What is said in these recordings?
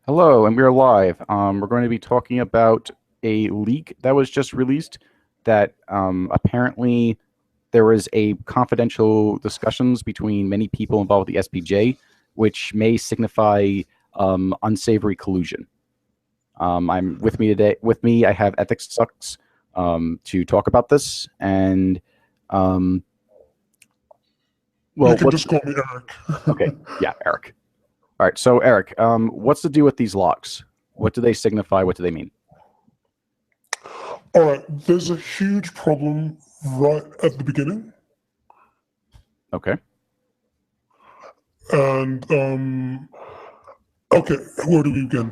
Hello, and we're live. We're going to be talking about a leak that was just released that apparently there was a confidential discussions between many people involved with the SPJ, which may signify unsavory collusion. I'm with me today. With me, I have Ethics Sucks to talk about this, and well, You can just call me Eric. okay, yeah, Eric. All right, so Eric, what's the deal with these locks? What do they signify? What do they mean? All right, there's a huge problem right at the beginning. Okay. And, okay, where do we begin?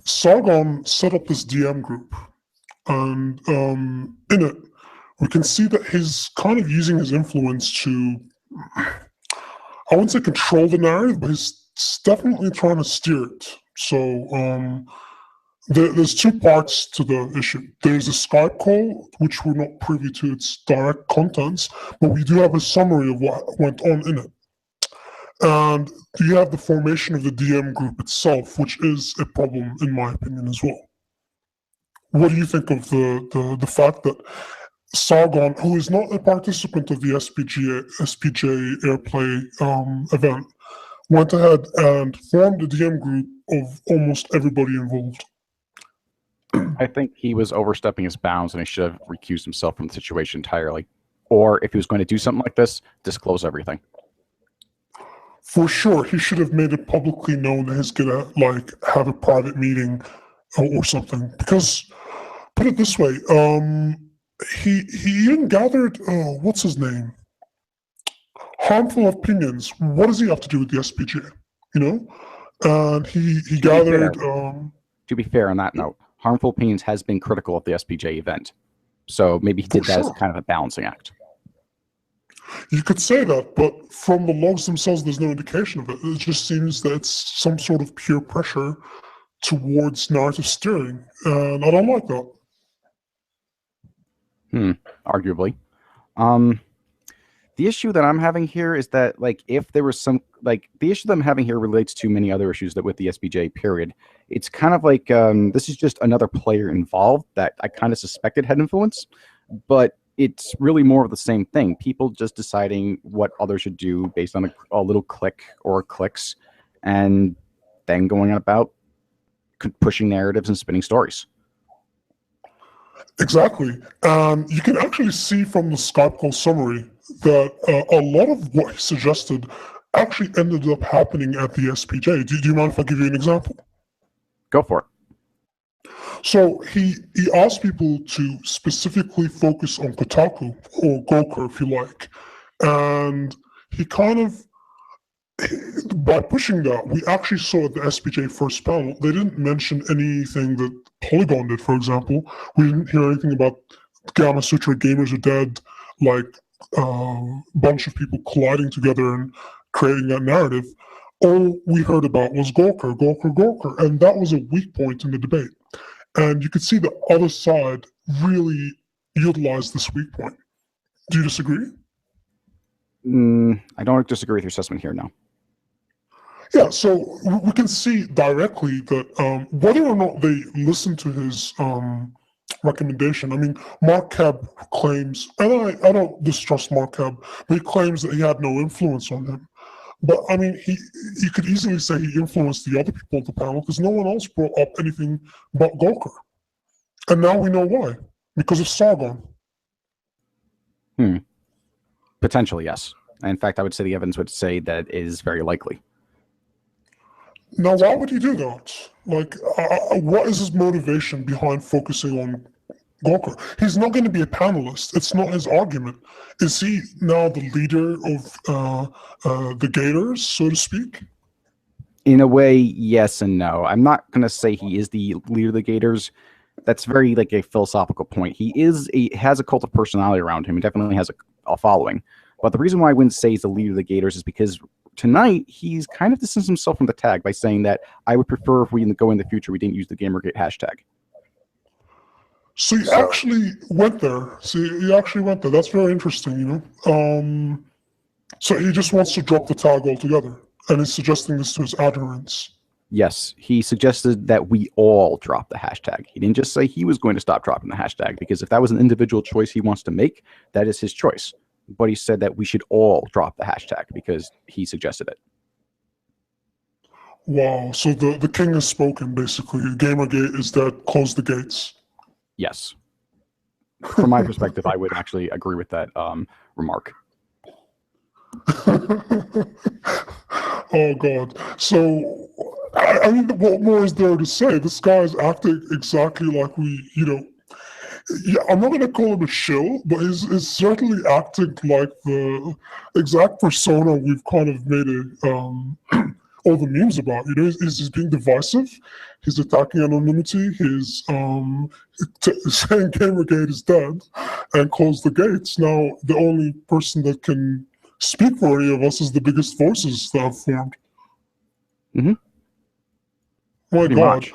Sargon set up this DM group. And in it, we can see that he's kind of using his influence to, I wouldn't say control the narrative, but he's definitely trying to steer it. So, there's two parts to the issue. There's a Skype call, which we're not privy to its direct contents, but we do have a summary of what went on in it. And you have the formation of the DM group itself, which is a problem, in my opinion, as well. What do you think of the fact that Sargon, who is not a participant of the SPJ Airplay event, went ahead and formed a DM group of almost everybody involved? I think he was overstepping his bounds and he should have recused himself from the situation entirely. Or if he was going to do something like this, disclose everything. For sure, he should have made it publicly known that he's gonna have a private meeting or something. Because put it this way, he even gathered what's his name? Harmful opinions. What does he have to do with the SPJ? You know? And he gathered to be fair on that note, Harmful Opinions has been critical of the SPJ event. So maybe he did that as kind of a balancing act. You could say that, but from the logs themselves, there's no indication of it. It just seems that it's some sort of peer pressure towards narrative steering, and I don't like that. Arguably. The issue that I'm having here is that, if there was some, the issue that I'm having here relates to many other issues that with the SPJ period. It's kind of like, this is just another player involved that I kind of suspected had influence, but it's really more of the same thing. People just deciding what others should do based on a little click or clicks, and then going about pushing narratives and spinning stories. Exactly. You can actually see from the Skype call summary that a lot of what he suggested actually ended up happening at the SPJ. Do you mind if I give you an example? Go for it. So he asked people to specifically focus on Kotaku or Gawker, if you like. And he kind of, by pushing that, we actually saw at the SPJ first panel, they didn't mention anything that Polygon did, for example. We didn't hear anything about Gamma Sutra Gamers Are Dead, bunch of people colliding together and creating that narrative. All we heard about was Gawker, and that was a weak point in the debate. And you could see the other side really utilized this weak point. Do you disagree? I don't disagree with your assessment here, no. Yeah, so we can see directly that whether or not they listen to his recommendation. I mean, Mark Kebb claims, and I don't distrust Mark Kebb, but he claims that he had no influence on him. But I mean, you could easily say he influenced the other people at the panel because no one else brought up anything about Gawker. And now we know why, because of Sargon. Potentially, yes. In fact, I would say the evidence would say that is very likely. Now, why would he do that? What is his motivation behind focusing on Gawker? He's not going to be a panelist. It's not his argument. Is he now the leader of the Gators, so to speak? In a way, yes and no. I'm not going to say he is the leader of the Gators. That's very a philosophical point. He has a cult of personality around him. He definitely has a following. But the reason why I wouldn't say he's the leader of the Gators is because tonight he's kind of distanced himself from the tag by saying that I would prefer if we go in the future we didn't use the Gamergate hashtag. So he actually went there. That's very interesting, you know. So he just wants to drop the tag altogether, and he's suggesting this to his adherents. Yes, he suggested that we all drop the hashtag. He didn't just say he was going to stop dropping the hashtag, because if that was an individual choice he wants to make, that is his choice. But he said that we should all drop the hashtag because he suggested it. Wow. So the king has spoken, basically. Gamergate is dead. Close the gates. Yes. From my perspective, I would actually agree with that remark. Oh God. So I mean, what more is there to say? This guy is acting exactly like yeah, I'm not gonna call him a shill, but he's certainly acting like the exact persona we've kind of made all the memes about. He's being divisive. He's attacking anonymity. He's saying Gamergate is dead and close the gates. Now the only person that can speak for any of us is the biggest voices that have formed. Mm-hmm. My Pretty God. much.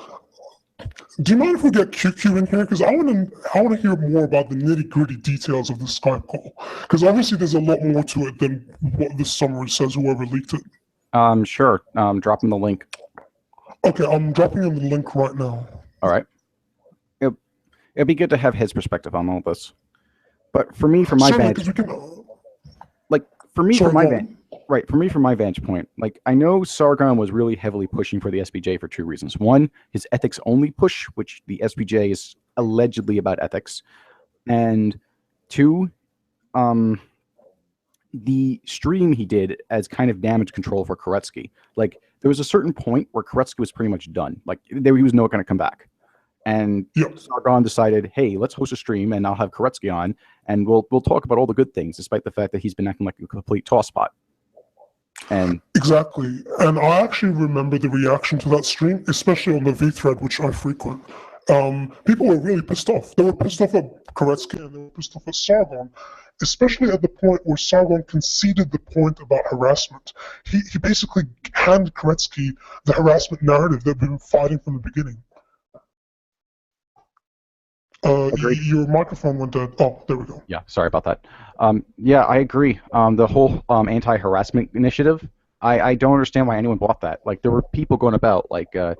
Do you mind if we get QQ in here? Because I want to hear more about the nitty gritty details of the Skype call. Because obviously there's a lot more to it than what the summary says. Whoever leaked it. Sure. Drop him the link. Okay, I'm dropping in the link right now. All right. It'd be good to have his perspective on all this. But for me, from my vantage, from my vantage point, like, I know Sargon was really heavily pushing for the SBJ for two reasons. One, his ethics only push, which the SBJ is allegedly about ethics, and two, the stream he did as kind of damage control for Koretsky. Like, there was a certain point where Koretsky was pretty much done. Like, he was not going to come back. And Sargon decided, hey, let's host a stream and I'll have Koretsky on and we'll talk about all the good things, despite the fact that he's been acting like a complete tosspot. And exactly. And I actually remember the reaction to that stream, especially on the V thread, which I frequent. People were really pissed off. They were pissed off at Koretsky and they were pissed off at Sargon, especially at the point where Sargon conceded the point about harassment. He basically handed Koretsky the harassment narrative that we've been fighting from the beginning. Your microphone went dead. Oh, there we go. Yeah, sorry about that. Yeah, I agree. The whole anti-harassment initiative, I don't understand why anyone bought that. Like, there were people going about like I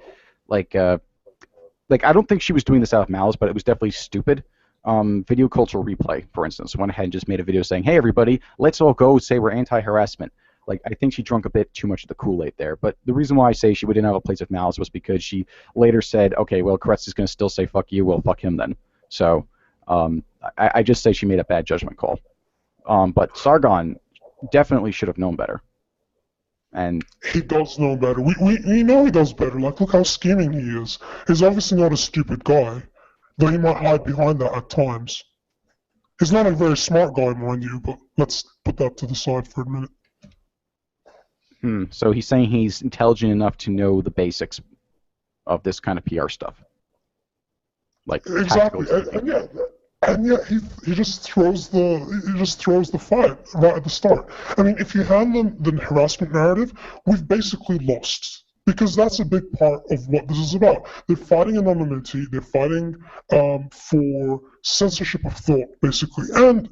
don't think she was doing this out of malice, but it was definitely stupid. Video Cultural Replay, for instance, went ahead and just made a video saying, hey, everybody, let's all go say we're anti-harassment. Like, I think she drank a bit too much of the Kool-Aid there. But the reason why I say she didn't have a place of malice was because she later said, okay, well, Koretsky's going to still say fuck you, well, fuck him then. So I just say she made a bad judgment call. But Sargon definitely should have known better. And he does know better. We know he does better. Like, look how scheming he is. He's obviously not a stupid guy, though he might hide behind that at times. He's not a very smart guy, mind you, but let's put that to the side for a minute. So he's saying he's intelligent enough to know the basics of this kind of PR stuff. Like, exactly, and yet he just throws the fight right at the start. I mean, if you hand them the harassment narrative, we've basically lost, because that's a big part of what this is about. They're fighting anonymity. They're fighting for censorship of thought, basically. And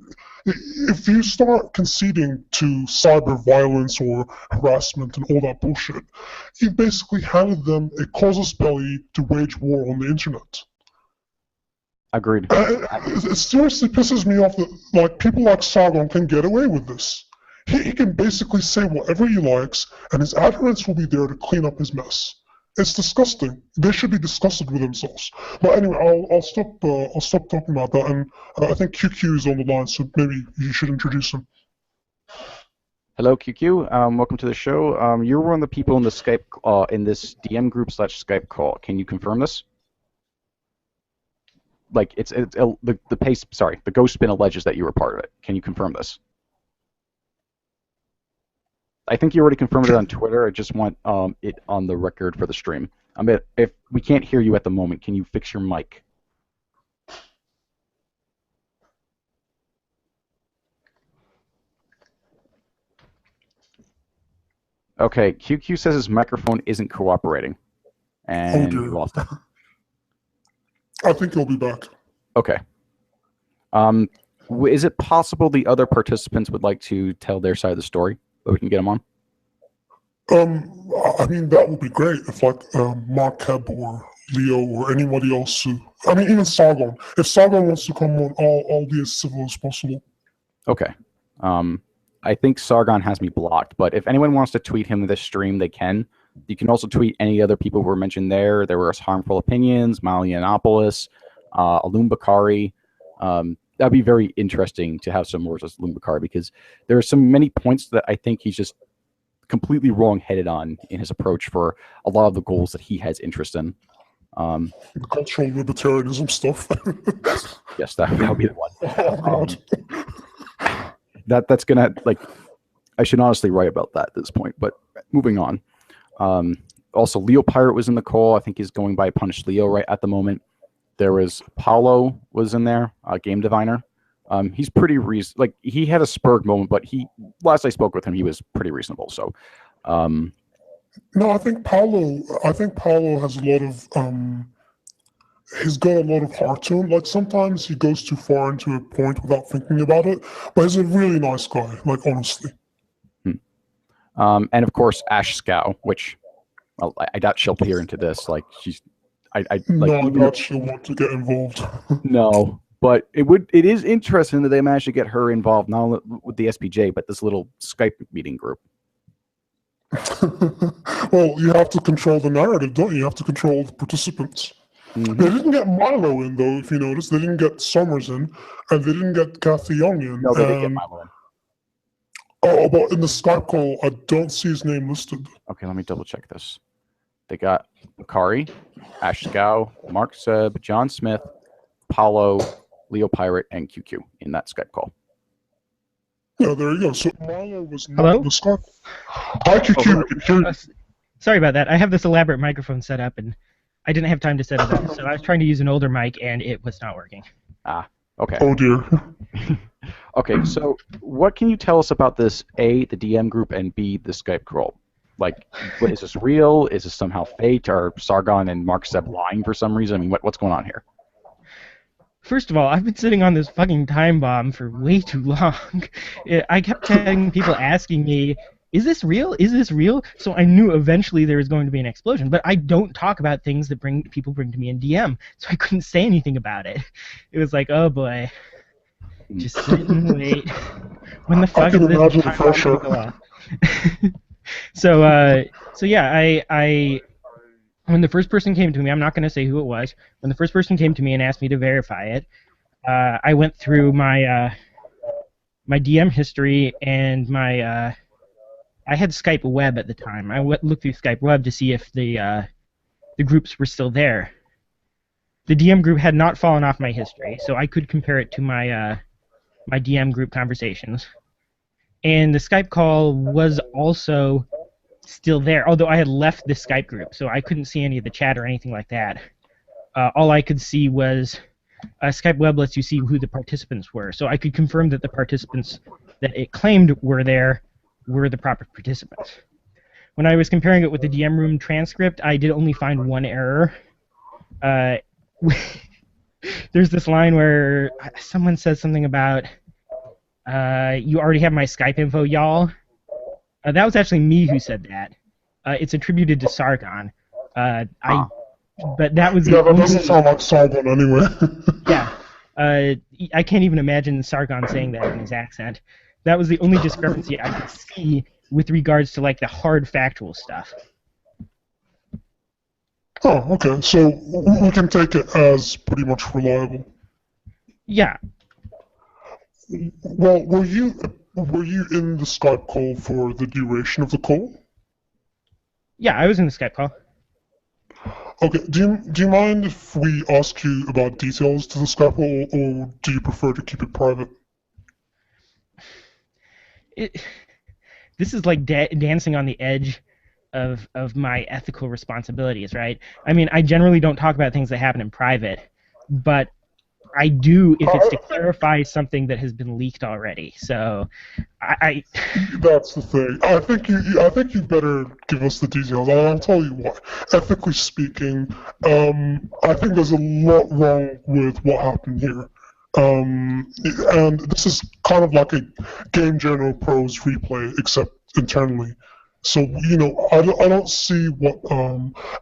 if you start conceding to cyber violence or harassment and all that bullshit, you've basically handed them a casus belli to wage war on the internet. Agreed. It seriously pisses me off that, like, people like Sargon can get away with this. He can basically say whatever he likes, and his adherents will be there to clean up his mess. It's disgusting. They should be disgusted with themselves. But anyway, I'll stop talking about that. And I think QQ is on the line, so maybe you should introduce him. Hello, QQ. Welcome to the show. You're one of the people in the Skype in this DM group / Skype call. Can you confirm this? Like, the ghost spin alleges that you were part of it. Can you confirm this? I think you already confirmed it on Twitter. I just want it on the record for the stream. If we can't hear you at the moment, can you fix your mic? Okay, QQ says his microphone isn't cooperating, and we lost it. I think he'll be back. Okay. Is it possible the other participants would like to tell their side of the story, so we can get them on? I mean, that would be great if, like, Mark Keb or Leo or anybody else who, I mean, even Sargon. If Sargon wants to come on, I'll be as civil as possible. Okay. I think Sargon has me blocked, but if anyone wants to tweet him this stream, they can. You can also tweet any other people who were mentioned there. There were Harmful Opinions, Malianopolis, Alum Bakari. That'd be very interesting to have some words with Alum Bakari, because there are many points that I think he's just completely wrong-headed on in his approach for a lot of the goals that he has interest in. The cultural libertarianism stuff. Yes, that would be the one. Oh, God. That's gonna, like, I should honestly write about that at this point, but moving on. Also, Leo Pirate was in the call. I think he's going by Punished Leo right at the moment. There was Paulo was in there, Game Diviner. He's pretty like, he had a spurred moment, but last I spoke with him, he was pretty reasonable. So, no, I think Paulo has a lot of he's got a lot of heart to him. Like, sometimes he goes too far into a point without thinking about it, but he's a really nice guy, like, honestly. And of course, Ash Scow, which, well, I doubt she'll peer into this. Like, I doubt she'll want to get involved. No, but it is interesting that they managed to get her involved, not only with the SPJ, but this little Skype meeting group. Well, you have to control the narrative, don't you? You have to control the participants. Mm-hmm. They didn't get Milo in, though, if you notice. They didn't get Summers in, and they didn't get Kathy Young in. No, they didn't get Milo in. Oh, but in the Skype call, I don't see his name listed. Okay, let me double check this. They got Bakari, Ash Scow, Mark Seb, John Smith, Paulo, Leo Pirate, and QQ in that Skype call. Yeah, there you go. So Milo was not Hello? in the Skype. Hi, QQ. Sorry about that. I have this elaborate microphone set up, and I didn't have time to set it up, so I was trying to use an older mic, and it was not working. Ah, okay. Oh, dear. Okay, so what can you tell us about this, A, the DM group, and B, the Skype call? Like, is this real? Is this somehow fake? Are Sargon and Mark Seb lying for some reason? I mean, what's going on here? First of all, I've been sitting on this fucking time bomb for way too long. I kept having people asking me, is this real? Is this real? So I knew eventually there was going to be an explosion, but I don't talk about things that people bring to me in DM, so I couldn't say anything about it. It was like, oh boy, just sit and wait. When the fuck is this time bomb going to go off? So yeah, I when the first person came to me, I'm not going to say who it was. When the first person came to me and asked me to verify it, I went through my my DM history and my I had Skype Web at the time. I looked through Skype Web to see if the groups were still there. The DM group had not fallen off my history, so I could compare it to my my DM group conversations. And the Skype call was also still there, although I had left the Skype group, so I couldn't see any of the chat or anything like that. All I could see was Skype Web lets you see who the participants were, so I could confirm that the participants that it claimed were there were the proper participants. When I was comparing it with the DM room transcript, I did only find one error. There's this line where someone says something about, you already have my Skype info, y'all. That was actually me who said that. It's attributed to Sargon. But that was that doesn't sound like Sargon anyway. Yeah. I can't even imagine Sargon saying that in his accent. That was the only discrepancy I could see with regards to, like, the hard factual stuff. Oh, okay. So we can take it as pretty much reliable. Yeah. Well, were you in the Skype call for the duration of the call? Yeah, I was in the Skype call. Okay. Do you mind if we ask you about details to the Skype call, or do you prefer to keep it private? This is like dancing on the edge of my ethical responsibilities, right? I mean, I generally don't talk about things that happen in private, but I do if it's to clarify something that has been leaked already. So, I That's the thing. I think you better give us the details. I'll tell you why. Ethically speaking, I think there's a lot wrong with what happened here. And this is kind of like a Game Journal Pros replay, except internally. So I don't see what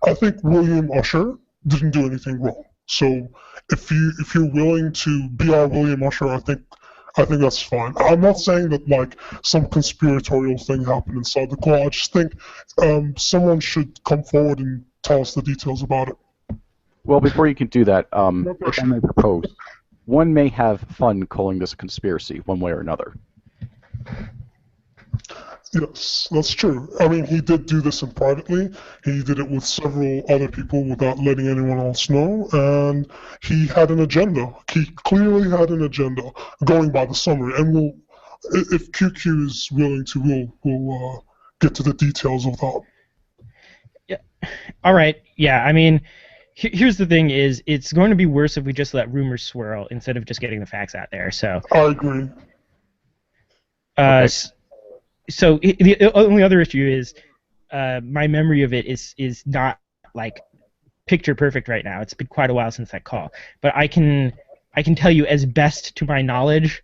I think William Usher didn't do anything wrong. So if you're willing to be our William Usher, I think that's fine. I'm not saying that like some conspiratorial thing happened inside the call. I just think someone should come forward and tell us the details about it. Well, before you can do that, No if I pressure. may propose, one may have fun calling this a conspiracy, one way or another. Yes, that's true. I mean, he did do this in privately. He did it with several other people without letting anyone else know, and he had an agenda. He clearly had an agenda going by the summary. And if QQ is willing to, we'll get to the details of that. Yeah. All right. Yeah. I mean, here's the thing: is it's going to be worse if we just let rumors swirl instead of just getting the facts out there. So. I agree. Okay. So the only other issue is my memory of it is not like picture perfect right now. It's been quite a while since that call, but I can tell you as best to my knowledge,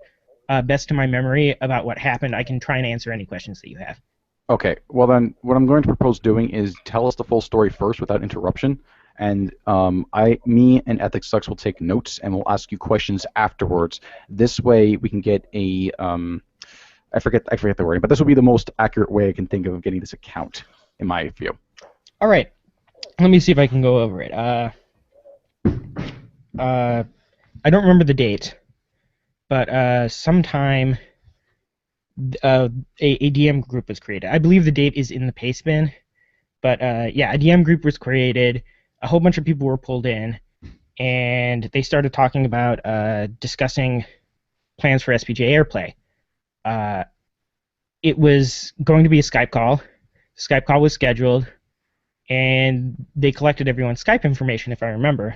best to my memory about what happened. I can try and answer any questions that you have. Okay, well then, what I'm going to propose doing is tell us the full story first without interruption, and me and Ethics Sucks will take notes and we'll ask you questions afterwards. This way, we can get a I forget the wording, but this will be the most accurate way I can think of getting this account, in my view. All right, let me see if I can go over it. I don't remember the date, but sometime a DM group was created. I believe the date is in the pastebin, but yeah, a DM group was created. A whole bunch of people were pulled in, and they started talking about discussing plans for SPJ Airplay. It was going to be a Skype call. Skype call was scheduled, and they collected everyone's Skype information, if I remember,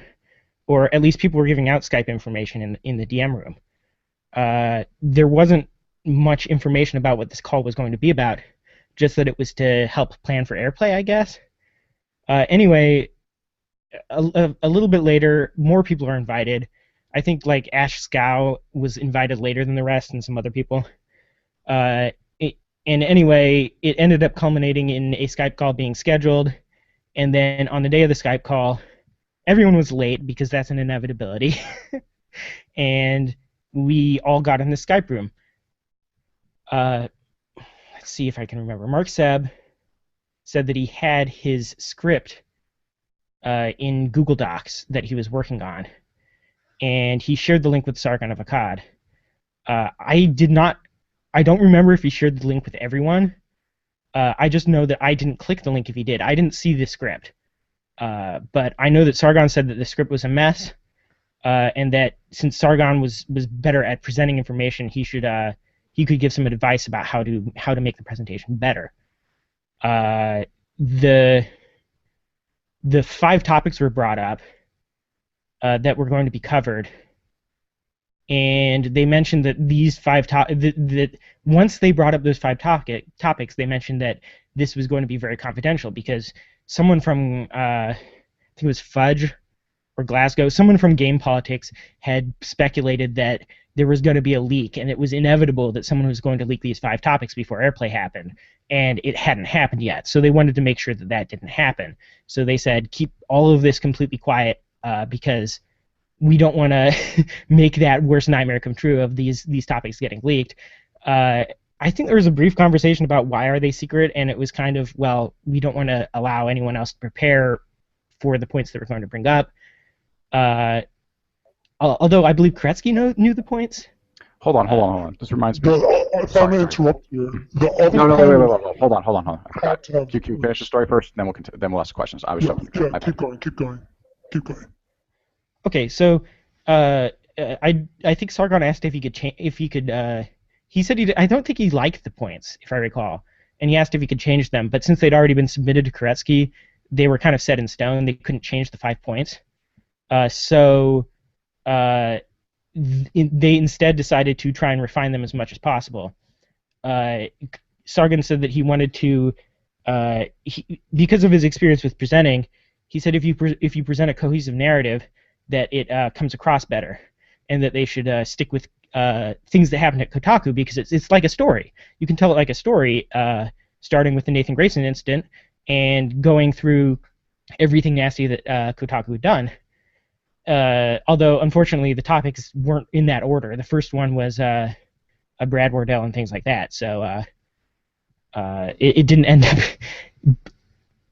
or at least people were giving out Skype information in the DM room. There wasn't much information about what this call was going to be about, just that it was to help plan for Airplay, I guess. Anyway, a little bit later, more people are invited. I think like Ash Scow was invited later than the rest, and some other people. And anyway, it ended up culminating in a Skype call being scheduled, and then on the day of the Skype call, everyone was late because that's an inevitability, and we all got in the Skype room. Let's see if I can remember. Mark Seb said that he had his script in Google Docs that he was working on, and he shared the link with Sargon of Akkad. I don't remember if he shared the link with everyone. I just know that I didn't click the link if he did. I didn't see the script. But I know that Sargon said that the script was a mess, and that since Sargon was better at presenting information, he could give some advice about how to make the presentation better. The 5 topics were brought up that were going to be covered. And they mentioned that these 5 that once they brought up those 5 topics, they mentioned that this was going to be very confidential because someone from I think it was Fudge or Glasgow, someone from Game Politics had speculated that there was going to be a leak, and it was inevitable that someone was going to leak these 5 topics before Airplay happened, and it hadn't happened yet. So they wanted to make sure that that didn't happen. So they said keep all of this completely quiet because we don't want to make that worst nightmare come true of these topics getting leaked. I think there was a brief conversation about why are they secret, and it was kind of, well, we don't want to allow anyone else to prepare for the points that we're going to bring up. Although I believe Kretsky knew the points. Hold on. This reminds me. If I may interrupt you, the other No, wait. Hold on. I had forgot. to have- QQ, finish the story first, then we'll ask questions. I was Yeah, jumping. yeah, My keep bad. going. Okay, so I think Sargon asked if he could. He said I don't think he liked the points, if I recall, and he asked if he could change them. But since they'd already been submitted to Koretsky, they were kind of set in stone. They couldn't change the 5 points. So they instead decided to try and refine them as much as possible. Sargon said that he wanted to, because of his experience with presenting, he said if you present a cohesive narrative, that it comes across better, and that they should stick with things that happen at Kotaku because it's like a story. You can tell it like a story. starting with the Nathan Grayson incident and going through everything nasty that Kotaku had done. Although, unfortunately, the topics weren't in that order. The first one was a Brad Wardell and things like that. So it didn't end up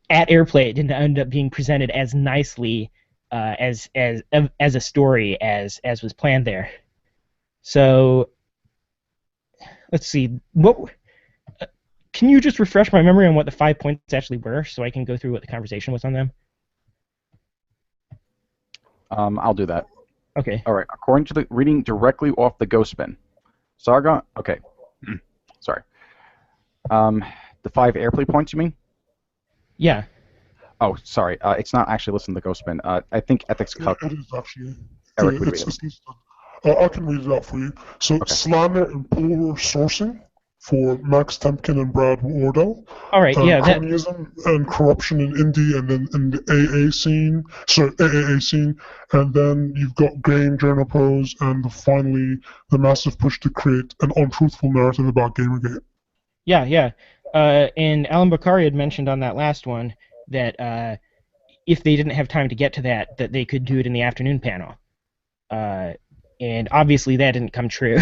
at Airplay. It didn't end up being presented as nicely as a story as was planned there. So let's see. Can you just refresh my memory on what the 5 points actually were, so I can go through what the conversation was on them? I'll do that. Okay. All right. According to the reading directly off the Ghost Spin, Sargon. Okay. Sorry. The 5 Airplay points, you mean? Yeah. Oh, sorry. It's not actually listed in the Ghost Spin. I think Ethics Cup. It is actually. Eric would It's listed. I can read it out for you. So, Okay. slander and poor sourcing for Max Temkin and Brad Wardell. All right. Yeah. Communism and corruption in indie, and then in the AAA scene, and then you've got game journal pose, and finally the massive push to create an untruthful narrative about Gamergate. Yeah. And Alan Bakari had mentioned on that last one that if they didn't have time to get to that they could do it in the afternoon panel. And obviously that didn't come true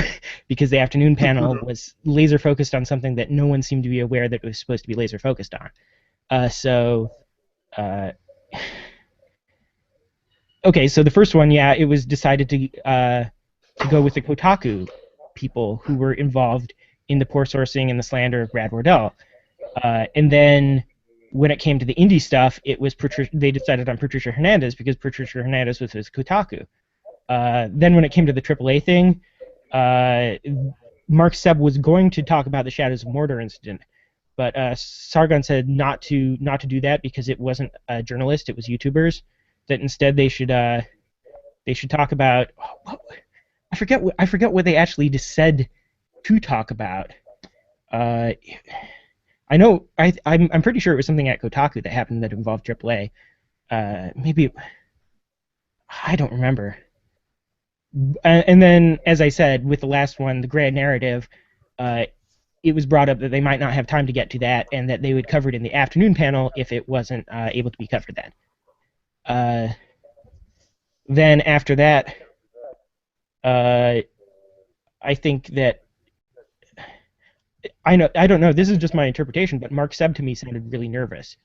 because the afternoon panel was laser focused on something that no one seemed to be aware that it was supposed to be laser focused on. Okay, so the first one, yeah, it was decided to go with the Kotaku people who were involved in the poor sourcing and the slander of Brad Wardell. And then when it came to the indie stuff, it was they decided on Patricia Hernandez because Patricia Hernandez was with Kotaku. Then when it came to the AAA thing, Mark Seb was going to talk about the Shadows of Mordor incident, but Sargon said not to do that because it wasn't a journalist, it was YouTubers. That instead they should talk about. I forget what they actually just said to talk about. I know I'm pretty sure it was something at Kotaku that happened that involved AAA. Maybe I don't remember. And then, as I said, with the last one, the grand narrative, it was brought up that they might not have time to get to that, and that they would cover it in the afternoon panel if it wasn't able to be covered then. Then after that, I think that I don't know. This is just my interpretation, but Mark Seb to me sounded really nervous,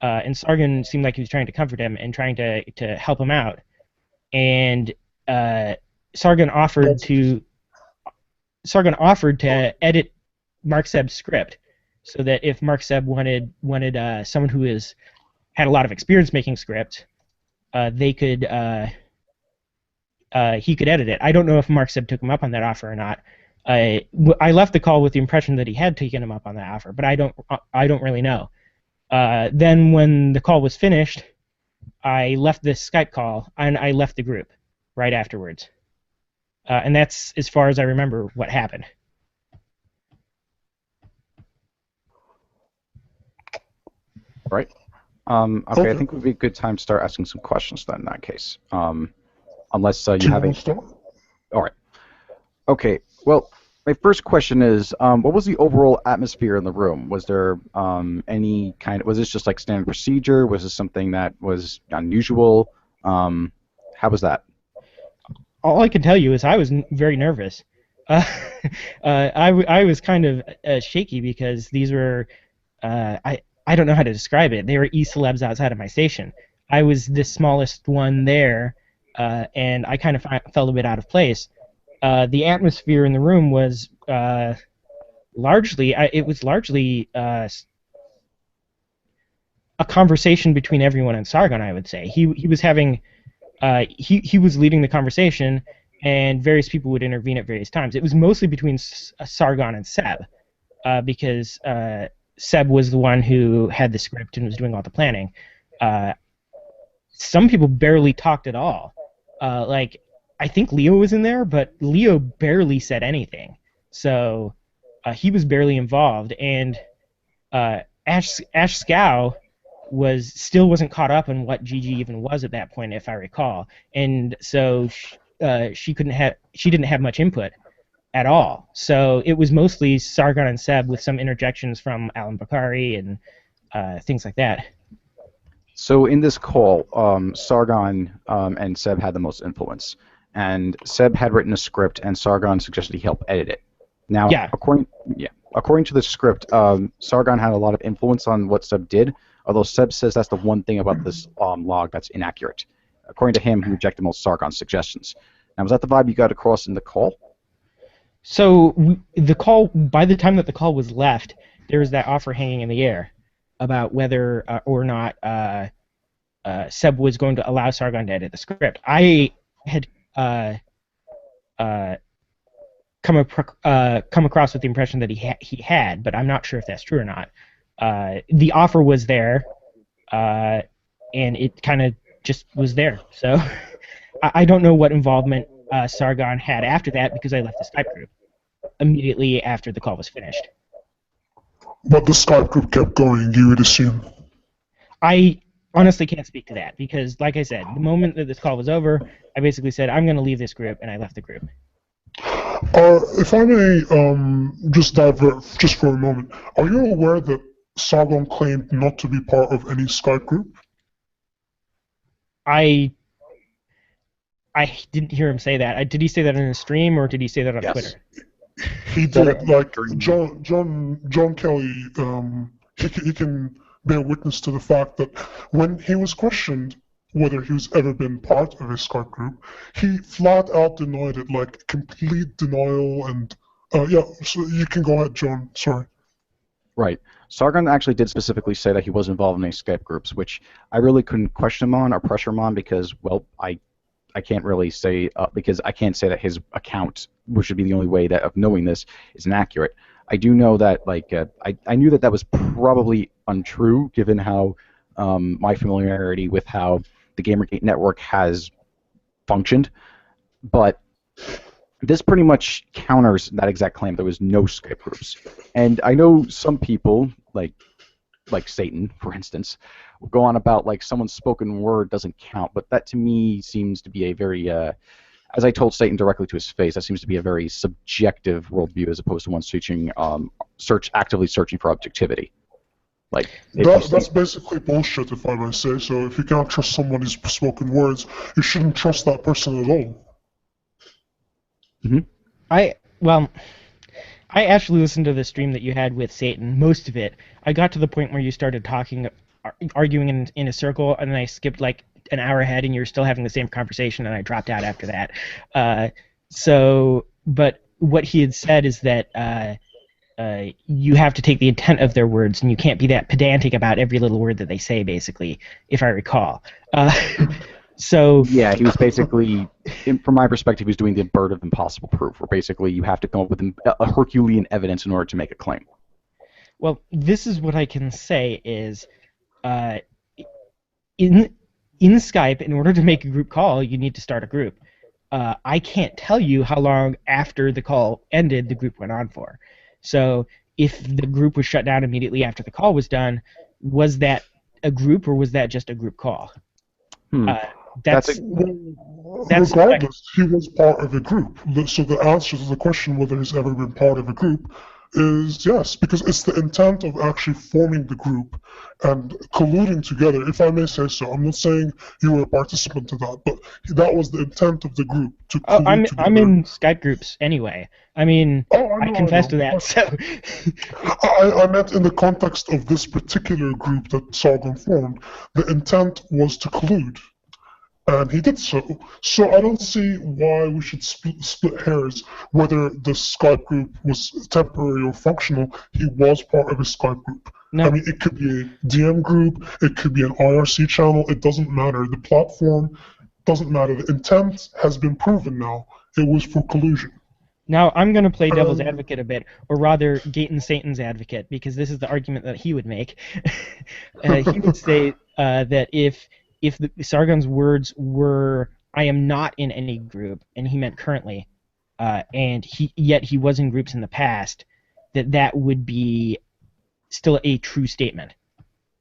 and Sargon seemed like he was trying to comfort him and trying to help him out, and Sargon offered to edit Mark Seb's script so that if Mark Seb wanted someone who had a lot of experience making scripts, he could edit it. I don't know if Mark Seb took him up on that offer or not. I left the call with the impression that he had taken him up on that offer, but I don't really know. Then when the call was finished, I left this Skype call and I left the group right afterwards. And that's as far as I remember what happened. Right. Okay, I think it would be a good time to start asking some questions then in that case. Unless you have any. All right. Okay. Well, my first question is, what was the overall atmosphere in the room? Was there any kind of? Was this just like standard procedure? Was this something that was unusual? How was that? All I can tell you is I was very nervous. I was kind of shaky because these were I don't know how to describe it. They were e-celebs outside of my station. I was the smallest one there, and I kind of felt a bit out of place. The atmosphere in the room was largely a conversation between everyone and Sargon, I would say. He was having he was leading the conversation, and various people would intervene at various times. It was mostly between Sargon and Seb, because Seb was the one who had the script and was doing all the planning. Some people barely talked at all. Like, I think Leo was in there, but Leo barely said anything. So he was barely involved, and Ash Scow still wasn't caught up on what GG even was at that point, if I recall, and so she didn't have much input. at all. So it was mostly Sargon and Seb with some interjections from Alan Bakari and things like that. So in this call, Sargon and Seb had the most influence, and Seb had written a script, and Sargon suggested he help edit it. Now, Yeah. according to the script, Sargon had a lot of influence on what Seb did, although Seb says that's the one thing about this log that's inaccurate. According to him, he rejected most Sargon's suggestions. Now, was that the vibe you got across in the call? So the call, by the time that the call was left, there was that offer hanging in the air about whether or not Seb was going to allow Sargon to edit the script. I had come across with the impression that he had, but I'm not sure if that's true or not. The offer was there, and it kind of just was there. So I don't know what involvement Sargon had after that, because I left the Skype group immediately after the call was finished. But the Skype group kept going, you would assume. I honestly can't speak to that, because, like I said, the moment that this call was over, I basically said, I'm going to leave this group, and I left the group. If I may just divert just for a moment, are you aware that Sargon claimed not to be part of any Skype group? I didn't hear him say that. Did he say that in a stream, or did he say that on Twitter? He did. Like John Kelly, he can bear witness to the fact that when he was questioned whether he was ever been part of a Skype group, he flat out denied it, like complete denial. And yeah, so you can go ahead, John. Sorry. Right. Sargon actually did specifically say that he was involved in any Skype groups, which I really couldn't question him on or pressure him on because, well, I can't really say because I can't say that his account, which would be the only way that of knowing this, is inaccurate. I do know that, like, I knew that was probably untrue, given how my familiarity with how the Gamergate network has functioned, but this pretty much counters that exact claim. There was no Skype groups, and I know some people, like Satan, for instance, will go on about like someone's spoken word doesn't count, but that to me seems to be a very, as I told Satan directly to his face, that seems to be a very subjective worldview as opposed to one actively searching for objectivity. Like that's basically bullshit, if I may say so. If you can't trust somebody's spoken words, you shouldn't trust that person at all. Mm-hmm. I actually listened to the stream that you had with Satan, most of it. I got to the point where you started arguing in a circle, and then I skipped like an hour ahead, and you were still having the same conversation, and I dropped out after that. But what he had said is that you have to take the intent of their words, and you can't be that pedantic about every little word that they say, basically, if I recall. So yeah, he was basically, from my perspective, he was doing the bird of impossible proof, where basically you have to come up with a Herculean evidence in order to make a claim. Well, this is what I can say is, in Skype, in order to make a group call, you need to start a group. I can't tell you how long after the call ended the group went on for. So if the group was shut down immediately after the call was done, was that a group or was that just a group call? Regardless, he was part of a group. So the answer to the question whether he's ever been part of a group is yes, because it's the intent of actually forming the group and colluding together, if I may say so. I'm not saying you were a participant to that, but that was the intent of the group to collude together. I'm in Skype groups anyway. I mean, I confess to that. So I meant in the context of this particular group that Sargon formed, the intent was to collude. And he did so. So I don't see why we should split hairs whether the Skype group was temporary or functional. He was part of a Skype group. No. I mean, it could be a DM group, it could be an IRC channel, it doesn't matter. The platform doesn't matter. The intent has been proven now. It was for collusion. Now, I'm going to play devil's advocate a bit, or rather, Gate and Satan's advocate, because this is the argument that he would make. He would say that if Sargon's words were, I am not in any group, and he meant currently, and yet he was in groups in the past, that would be still a true statement.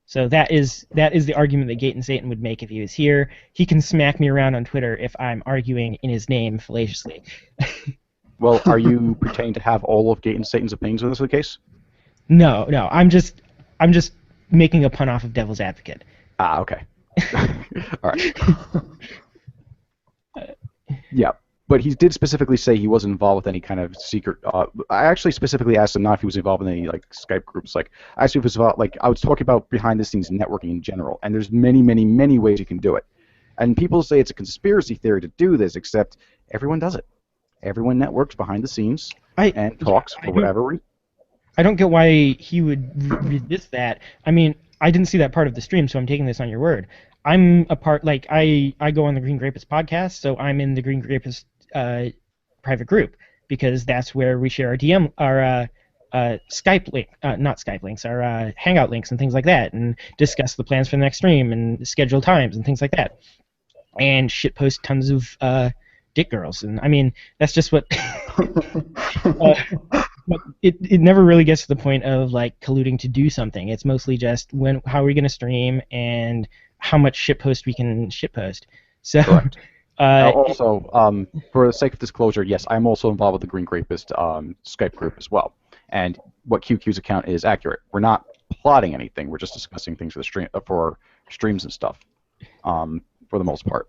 So that is the argument that Gate and Satan would make if he was here. He can smack me around on Twitter if I'm arguing in his name fallaciously. Well, are you pretending to have all of Gaten Satan's opinions when this is the case? No, I'm just making a pun off of Devil's Advocate. Ah, okay. All right. Yeah, but he did specifically say he wasn't involved with any kind of secret. I actually specifically asked him not if he was involved in any like Skype groups. Like, actually, if it was about like I was talking about behind the scenes networking in general, and there's many, many, many ways you can do it. And people say it's a conspiracy theory to do this, except everyone does it. Everyone networks behind the scenes and talks for whatever reason. I don't get why he would resist that. I mean, I didn't see that part of the stream, so I'm taking this on your word. I'm a part, like, I go on the Green Grapist podcast, so I'm in the Green Grapist private group, because that's where we share our DM, our Skype link, not Skype links, our Hangout links and things like that, and discuss the plans for the next stream and schedule times and things like that. And shitpost tons of dick girls, and I mean, that's just what... But it never really gets to the point of like colluding to do something. It's mostly just how are we going to stream and how much shitpost we can shitpost. So, also, for the sake of disclosure, yes, I'm also involved with the Green Grapist Skype group as well. And what QQ's account is accurate. We're not plotting anything. We're just discussing things for streams and stuff, for the most part.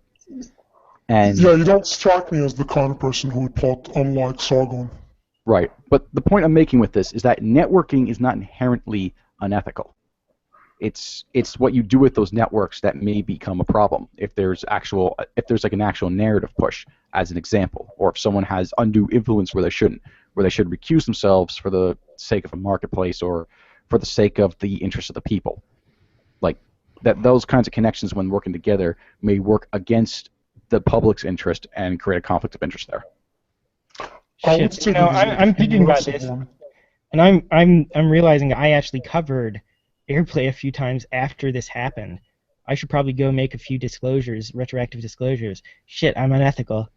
And yeah, you don't strike me as the kind of person who would plot unlike Sargon. Right, but the point I'm making with this is that networking is not inherently unethical. It's what you do with those networks that may become a problem. If there's like an actual narrative push, as an example, or if someone has undue influence where they shouldn't, where they should recuse themselves for the sake of a marketplace or for the sake of the interest of the people. Like that, those kinds of connections when working together may work against the public's interest and create a conflict of interest there. Shit, you know, I'm thinking about this, and I'm realizing I actually covered Airplay a few times after this happened. I should probably go make a few disclosures, retroactive disclosures. Shit, I'm unethical.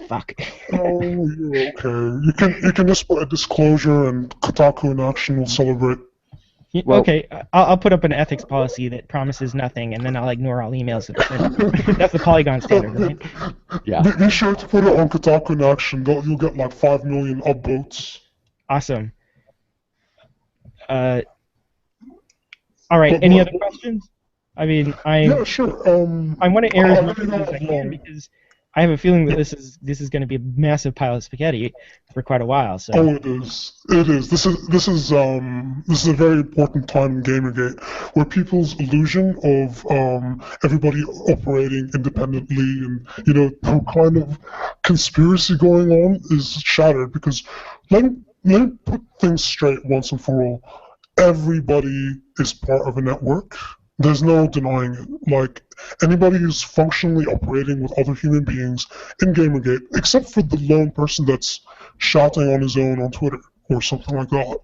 Fuck. Oh, you're okay. You can just put a disclosure, and Kotaku in Action will celebrate. Well, okay, I'll put up an ethics policy that promises nothing, and then I'll ignore all emails. That's the Polygon standard, right? Yeah. Be sure to put it on Kotaku in Action. You'll get like 5 million upvotes. Awesome. All right. Any other questions? I mean, yeah, sure. I want to air as much as I can because I have a feeling that this is going to be a massive pile of spaghetti for quite a while. So. Oh, it is. It is. This is a very important time in Gamergate where people's illusion of everybody operating independently and some kind of conspiracy going on is shattered, because let me put things straight once and for all. Everybody is part of a network. There's no denying it. Like, anybody who's functionally operating with other human beings in Gamergate, except for the lone person that's shouting on his own on Twitter or something like that,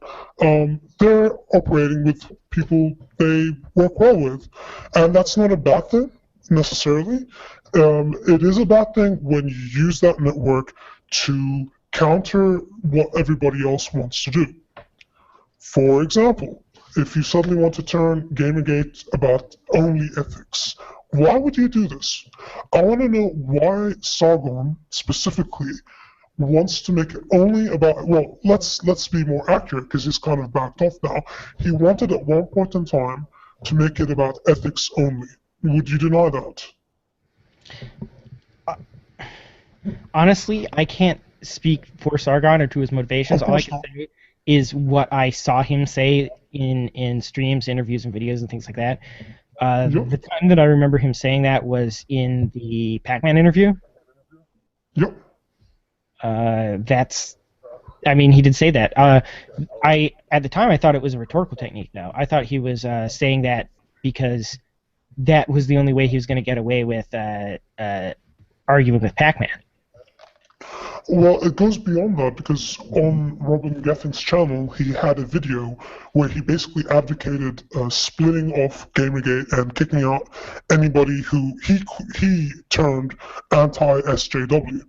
they're operating with people they work well with. And that's not a bad thing, necessarily. It is a bad thing when you use that network to counter what everybody else wants to do. For example, if you suddenly want to turn Gamergate about only ethics, why would you do this? I want to know why Sargon specifically wants to make it only about, well, let's be more accurate because he's kind of backed off now. He wanted at one point in time to make it about ethics only. Would you deny that? Honestly, I can't speak for Sargon or to his motivations. All I can say is what I saw him say in streams, interviews, and videos and things like that. The time that I remember him saying that was in the Pac-Man interview. Yep. I mean, he did say that. At the time, I thought it was a rhetorical technique, though. I thought he was saying that because that was the only way he was going to get away with arguing with Pac-Man. Well, it goes beyond that, because on Robin Gething's channel, he had a video where he basically advocated splitting off Gamergate and kicking out anybody who he termed anti-SJW.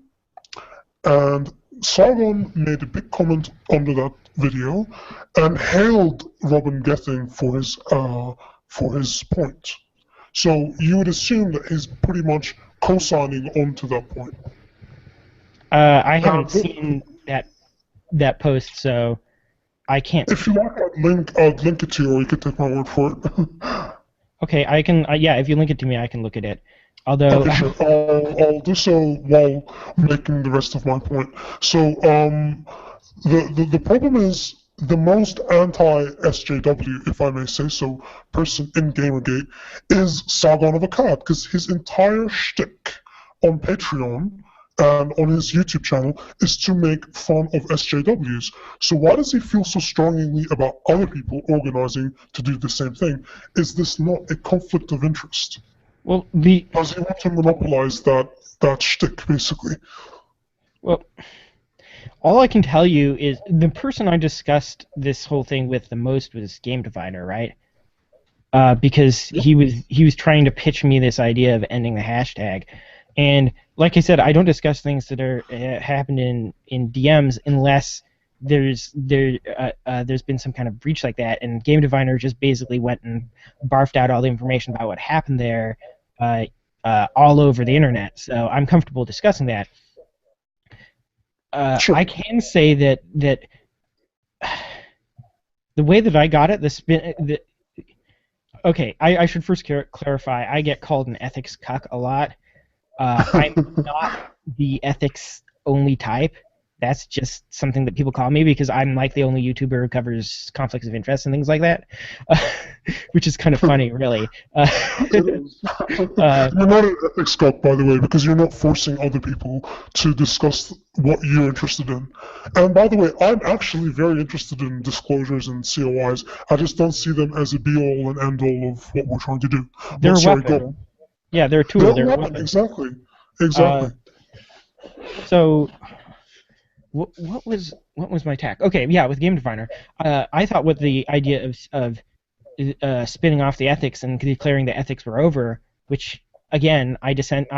And Sargon made a big comment under that video and hailed Robin Gething for his point. So you would assume that he's pretty much co-signing onto that point. I haven't seen that that post, so I can't. If you like, I'd link it to you, or you could take my word for it. Okay, I can. Yeah, if you link it to me, I can look at it. Although, Okay, sure. I'll do so while making the rest of my point. So, the problem is the most anti-SJW, if I may say so, person in Gamergate is Sargon of Akkad, because his entire shtick on Patreon and on his YouTube channel is to make fun of SJWs. So why does he feel so strongly about other people organizing to do the same thing? Is this not a conflict of interest? well, Does he want to monopolize that shtick, basically? well, all I can tell you is the person I discussed this whole thing with the most was Game Diviner, right? Because he was trying to pitch me this idea of ending the hashtag, and like I said, I don't discuss things that are happened in DMs unless there's been some kind of breach like that, and Game Diviner just basically went and barfed out all the information about what happened there all over the internet. So I'm comfortable discussing that. Sure. I can say that the way that I got it, okay, I should first clarify. I get called an ethics cuck a lot. I'm not the ethics only type. That's just something that people call me because I'm like the only YouTuber who covers conflicts of interest and things like that, which is kind of funny, really. You're not an ethics cuck, by the way, because you're not forcing other people to discuss what you're interested in. And by the way, I'm actually very interested in disclosures and COIs. I just don't see them as a be-all and end-all of what we're trying to do. They're a Sorry, weapon. go on. Yeah, they're a tool. They're a weapon, weapon. exactly. So, what was my tack? Okay, yeah, with Game Diviner, I thought what the idea of spinning off the ethics and declaring the ethics were over, which again I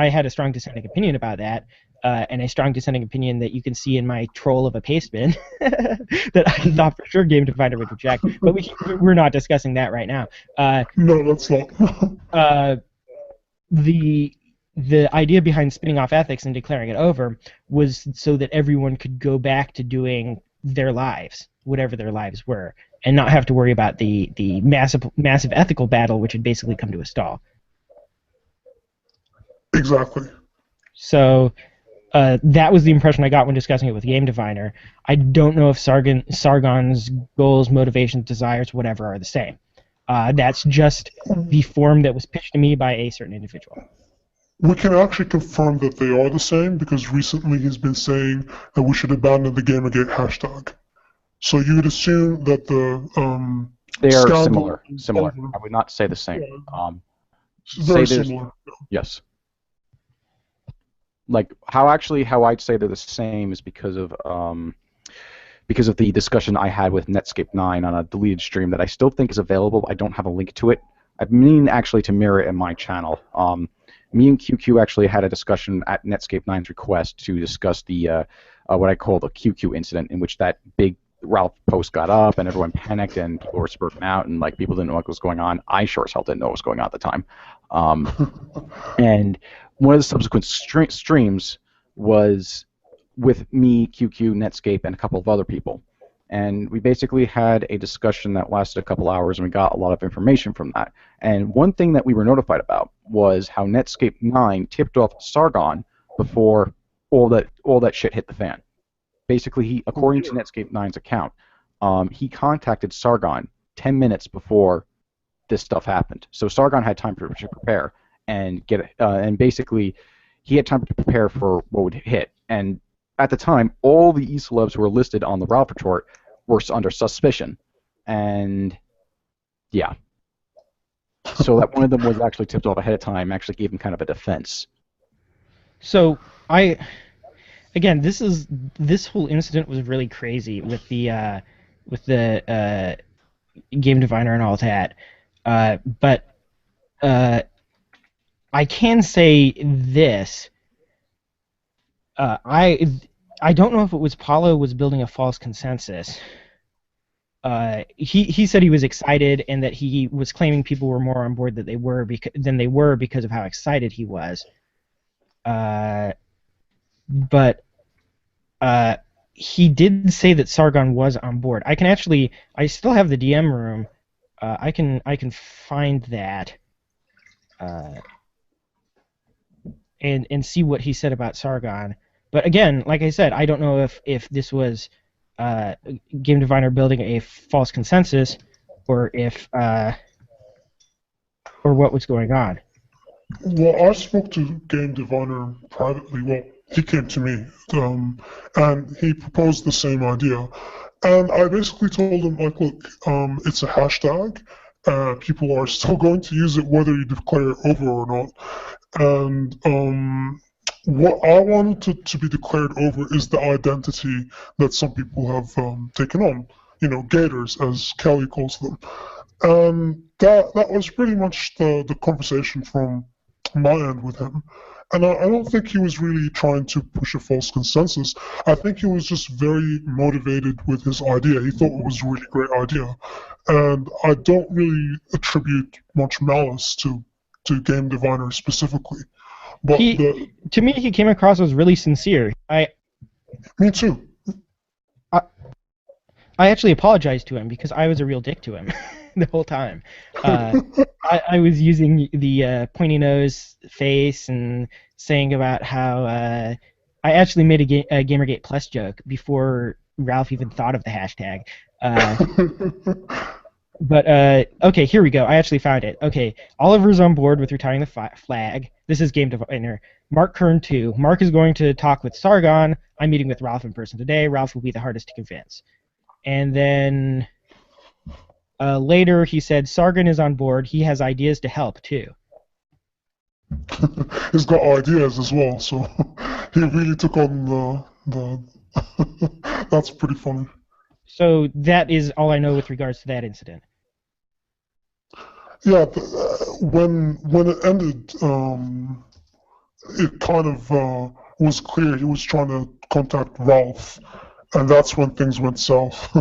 had a strong dissenting opinion about that, and a strong dissenting opinion that you can see in my troll of a pastebin that I thought for sure Game Diviner would reject, but we're not discussing that right now. No, that's not. The idea behind spinning off ethics and declaring it over was so that everyone could go back to doing their lives, whatever their lives were, and not have to worry about the massive ethical battle which had basically come to a stall. Exactly. So that was the impression I got when discussing it with Game Diviner. I don't know if Sargon's goals, motivations, desires, whatever are the same. That's just the form that was pitched to me by a certain individual. We can actually confirm that they are the same because recently he's been saying that we should abandon the Gamergate hashtag. So you would assume that They are scandal similar. over. I would not say the same. Very say there's- similar. Yes. Like how I'd say they're the same is because of the discussion I had with Netscape 9 on a deleted stream that I still think is available. I don't have a link to it. I mean actually to mirror it in my channel. Me and QQ actually had a discussion at Netscape 9's request to discuss the what I call the QQ incident, in which that big Ralph post got up and everyone panicked and people were spurting out and like people didn't know what was going on. I sure as hell didn't know what was going on at the time. And one of the subsequent streams was with me, QQ, Netscape, and a couple of other people. And we basically had a discussion that lasted a couple hours, and we got a lot of information from that. And one thing that we were notified about was how Netscape 9 tipped off Sargon before all that shit hit the fan. Basically, he, according to Netscape 9's account, he contacted Sargon 10 minutes before this stuff happened. So Sargon had time to prepare and and basically he had time to prepare for what would hit. And at the time, all the E-celebs who were listed on the Ralph report were under suspicion. And yeah. So that one of them was actually tipped off ahead of time actually gave him kind of a defense. So again, this whole incident was really crazy with the Game Diviner and all that. But I can say this. I don't know if it was Paulo was building a false consensus. He said he was excited and that he was claiming people were more on board than they were because of how excited he was. But he did say that Sargon was on board. I still have the DM room. I can find that and see what he said about Sargon. But again, like I said, I don't know if this was Game Diviner building a false consensus, or if or what was going on. Well, I spoke to Game Diviner privately. Well, he came to me, and he proposed the same idea. And I basically told him, like, look, it's a hashtag. People are still going to use it whether you declare it over or not. And what I wanted to be declared over is the identity that some people have taken on. Gators, as Kelly calls them. And that was pretty much the conversation from my end with him. And I don't think he was really trying to push a false consensus. I think he was just very motivated with his idea. He thought it was a really great idea. And I don't really attribute much malice to Game Diviner specifically. But to me, he came across as really sincere. Me too. I actually apologized to him because I was a real dick to him the whole time. I was using the pointy nose face and saying about how I actually made a Gamergate Plus joke before Ralph even thought of the hashtag. But okay, here we go. I actually found it. Okay, Oliver's on board with retiring the flag. This is Game Diviner. Mark Kern 2. Mark is going to talk with Sargon. I'm meeting with Ralph in person today. Ralph will be the hardest to convince. And then later he said Sargon is on board. He has ideas to help too. He's got ideas as well, so he really took on the That's pretty funny. So that is all I know with regards to that incident. Yeah, when it ended, it kind of was clear he was trying to contact Ralph, and that's when things went south.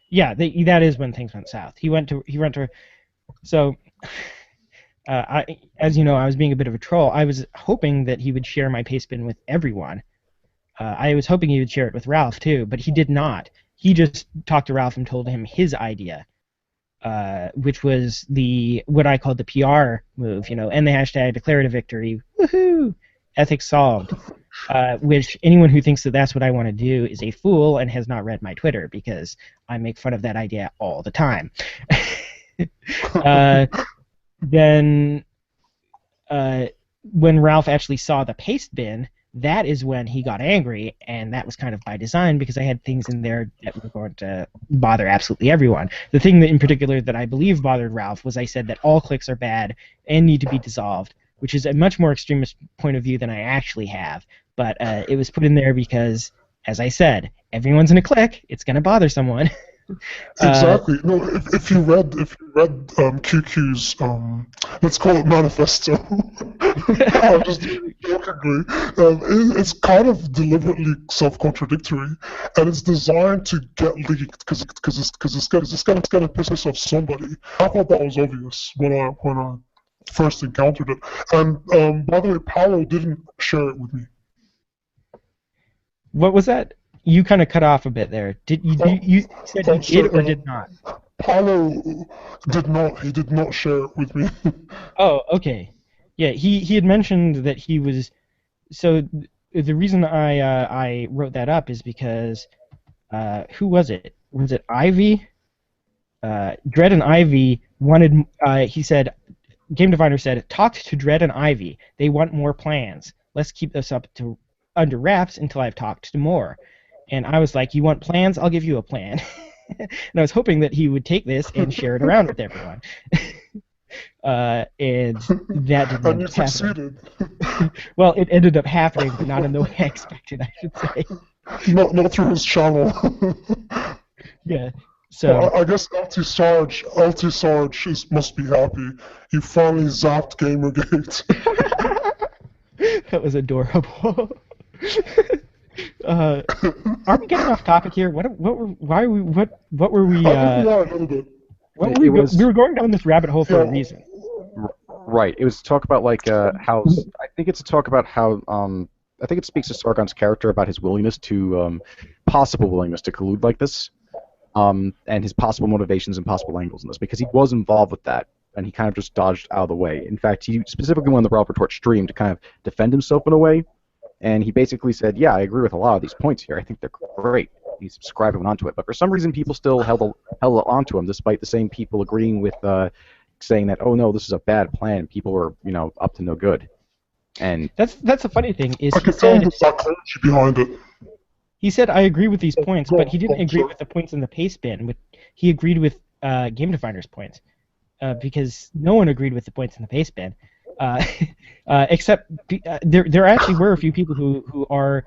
Yeah, that is when things went south. He went to. So, as you know, I was being a bit of a troll. I was hoping that he would share my paste bin with everyone. I was hoping he would share it with Ralph too, but he did not. He just talked to Ralph and told him his idea, which was what I called the PR move, and the hashtag declarative victory, woohoo, ethics solved. Which anyone who thinks that that's what I want to do is a fool and has not read my Twitter, because I make fun of that idea all the time. Then when Ralph actually saw the paste bin, that is when he got angry, and that was kind of by design because I had things in there that were going to bother absolutely everyone. The thing that in particular that I believe bothered Ralph was I said that all cliques are bad and need to be dissolved, which is a much more extremist point of view than I actually have. But it was put in there because, as I said, everyone's in a clique. It's going to bother someone. Exactly. No, if you read QQ's let's call it manifesto, just jokingly, it's kind of deliberately self-contradictory, and it's designed to get leaked because it's gonna piss off somebody. I thought that was obvious when I first encountered it, and by the way, Paolo didn't share it with me. What was that? You kind of cut off a bit there. You said he did or did not? Paolo did not. He did not share it with me. Oh, okay. Yeah, he had mentioned that he was. So the reason I wrote that up is because who was it? Was it Ivy? Dread and Ivy wanted. He said, Game Diviner said, talked to Dread and Ivy. They want more plans. Let's keep this up to under wraps until I've talked to more. And I was like, you want plans? I'll give you a plan. And I was hoping that he would take this and share it around with everyone. And that didn't end up happening. Well, it ended up happening, but not in the way I expected, I should say. Not through his channel. Yeah. So well, I guess LT Sarge must be happy. He finally zapped Gamergate. That was adorable. Are we getting off topic here? What were we? We are a little bit. We were going down this rabbit hole for a reason. Right. It was to talk about how I think it's to talk about how I think it speaks to Sargon's character about his willingness to possible willingness to collude like this, and his possible motivations and possible angles in this, because he was involved with that, and he kind of just dodged out of the way. In fact, he specifically went on the Rob Retort stream to kind of defend himself in a way, and he basically said, "Yeah, I agree with a lot of these points here. I think they're great." He subscribed and went onto it, but for some reason, people still held onto him, despite the same people agreeing with saying that, "Oh no, this is a bad plan. People were, up to no good." And That's the funny thing is I can tell the psychology behind it. he said I agree with these points, but he didn't agree with the points in the paste bin. But he agreed with Game Definer's points because no one agreed with the points in the paste bin, except there actually were a few people who are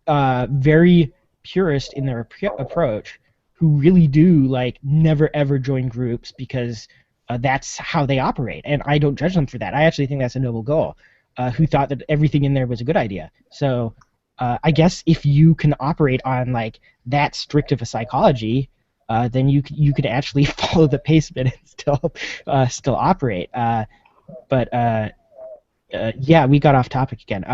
very purist in their approach, who really do never ever join groups because that's how they operate, and I don't judge them for that. I actually think that's a noble goal. Who thought that everything in there was a good idea. So I guess if you can operate on that strict of a psychology, then you could actually follow the pacement and still operate. But yeah, we got off topic again.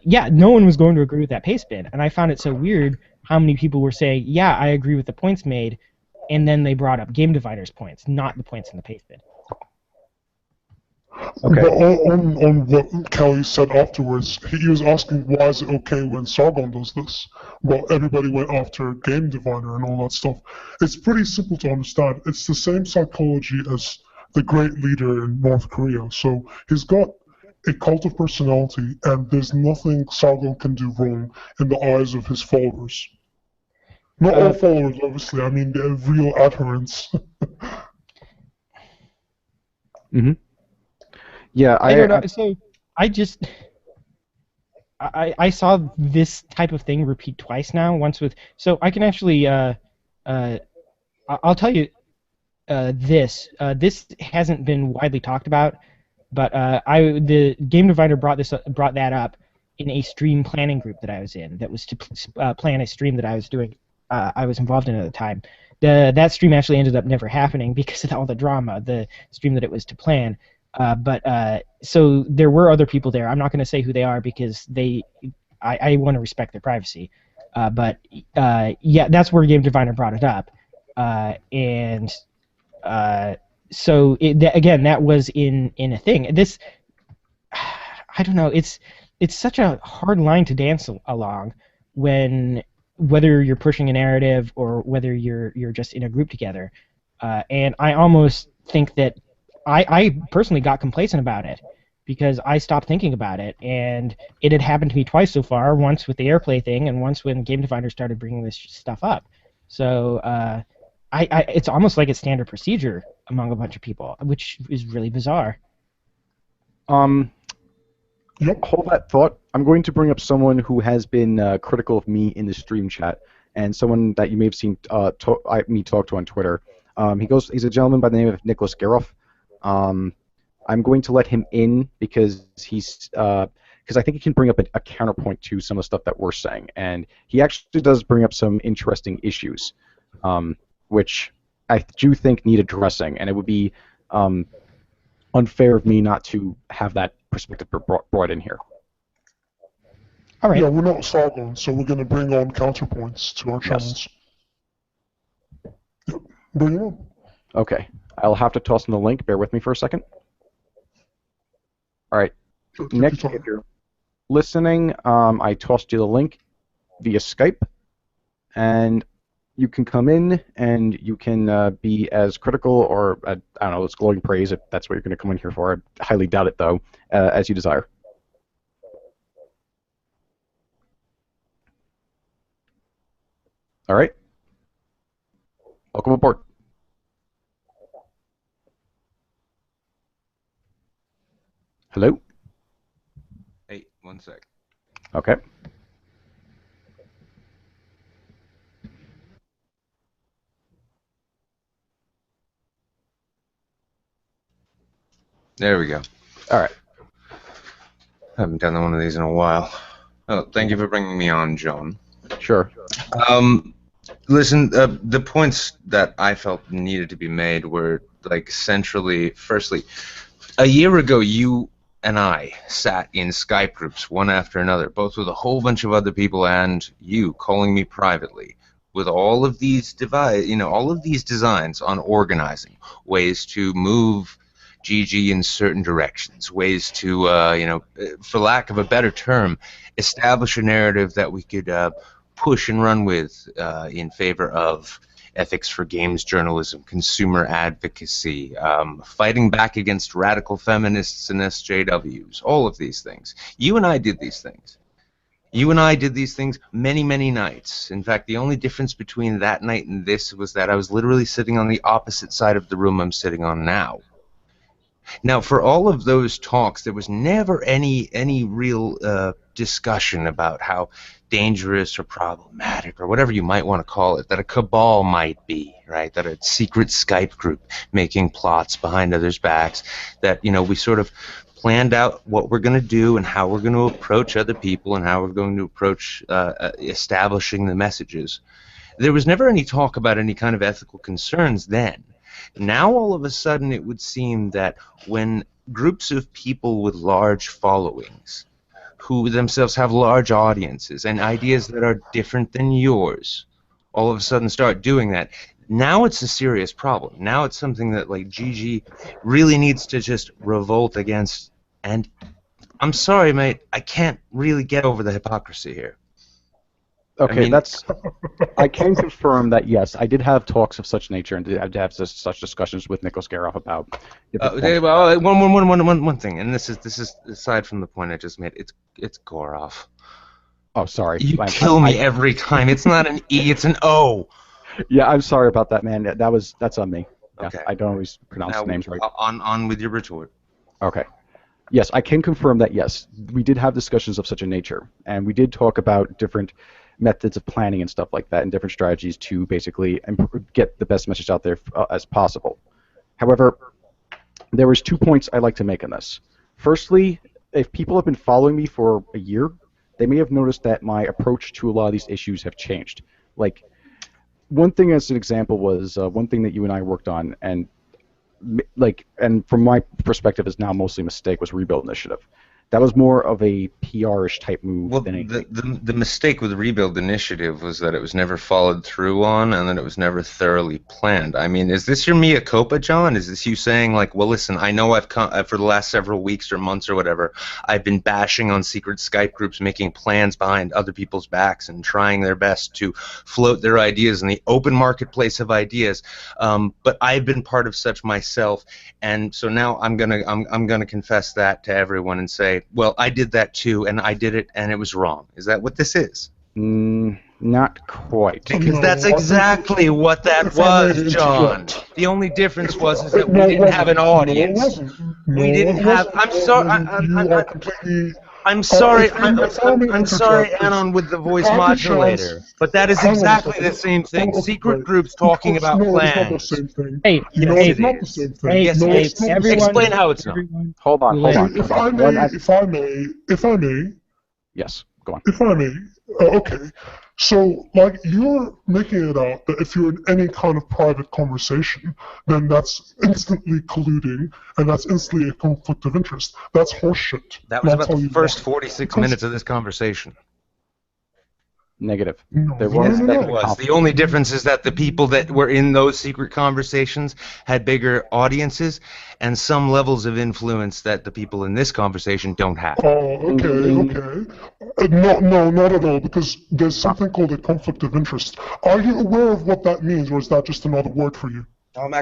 Yeah, no one was going to agree with that paste bin, and I found it so weird how many people were saying, yeah, I agree with the points made, and then they brought up Game Divider's points, not the points in the paste bin. Okay. But on what Kelly said afterwards, he was asking why is it okay when Sargon does this? Well, everybody went after Game Diviner and all that stuff. It's pretty simple to understand. It's the same psychology as the great leader in North Korea. So he's got a cult of personality, and there's nothing Sargon can do wrong in the eyes of his followers. Not all followers, obviously. I mean, they're real adherents. Mm-hmm. Yeah, I don't know. So I saw this type of thing repeat twice now. Once with I can actually I'll tell you this hasn't been widely talked about, but the Game Divider brought that up in a stream planning group that I was in. That was to plan a stream that I was doing. I was involved in at the time. That stream actually ended up never happening because of all the drama. The stream that it was to plan. So there were other people there. I'm not going to say who they are because I want to respect their privacy. But yeah, that's where Game Diviner brought it up. So again, that was in a thing. This, I don't know. It's such a hard line to dance along whether you're pushing a narrative or whether you're just in a group together. And I almost think that I personally got complacent about it because I stopped thinking about it, and it had happened to me twice so far, once with the AirPlay thing and once when Game Definer started bringing this stuff up. So it's almost like it's standard procedure among a bunch of people, which is really bizarre. Hold that thought. I'm going to bring up someone who has been critical of me in the stream chat, and someone that you may have seen me talk to on Twitter. He's a gentleman by the name of Nicholas Garoff. I'm going to let him in because I think he can bring up a counterpoint to some of the stuff that we're saying, and he actually does bring up some interesting issues, which I do think need addressing, and it would be unfair of me not to have that perspective brought in here. All right. Yeah, we're not Sargon, so we're going to bring on counterpoints to our channels. Yes. Yep. Bring it on. Okay. I'll have to toss in the link. Bear with me for a second. All right. Nick, if you're listening, I tossed you the link via Skype, and you can come in and you can be as critical or, I don't know, it's glowing praise if that's what you're going to come in here for. I highly doubt it, though, as you desire. All right. Welcome aboard. Hello? Hey, 1 sec. Okay. There we go. All right. I haven't done one of these in a while. Oh, thank you for bringing me on, John. Sure. Listen, the points that I felt needed to be made were, like, centrally, firstly, a year ago you and I sat in Skype groups one after another, both with a whole bunch of other people and you calling me privately, with all of these all of these designs on organizing, ways to move GG in certain directions, ways to, for lack of a better term, establish a narrative that we could push and run with in favor of ethics for games journalism, consumer advocacy, fighting back against radical feminists and SJWs, all of these things. You and I did these things. You and I did these things many, many nights. In fact, the only difference between that night and this was that I was literally sitting on the opposite side of the room I'm sitting on now. Now, for all of those talks, there was never any real discussion about how dangerous or problematic or whatever you might want to call it, that a cabal might be, right? That a secret Skype group making plots behind others' backs, that, we sort of planned out what we're going to do and how we're going to approach other people and how we're going to approach establishing the messages. There was never any talk about any kind of ethical concerns then. Now, all of a sudden, it would seem that when groups of people with large followings, who themselves have large audiences and ideas that are different than yours, all of a sudden start doing that, now it's a serious problem. Now it's something that, like, GG really needs to just revolt against. And I'm sorry, mate, I can't really get over the hypocrisy here. Okay, I can confirm that, yes, I did have talks of such nature and did have such discussions with Nicholas Garoff about. Well, one thing, and this is aside from the point I just made. It's Goroff. Oh, sorry. You kill me every time. It's not an E, it's an O. Yeah, I'm sorry about that, man. That's on me. Yeah, Okay. I don't always pronounce Now, names right. On with your retort. Okay. Yes, I can confirm that, yes, we did have discussions of such a nature, and we did talk about different methods of planning and stuff like that, and different strategies to basically get the best message out there as possible. However, there was 2 points I'd like to make on this. Firstly, if people have been following me for a year, they may have noticed that my approach to a lot of these issues have changed. Like, one thing as an example was one thing that you and I worked on, and from my perspective is now mostly a mistake, was Rebuild Initiative. That was more of a PR-ish type move than anything. The mistake with the Rebuild Initiative was that it was never followed through on, and that it was never thoroughly planned. I mean, is this your mea culpa, John? Is this you saying, like, well, listen, I know I've come for the last several weeks or months or whatever, I've been bashing on secret Skype groups, making plans behind other people's backs and trying their best to float their ideas in the open marketplace of ideas, but I've been part of such myself, and so now I'm gonna confess that to everyone and say, well, I did that too, and I did it, and it was wrong. Is that what this is? Not quite. Because that's exactly what that was, John. The only difference was that we didn't have an audience. We didn't have. I'm sorry. I'm sorry. I'm sorry, Anon, with the voice modulator. But that is exactly the same thing. Secret groups talking about plans. Hey, it's not the same thing. Yes, everyone, explain how it's not. Hold on. If I may. Yes, go on. If I may. Okay. So, like, you're making it out that if you're in any kind of private conversation, then that's instantly colluding, and that's instantly a conflict of interest. That's horseshit. That was about the first 46 minutes of this conversation. Negative. No, There was. The only difference is that the people that were in those secret conversations had bigger audiences and some levels of influence that the people in this conversation don't have. Oh, okay. No, not at all, because there's something called a conflict of interest. Are you aware of what that means, or is that just another word for you? I am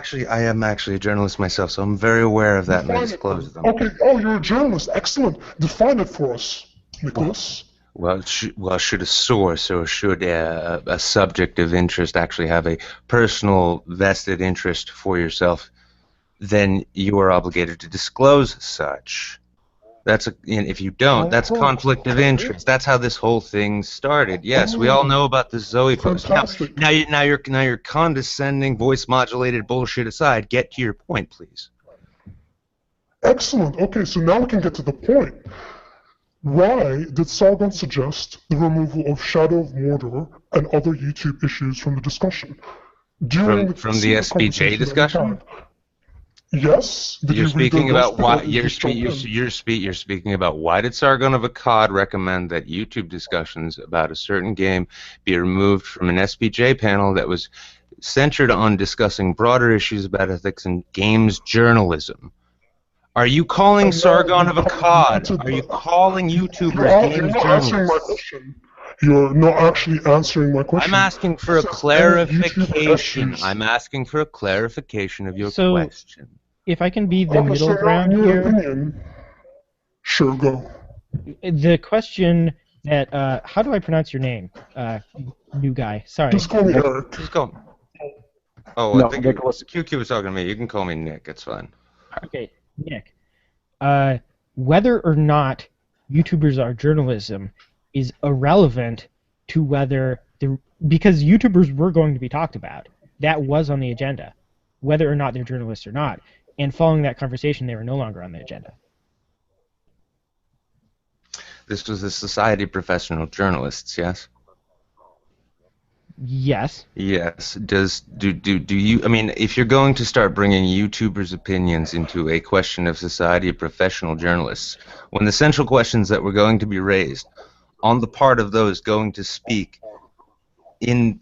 actually a journalist myself, so I'm very aware of that, and I disclose them. Okay, you're a journalist. Excellent. Define it for us, Nicholas. Well, should a source or should a subject of interest actually have a personal vested interest for yourself, then you are obligated to disclose such. If you don't, that's conflict of interest. That's how this whole thing started. Yes, we all know about the Zoe post. Now your condescending, voice-modulated bullshit aside, get to your point, please. Excellent. Okay, so now we can get to the point. Why did Sargon suggest the removal of Shadow of Mordor and other YouTube issues from the discussion? From the SBJ discussion? Yes. Did You're you read speaking the about why you just jumped in. you're speaking about why did Sargon of Akkad recommend that YouTube discussions about a certain game be removed from an SPJ panel that was centered on discussing broader issues about ethics and games journalism? Are you calling And now Sargon you of have muted Akkad? Are you calling YouTubers You're games not answering my journalists? question. You're not actually answering my question. I'm asking for a This is any YouTube clarification. excuse. I'm asking for a clarification of your So- question. If I can be the Okay, middle so ground in your here, opinion, sure, go. the question that how do I pronounce your name, new guy? Sorry. Just call me Eric. Just call. Oh, No, I think Nicholas. QQ was talking to me. You can call me Nick. It's fine. Okay, Nick. Whether or not YouTubers are journalism is irrelevant to whether because YouTubers were going to be talked about. That was on the agenda, whether or not they're journalists or not. And following that conversation, they were no longer on the agenda. This was the Society of Professional Journalists, yes? Yes. Yes. Do you, I mean, if you're going to start bringing YouTubers' opinions into a question of Society of Professional Journalists, when the central questions that were going to be raised on the part of those going to speak in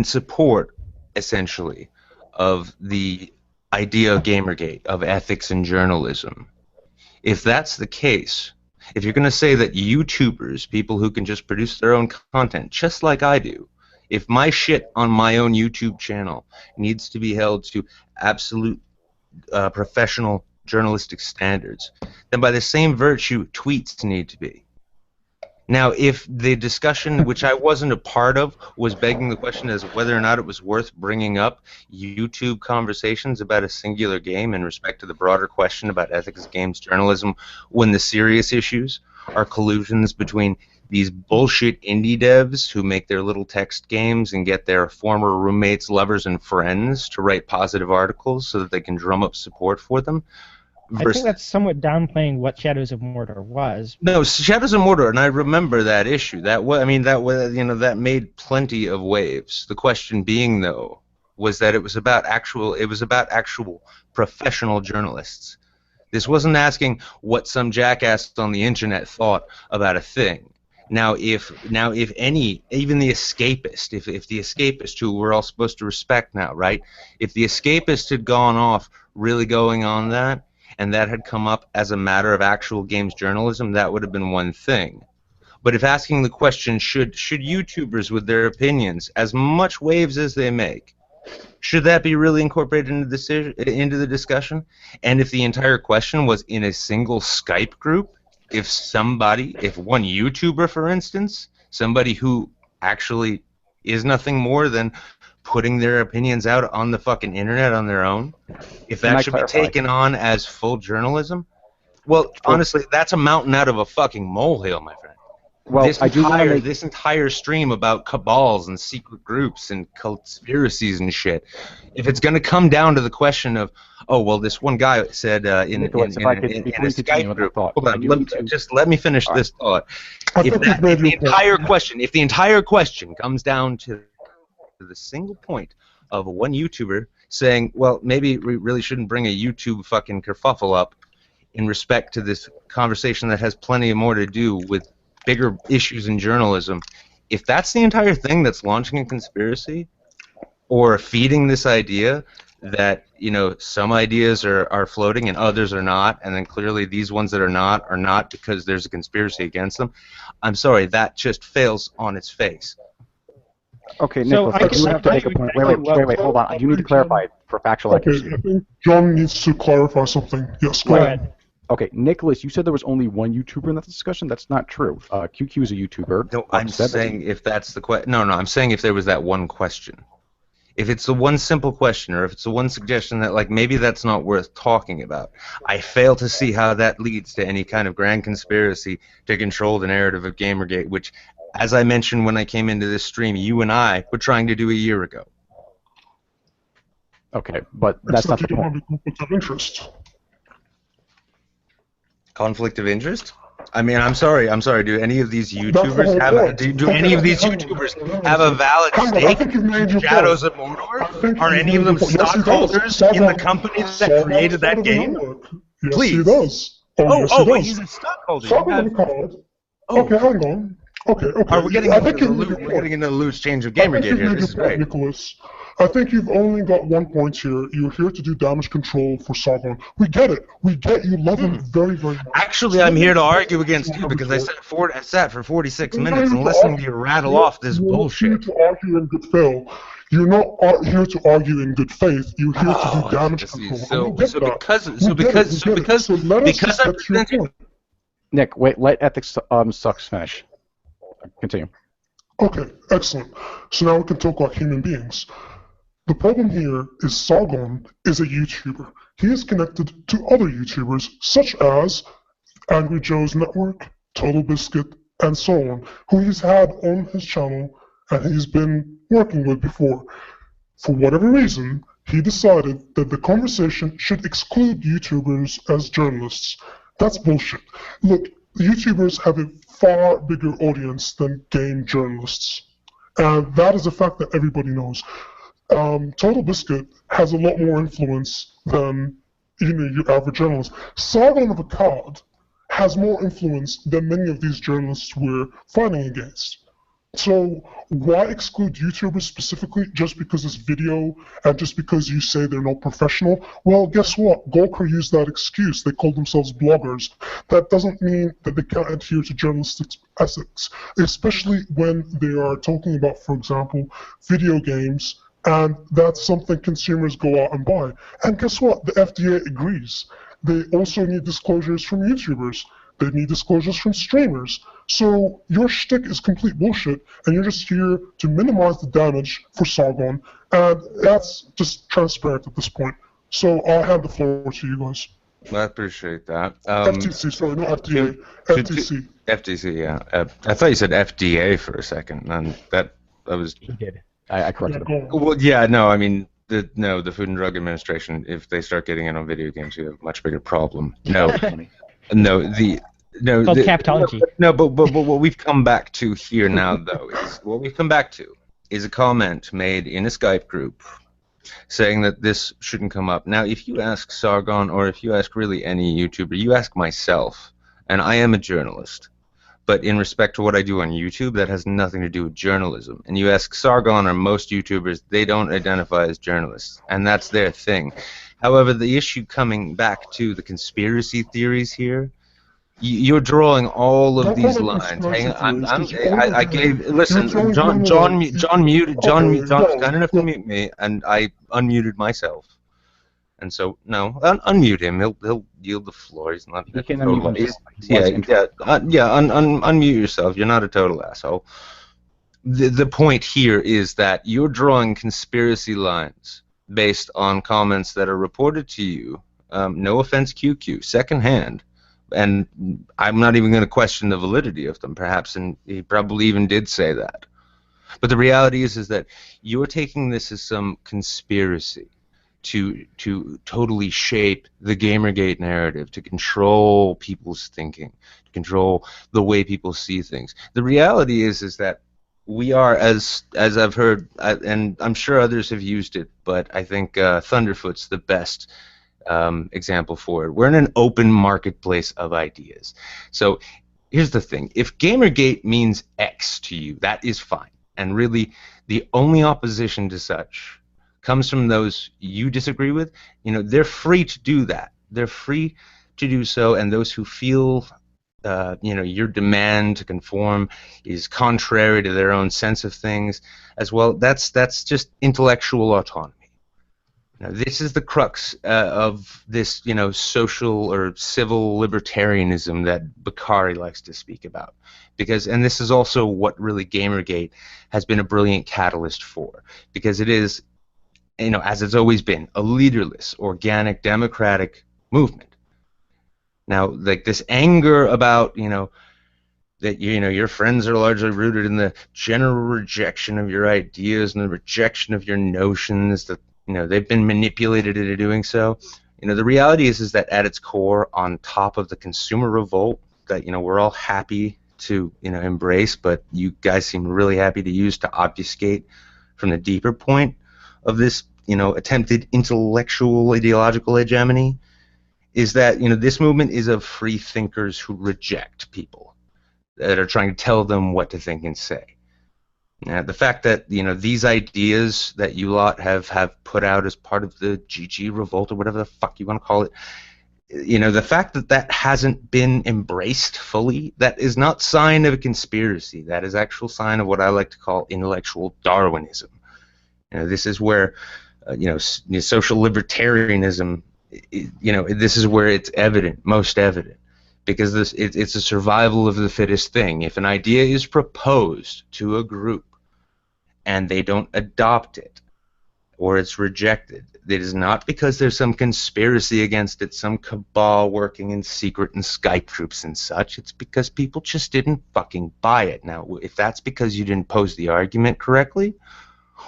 support, essentially, of the idea of Gamergate, of ethics in journalism, if that's the case, if you're going to say that YouTubers, people who can just produce their own content, just like I do, if my shit on my own YouTube channel needs to be held to absolute professional journalistic standards, then by the same virtue, tweets need to be. Now, if the discussion, which I wasn't a part of, was begging the question as whether or not it was worth bringing up YouTube conversations about a singular game in respect to the broader question about ethics games journalism, when the serious issues are collusions between these bullshit indie devs who make their little text games and get their former roommates, lovers, and friends to write positive articles so that they can drum up support for them. I think that's somewhat downplaying what Shadows of Mordor was. No, Shadows of Mordor, and I remember that issue. That made plenty of waves. The question being, though, was that it was about actual professional journalists. This wasn't asking what some jackass on the internet thought about a thing. Now, if any, even the escapist, if the escapist who we're all supposed to respect now, right? If the escapist had gone off really going on that, and that had come up as a matter of actual games journalism, that would have been one thing. But if asking the question, should YouTubers with their opinions, as much waves as they make, should that be really incorporated into the discussion? And if the entire question was in a single Skype group, if one YouTuber, for instance, somebody who actually is nothing more than putting their opinions out on the fucking internet on their own, if that should be taken on as full journalism, well, honestly, that's a mountain out of a fucking molehill, my friend. Well, this entire stream about cabals and secret groups and conspiracies and shit, if it's going to come down to the question of, oh, well, this one guy said in a Skype group, hold on, just let me finish this thought. If the entire question comes down to the single point of one YouTuber saying, well, maybe we really shouldn't bring a YouTube fucking kerfuffle up in respect to this conversation that has plenty more to do with bigger issues in journalism, if that's the entire thing that's launching a conspiracy or feeding this idea that, you know, some ideas are floating and others are not, and then clearly these ones that are not because there's a conspiracy against them, I'm sorry, that just fails on its face. Okay, Nicholas, I do have to make a point. Wait, hold on. I do need to clarify for factual accuracy. I think John needs to clarify something. Yes, go ahead. Okay, Nicholas, you said there was only one YouTuber in that discussion. That's not true. QQ is a YouTuber. No, I'm saying if that's the question. No, I'm saying if there was that one question. If it's the one simple question, or if it's the one suggestion that, like, maybe that's not worth talking about, I fail to see how that leads to any kind of grand conspiracy to control the narrative of Gamergate, which, as I mentioned when I came into this stream, you and I were trying to do a year ago. Okay, but that's not the point. Conflict of interest. Conflict of interest? I mean, I'm sorry. Do any of these That's the YouTubers whole have point. do any of these YouTubers have a valid Hang on, I stake think you've made your Shadows point. of I Mordor? think Are you've any of made your them point. Yes, he does. stockholders in the company that Sargon created is that part of the game? network. Yes, he Please. does. Oh, yes, he But does. he's a stockholder. You Sargon have. of Akkad. Oh, Okay, hang on. Okay. are we getting I into think the you've made loot? your We're getting point. into the loose change of I think Gamergate you've here. made This is your point, great. Nicholas. I think you've only got one point here. You're here to do damage control for Sargon. We get it. We get you love him very, very much. Actually, I'm here to argue against you because I sat for 46 minutes and listening to you rattle off this bullshit. You're here to argue in good faith. You're not here to argue in good faith. You're here to do damage control. Because let us I'm get to your point. Nick, wait, let ethics sucks finish. Continue. Okay, excellent. So now we can talk like human beings. The problem here is Sargon is a YouTuber. He is connected to other YouTubers such as Angry Joe's Network, Total Biscuit, and so on, who he's had on his channel and he's been working with before. For whatever reason, he decided that the conversation should exclude YouTubers as journalists. That's bullshit. Look, YouTubers have a far bigger audience than game journalists. And that is a fact that everybody knows. Total Biscuit has a lot more influence than your average journalist. Sargon of Akkad has more influence than many of these journalists we're fighting against. So why exclude YouTubers specifically just because it's video and just because you say they're not professional? Well, guess what? Gawker used that excuse. They call themselves bloggers. That doesn't mean that they can't adhere to journalistic ethics, especially when they are talking about, for example, video games, and that's something consumers go out and buy. And guess what? The FDA agrees. They also need disclosures from YouTubers. They need disclosures from streamers. So your shtick is complete bullshit, and you're just here to minimize the damage for Sargon, and that's just transparent at this point. So I'll hand the floor to you guys. I appreciate that. FTC, sorry, not FDA. FTC. FTC, yeah. I thought you said FDA for a second, and I was. He did. I corrected him. Well, yeah, no, I mean, the Food and Drug Administration. If they start getting in on video games, you have a much bigger problem. No, no, It's called capitology. No, but what we've come back to here now, though, is a comment made in a Skype group saying that this shouldn't come up. Now, if you ask Sargon, or if you ask really any YouTuber, you ask myself, and I am a journalist, but in respect to what I do on YouTube, that has nothing to do with journalism. And you ask Sargon or most YouTubers, they don't identify as journalists, and that's their thing. However, the issue coming back to the conspiracy theories here, you're drawing all of these lines. Hang on, I gave. Listen, John muted. John's kind enough to mute me, and I unmuted myself. And so no, unmute him. He'll yield the floor. He's not. He can unmute himself. Unmute yourself. You're not a total asshole. The point here is that you're drawing conspiracy lines based on comments that are reported to you. No offense, QQ, secondhand. And I'm not even going to question the validity of them, perhaps, and he probably even did say that. But the reality is that you're taking this as some conspiracy to totally shape the Gamergate narrative, to control people's thinking, to control the way people see things. The reality is that we are, as I've heard, and I'm sure others have used it, but I think Thunderfoot's the best example for it. We're in an open marketplace of ideas. So here's the thing. If Gamergate means X to you, that is fine. And really, the only opposition to such comes from those you disagree with. You know, they're free to do that. They're free to do so, and those who feel your demand to conform is contrary to their own sense of things as well, that's just intellectual autonomy. Now, this is the crux of this, social or civil libertarianism that Bakari likes to speak about. And this is also what really Gamergate has been a brilliant catalyst for, because it is, as it's always been, a leaderless, organic, democratic movement. Now, like this anger about, that your friends are largely rooted in the general rejection of your ideas and the rejection of your notions, that they've been manipulated into doing so. The reality is that at its core, on top of the consumer revolt that we're all happy to embrace, but you guys seem really happy to use to obfuscate from the deeper point of this attempted intellectual ideological hegemony, is that this movement is of free thinkers who reject people that are trying to tell them what to think and say. Now, the fact that these ideas that you lot have put out as part of the GG revolt or whatever the fuck you want to call it, the fact that that hasn't been embraced fully, that is not sign of a conspiracy. That is actual sign of what I like to call intellectual Darwinism. This is where social libertarianism, this is where it's evident, most evident, because it's a survival of the fittest thing. If an idea is proposed to a group and they don't adopt it, or it's rejected, it is not because there's some conspiracy against it, some cabal working in secret in Skype groups and such. It's because people just didn't fucking buy it. Now, if that's because you didn't pose the argument correctly,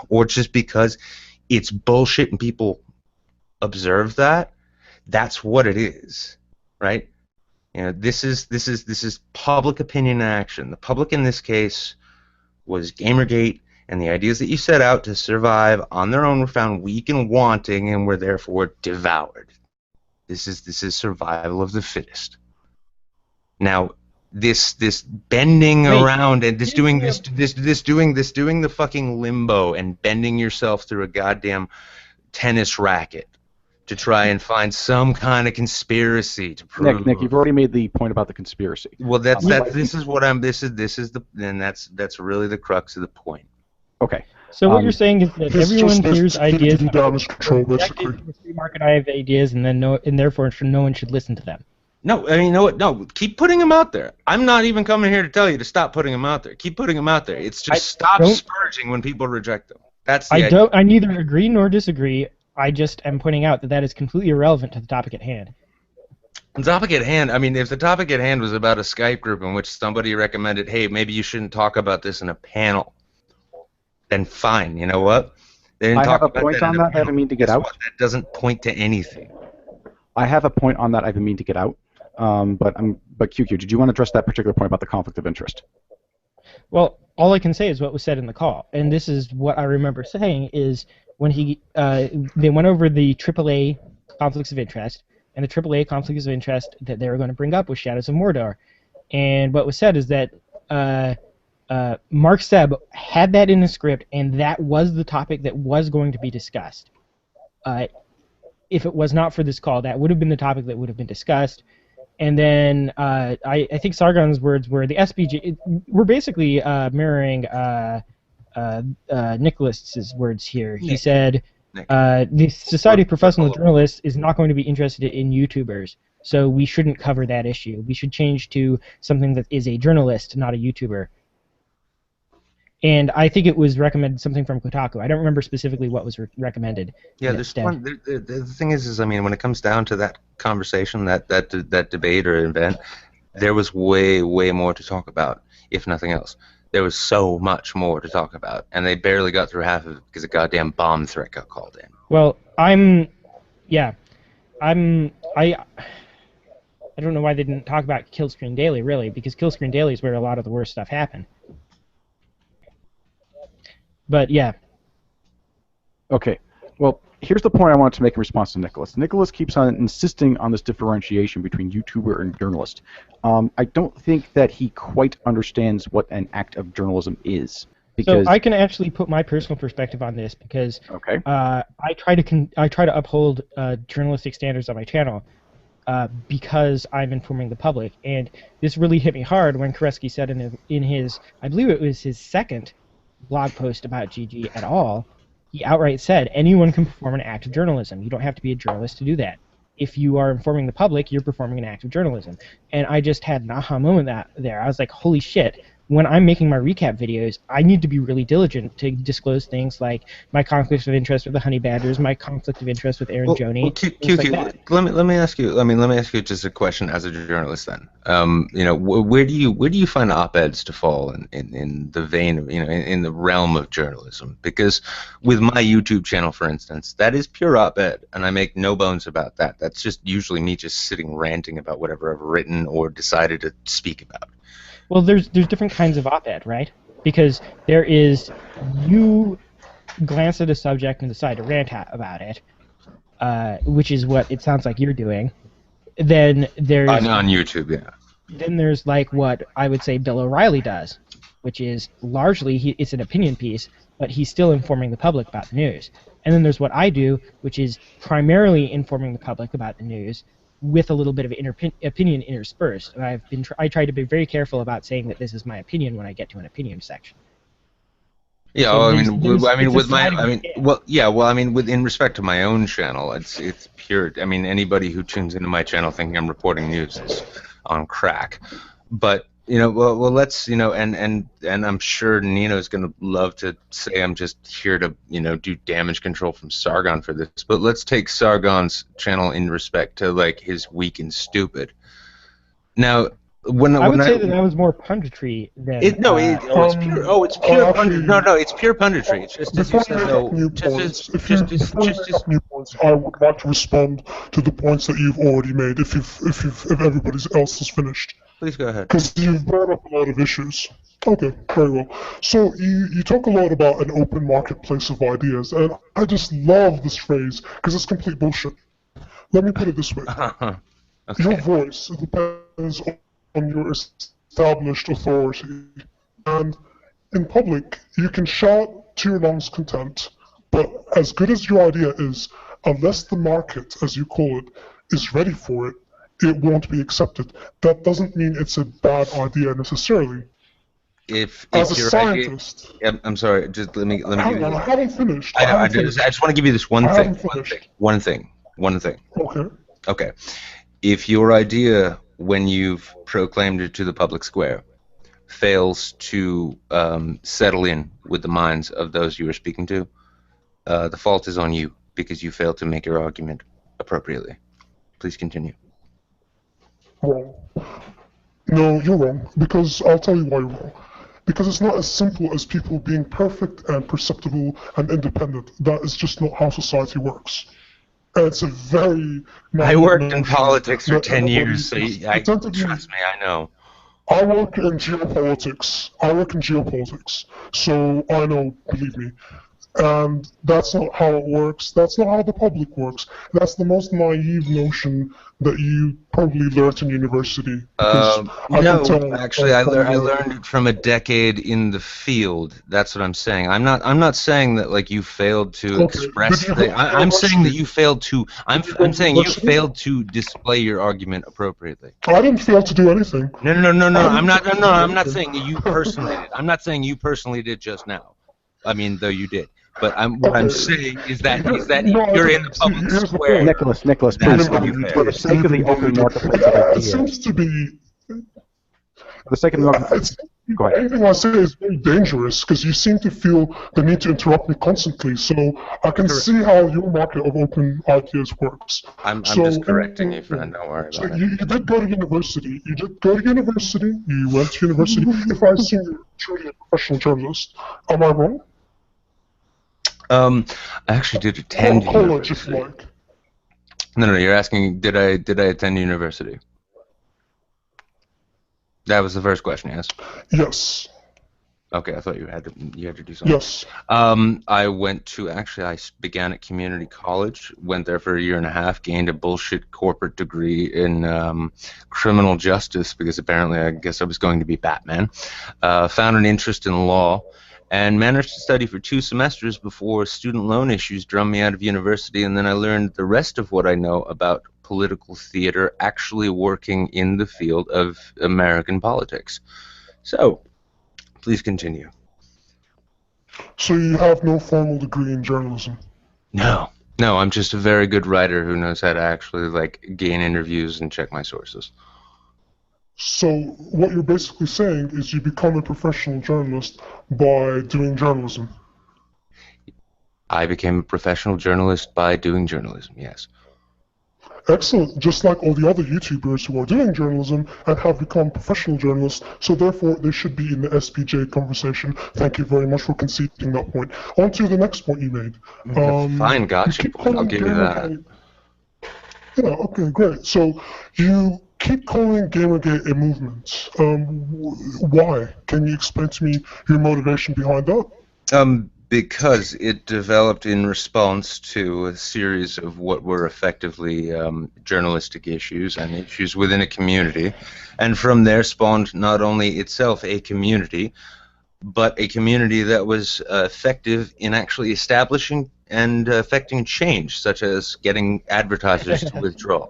or just because it's bullshit and people observe that, that's what it is, right? This is public opinion action. The public in this case was Gamergate, and the ideas that you set out to survive on their own were found weak and wanting, and were therefore devoured. This is survival of the fittest. Now, this bending around and doing the fucking limbo and bending yourself through a goddamn tennis racket to try and find some kind of conspiracy to prove. Nick, you've already made the point about the conspiracy. Well, that's really the crux of the point. Okay. So what you're saying is that everyone hears ideas damage control, basically. the free market eye of ideas, and therefore no one should listen to them. No, I mean, you know what? No, keep putting them out there. I'm not even coming here to tell you to stop putting them out there. Keep putting them out there. It's just stop spurging when people reject them. That's the idea. I neither agree nor disagree. I just am pointing out that is completely irrelevant to the topic at hand. The topic at hand, I mean, if the topic at hand was about a Skype group in which somebody recommended, hey, maybe you shouldn't talk about this in a panel, then fine. You know what? They didn't I talk have a about point that on in a that I panel. mean to get Guess out. what? That doesn't point to anything. I have a point on that I mean to get out. But QQ, did you want to address that particular point about the conflict of interest? Well, all I can say is what was said in the call, and this is what I remember saying is when they went over the AAA conflicts of interest, and the AAA conflicts of interest that they were going to bring up was Shadows of Mordor, and what was said is that Mark Seb had that in the script, and that was the topic that was going to be discussed. If it was not for this call, that would have been the topic that would have been discussed. And then I think Sargon's words were the SPJ. We're basically mirroring Nicholas's words here. He said the Society of Professional Journalists is not going to be interested in YouTubers, so we shouldn't cover that issue. We should change to something that is a journalist, not a YouTuber. And I think it was recommended something from Kotaku. I don't remember specifically what was recommended. Yeah, the thing is, I mean, when it comes down to that conversation, that debate or event, there was way more to talk about, if nothing else. There was so much more to talk about, and they barely got through half of it because a goddamn bomb threat got called in. Well, I don't know why they didn't talk about Killscreen Daily, really, because Killscreen Daily is where a lot of the worst stuff happened. But yeah. Okay. Well, here's the point I want to make in response to Nicholas. Nicholas keeps on insisting on this differentiation between YouTuber and journalist. I don't think that he quite understands what an act of journalism is. Because so I can actually put my personal perspective on this because okay. I try to uphold journalistic standards on my channel because I'm informing the public, and this really hit me hard when Koreski said in his I believe it was his second blog post about GG at all, he outright said anyone can perform an act of journalism. You don't have to be a journalist to do that. If you are informing the public, you're performing an act of journalism. And I just had an aha moment there. I was like, holy shit, when I'm making my recap videos, I need to be really diligent to disclose things like my conflict of interest with the Honey Badgers, my conflict of interest with Aaron Joni, things like that. Let me ask you. Let me ask you just a question as a journalist. Then, where do you find op-eds to fall in the vein of in the realm of journalism? Because with my YouTube channel, for instance, that is pure op-ed, and I make no bones about that. That's just usually me just sitting ranting about whatever I've written or decided to speak about. Well, there's different kinds of op-ed, right? Because there is you glance at a subject and decide to rant about it, which is what it sounds like you're doing. Then there's on YouTube, yeah. Then there's like what I would say Bill O'Reilly does, which is largely it's an opinion piece, but he's still informing the public about the news. And then there's what I do, which is primarily informing the public about the news, with a little bit of opinion interspersed. And I try to be very careful about saying that this is my opinion when I get to an opinion section. Yeah, So in respect to my own channel, it's pure. I mean, anybody who tunes into my channel thinking I'm reporting news is on crack. But let's and I'm sure Nino's gonna love to say I'm just here to do damage control from Sargon for this. But let's take Sargon's channel in respect to like his weak and stupid. Now, I would say that was more punditry than it's pure punditry. No, it's pure punditry. It's just as you said, though. I would like to respond to the points that you've already made. If everybody else has finished. Please go ahead. Because you've brought up a lot of issues. Okay, very well. So you talk a lot about an open marketplace of ideas, and I just love this phrase because it's complete bullshit. Let me put it this way: Okay. Your voice depends on your established authority, and in public you can shout to your lungs' content, but as good as your idea is, unless the market, as you call it, is ready for it, it won't be accepted. That doesn't mean it's a bad idea necessarily. If as a you're scientist, I'm sorry. Just let me. Hang on, I haven't finished. I just want to give you this one thing. One thing. Okay. Okay. If your idea, when you've proclaimed it to the public square, fails to settle in with the minds of those you are speaking to, the fault is on you because you failed to make your argument appropriately. Please continue. Wrong. No, you're wrong, because I'll tell you why you're wrong. Because it's not as simple as people being perfect and perceptible and independent. That is just not how society works. And it's a very... I worked in politics for 10 years, so trust me, I know. I work in geopolitics. So I know, believe me. And that's not how it works. That's not how the public works. That's the most naive notion that you probably learned in university. No, actually, I learned it from a decade in the field. That's what I'm saying. I'm not saying that like you failed to express. I'm saying that you failed to. I'm saying you failed to display your argument appropriately. I didn't fail to do anything. No. I'm not saying that you personally did. I'm not saying you personally did just now. I mean, though you did. But what I'm saying is that you're in the public square. Nicholas, please, for the sake of the open marketplace of ideas. It seems to be... For the sake of the marketplace... Go ahead. Anything I say is very dangerous because you seem to feel the need to interrupt me constantly. So I can see how your market of open ideas works. I'm just correcting you, friend. Don't worry about it. You did go to university. You went to university. If I assume you're truly a professional journalist, am I wrong? I actually did attend college, university. If you like. No, you're asking, did I attend university? That was the first question, yes? Yes. Okay, I thought you had to do something. Yes. I began at community college, went there for a year and a half, gained a bullshit corporate degree in criminal justice because apparently I guess I was going to be Batman. Found an interest in law and managed to study for 2 semesters before student loan issues drummed me out of university, and then I learned the rest of what I know about political theater actually working in the field of American politics. So, please continue. So you have no formal degree in journalism? No, I'm just a very good writer who knows how to actually like gain interviews and check my sources. So what you're basically saying is you become a professional journalist by doing journalism. I became a professional journalist by doing journalism, yes. Excellent. Just like all the other YouTubers who are doing journalism and have become professional journalists, so therefore they should be in the SPJ conversation. Thank you very much for conceding that point. On to the next point you made. Fine, gotcha. I'll give you that. Yeah, okay, great. So you keep calling Gamergate a movement. Why? Can you explain to me your motivation behind that? Because it developed in response to a series of what were effectively journalistic issues and issues within a community, and from there spawned not only itself a community, but a community that was effective in actually establishing and affecting change, such as getting advertisers to withdraw.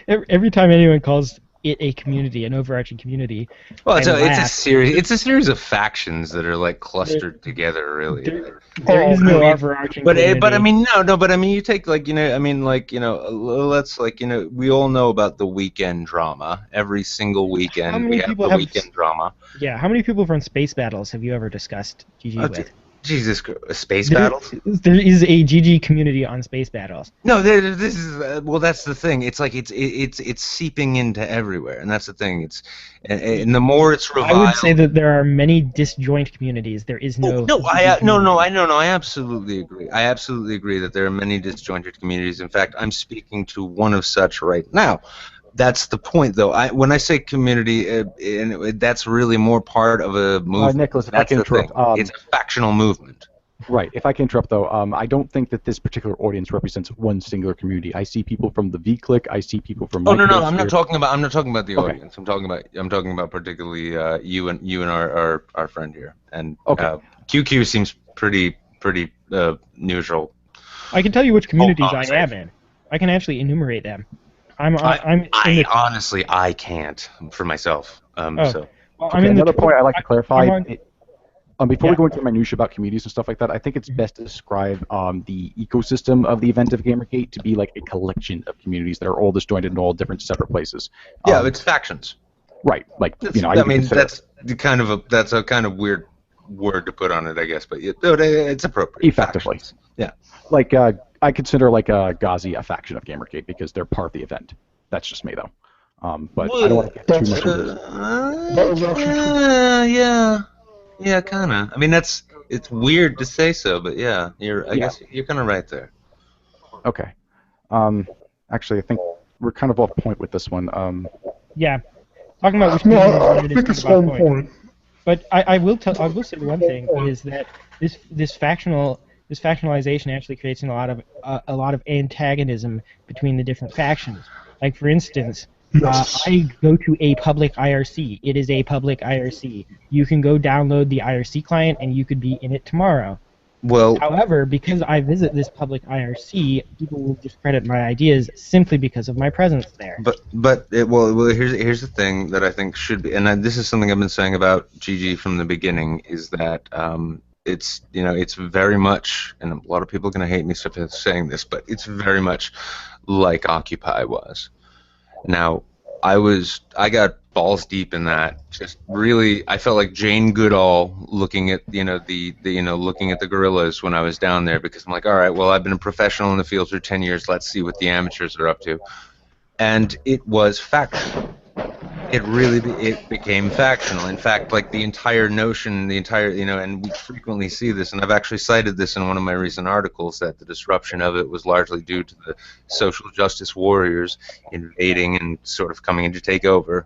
Every time anyone calls it a community, an overarching community, well, it's a series. It's a series of factions that are like clustered together, really. There is no overarching. But I mean, no. But I mean, you take like let's we all know about the weekend drama. Every single weekend we have the weekend drama. Yeah, how many people from Space Battles have you ever discussed GG with? Jesus, Space Battles? There is a GG community on Space Battles. No, this is well. That's the thing. It's like it's seeping into everywhere, and that's the thing. And the more it's reviled. I would say that there are many disjoint communities. There is no. I absolutely agree. I absolutely agree that there are many disjointed communities. In fact, I'm speaking to one of such right now. That's the point, though. When I say community, and that's really more part of a movement. Nicholas, if that's I can interrupt, it's a factional movement. Right. If I can interrupt, though, I don't think that this particular audience represents one singular community. I see people from the V Click. I see people from. Oh no, I'm not talking about the audience. I'm talking about particularly you and our friend here. And QQ seems pretty neutral. I can tell you which communities I am in. I can actually enumerate them. I honestly can't for myself. So. Well, another point I'd like to clarify. Before we go into minutiae about communities and stuff like that, I think it's best to describe the ecosystem of the event of Gamergate to be like a collection of communities that are all disjointed in all different separate places. Yeah, it's factions. Right. Like that's a kind of weird word to put on it, I guess, but it's appropriate. Effectively. Factions. Yeah. Like I consider like Ghazi a faction of Gamergate because they're part of the event. That's just me though. But I don't want to get too much into this. Yeah, kind of. I mean, it's weird to say so, but yeah, I guess you're kind of right there. Okay. Actually, I think we're kind of off point with this one. Yeah. Talking about which I think it's on point. But I will say one thing is that this factionalization actually creates a lot of antagonism between the different factions. Like for instance, I go to a public IRC. It is a public IRC. You can go download the IRC client and you could be in it tomorrow. Well, however, because I visit this public IRC, people will discredit my ideas simply because of my presence there. But here's the thing that I think should be, and this is something I've been saying about GG from the beginning, is that it's very much, and a lot of people are going to hate me for saying this, but it's very much like Occupy was. Now, I got balls deep in that. Just really, I felt like Jane Goodall looking at looking at the gorillas when I was down there, because I'm like, all right, well, I've been a professional in the field for 10 years. Let's see what the amateurs are up to. And it was factional. It became factional. In fact, like the entire notion, and we frequently see this, and I've actually cited this in one of my recent articles, that the disruption of it was largely due to the social justice warriors invading and sort of coming in to take over,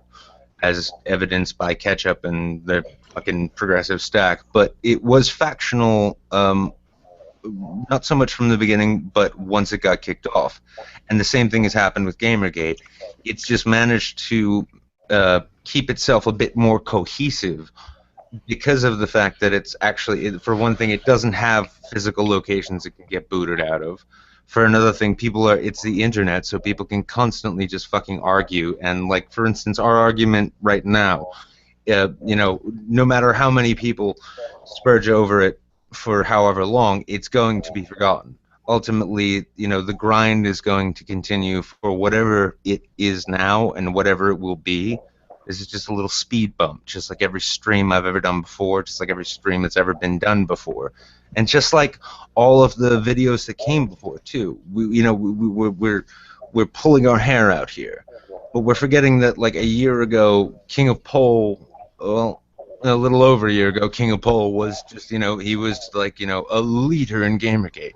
as evidenced by Ketchup and their fucking progressive stack. But it was factional, not so much from the beginning, but once it got kicked off. And the same thing has happened with Gamergate. It's just managed to keep itself a bit more cohesive because of the fact that it's actually, for one thing, it doesn't have physical locations it can get booted out of. For another thing, it's the internet, so people can constantly just fucking argue. And like, for instance, our argument right now, no matter how many people spurge over it for however long, it's going to be forgotten. Ultimately, the grind is going to continue for whatever it is now and whatever it will be This is just a little speed bump, just like every stream I've ever done before, just like every stream that's ever been done before, and just like all of the videos that came before too. We're pulling our hair out here, but we're forgetting that like a year ago, King of Pole, well, a little over a year ago, King of Pole was just, he was like, a leader in Gamergate,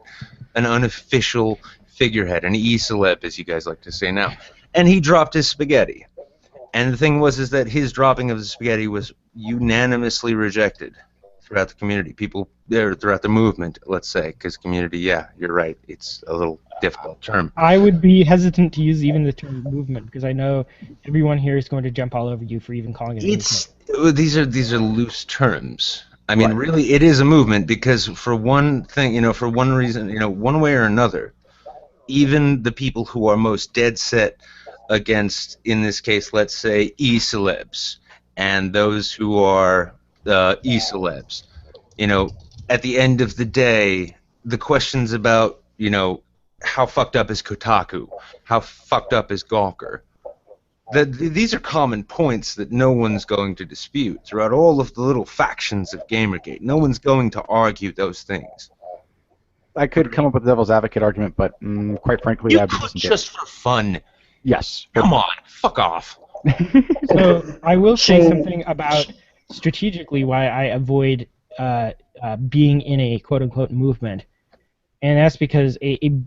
an unofficial figurehead, an e-celeb, as you guys like to say now, and he dropped his spaghetti. And the thing is that his dropping of the spaghetti was unanimously rejected throughout the community. People there, throughout the movement, let's say, because community, yeah, you're right, it's a little difficult term. I would be hesitant to use even the term movement, because I know everyone here is going to jump all over you for even calling it a movement. These are loose terms. I mean, really, it is a movement, because for one thing, for one reason, one way or another, even the people who are most dead set against, in this case, let's say, e-celebs, and those who are e-celebs, at the end of the day, the questions about, how fucked up is Kotaku, how fucked up is Gawker, these are common points that no one's going to dispute throughout all of the little factions of Gamergate. No one's going to argue those things. I could come up with a devil's advocate argument, but quite frankly, you I'd could just for fun. Yes. Come on, fuck off. So I will say something about strategically why I avoid being in a quote-unquote movement, and that's because there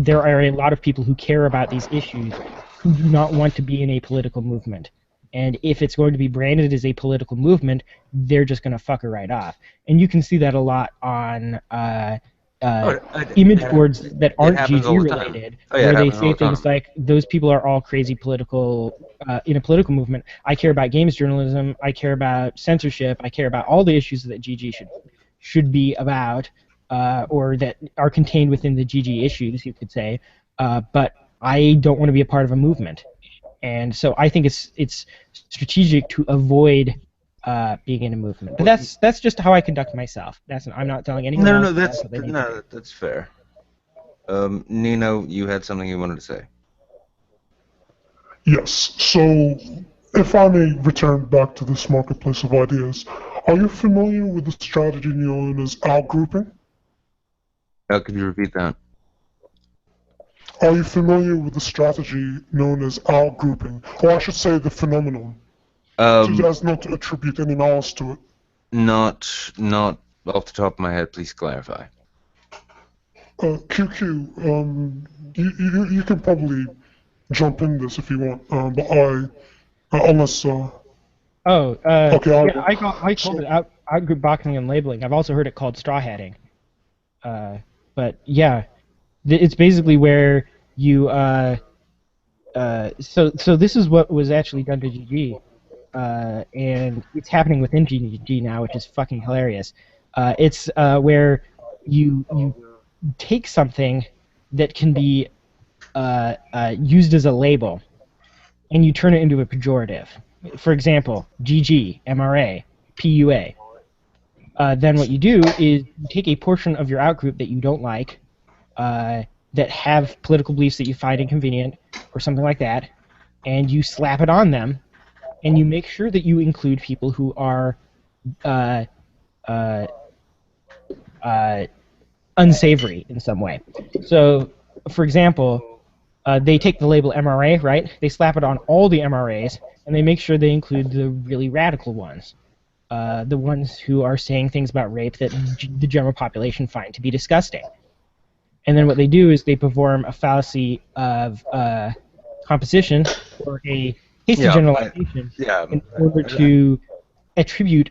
are a lot of people who care about these issues who do not want to be in a political movement. And if it's going to be branded as a political movement, they're just going to fuck her right off. And you can see that a lot on image boards that aren't GG related, where they say things like, those people are all crazy political, in a political movement. I care about games journalism, I care about censorship, I care about all the issues that GG should be about, or that are contained within the GG issues, you could say, but I don't want to be a part of a movement. And so I think it's strategic to avoid being in a movement. But that's just how I conduct myself. I'm not telling anyone else. That's fair. Nino, you had something you wanted to say. Yes. So, if I may return back to this marketplace of ideas, are you familiar with the strategy known as outgrouping? Could you repeat that? Are you familiar with the strategy known as outgrouping, or I should say the phenomenon? As not to attribute any malice to it. Not off the top of my head. Please clarify. QQ, you can probably jump in this if you want, but unless. Okay, I called it outgroup boxing and labeling. I've also heard it called straw hatting. But yeah, it's basically where you so this is what was actually done to GG. And it's happening within GG now, which is fucking hilarious. It's where you take something that can be used as a label, and you turn it into a pejorative. For example, GG, MRA, PUA. Then what you do is you take a portion of your outgroup that you don't like, that have political beliefs that you find inconvenient, or something like that, and you slap it on them, and you make sure that you include people who are unsavory in some way. So, for example, they take the label MRA, right? They slap it on all the MRAs, and they make sure they include the really radical ones. The ones who are saying things about rape that the general population find to be disgusting. And then what they do is they perform a fallacy of composition, or a hasty generalization, in order to attribute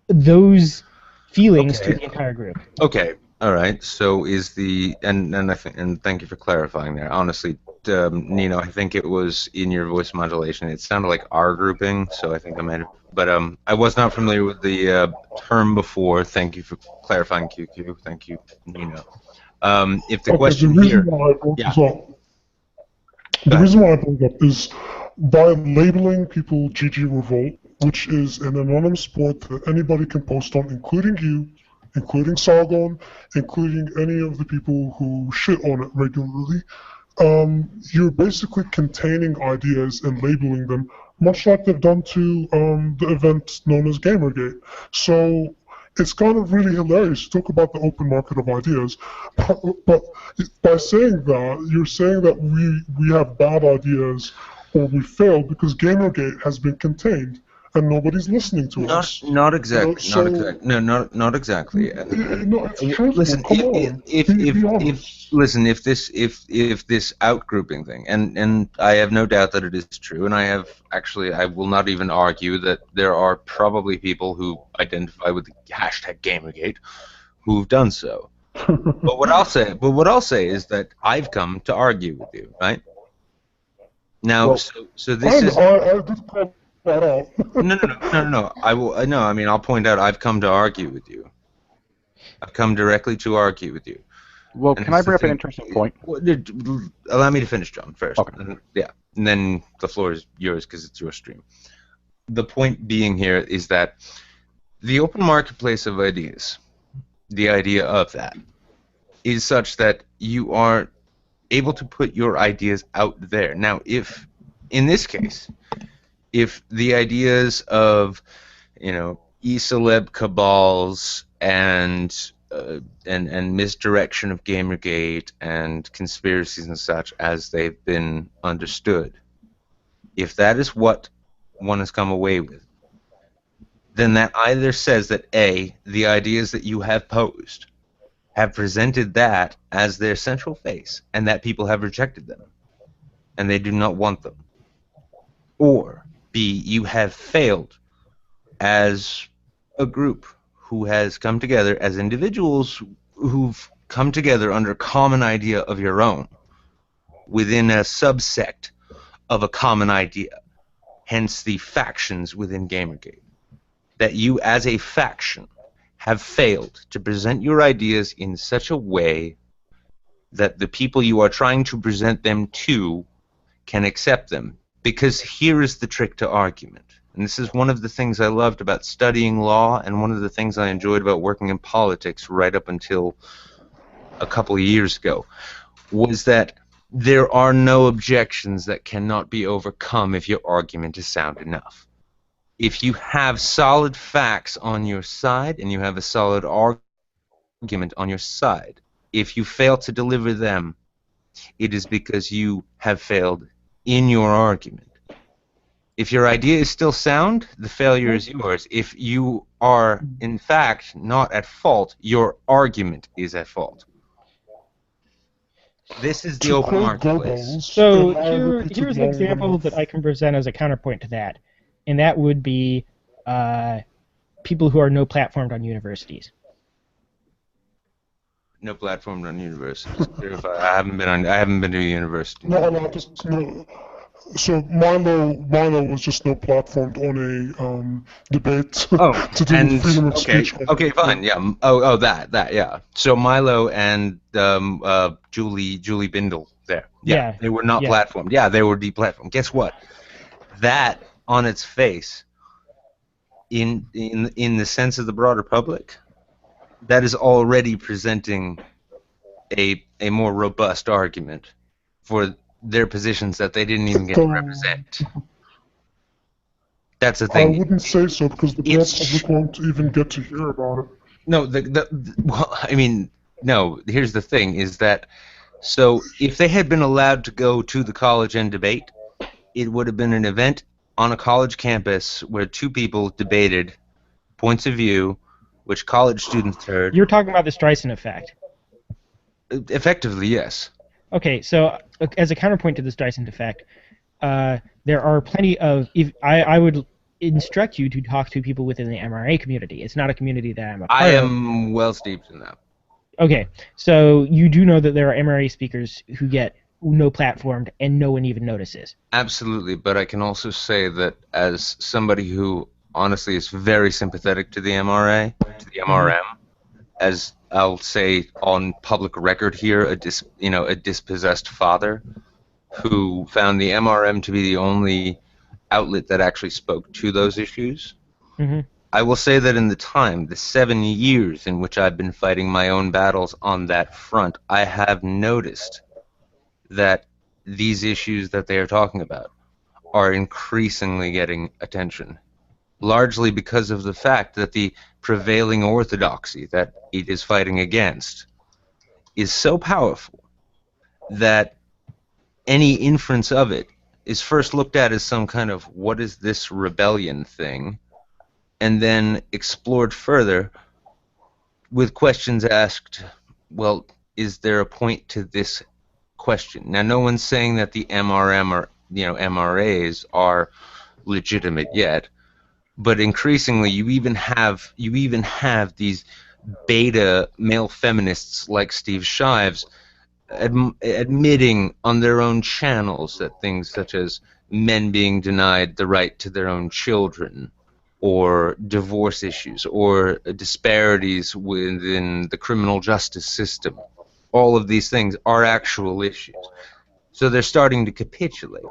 those feelings to the entire group. Okay, all right. So is and thank you for clarifying there. Honestly, Nino, I think it was in your voice modulation. It sounded like R grouping, so I think I might have. But I was not familiar with the term before. Thank you for clarifying, QQ. Thank you, Nino. If the question here, the reason why I bring it up is by labeling people GG Revolt, which is an anonymous board that anybody can post on, including you, including Sargon, including any of the people who shit on it regularly. you're basically containing ideas and labeling them, much like they've done to the event known as Gamergate. So it's kind of really hilarious to talk about the open market of ideas, but by saying that, you're saying that we have bad ideas or we failed because Gamergate has been contained and nobody's listening to us. Not exactly. So- Not exactly. No, not exactly. No, it's truthful. Listen, Come on. Be honest. listen, if this outgrouping thing, and I have no doubt that it is true, and I will not even argue that there are probably people who identify with the hashtag Gamergate who've done so. But what I'll say is that I've come to argue with you, right? Now, Well, so this is. I did call that out. No. I mean, I'll point out I've come to argue with you. I've come directly to argue with you. Well, And can I it's the bring up an thing- interesting point? Allow me to finish, John, first. Okay. And then the floor is yours because it's your stream. The point being here is that the open marketplace of ideas, the idea of that, is such that you are able to put your ideas out there. Now, if, in this case, if the ideas of, e-celeb cabals and misdirection of Gamergate and conspiracies and such as they've been understood, if that is what one has come away with, then that either says that A, the ideas that you have posed have presented that as their central face and that people have rejected them and they do not want them, or B, you have failed as a group who has come together as individuals who've come together under a common idea of your own within a subsect of a common idea, hence the factions within Gamergate. That you as a faction have failed to present your ideas in such a way that the people you are trying to present them to can accept them. Because here is the trick to argument. And this is one of the things I loved about studying law and one of the things I enjoyed about working in politics right up until a couple of years ago, was that there are no objections that cannot be overcome if your argument is sound enough. If you have solid facts on your side and you have a solid argument on your side, if you fail to deliver them, it is because you have failed in your argument. If your idea is still sound, the failure is yours. If you are, in fact, not at fault, your argument is at fault. This is the To open quote marketplace. Goebbels, So and I repeated here's an long example enough. that I can present as a counterpoint to that, and that would be people who are no platformed on universities. No platform on universities. I haven't been to a university. No. So Milo was just no platformed on a debate Oh, to do with freedom of speech. okay, fine, yeah. That, yeah. So Milo and Julie Bindel there. Yeah, They were not yeah. platformed. Yeah, they were deplatformed. Guess what? That on its face, in the sense of the broader public, that is already presenting a more robust argument for their positions that they didn't even get to represent. That's the I thing. wouldn't say so because the broad It's- public won't even get to hear about it. No, well, I mean, no. Here's the thing: is that so if they had been allowed to go to the college and debate, it would have been an event on a college campus where two people debated points of view, which college students heard. You're talking about the Streisand effect. Effectively, yes. Okay, so as a counterpoint to the Streisand effect, there are plenty of. I would instruct you to talk to people within the MRA community. It's not a community that I'm a part I of. am well steeped in that. Okay, so you do know that there are MRA speakers who get no platformed and no one even notices. Absolutely, but I can also say that as somebody who honestly is very sympathetic to the MRA, to the MRM, as I'll say on public record here, a dispossessed father who found the MRM to be the only outlet that actually spoke to those issues. Mhm. I will say that in the 7 years in which I've been fighting my own battles on that front, I have noticed that these issues that they are talking about are increasingly getting attention, largely because of the fact that the prevailing orthodoxy that it is fighting against is so powerful that any inference of it is first looked at as some kind of what is this rebellion thing, and then explored further with questions asked, well, is there a point to this question? Now, no one's saying that the MRM or MRAs are legitimate yet, but increasingly you even have these beta male feminists like Steve Shives admitting on their own channels that things such as men being denied the right to their own children, or divorce issues, or disparities within the criminal justice system, all of these things are actual issues. So they're starting to capitulate.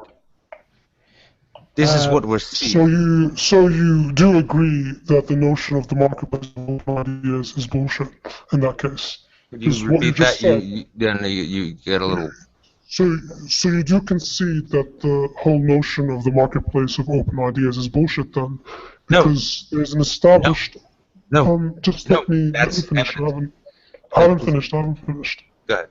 This is what we're seeing. So you do agree that the notion of the marketplace of open ideas is bullshit in that case? Could you repeat that? You get a little... So you do concede that the whole notion of the marketplace of open ideas is bullshit then? Because there's an established... No. Just let me finish. I haven't finished. Go ahead.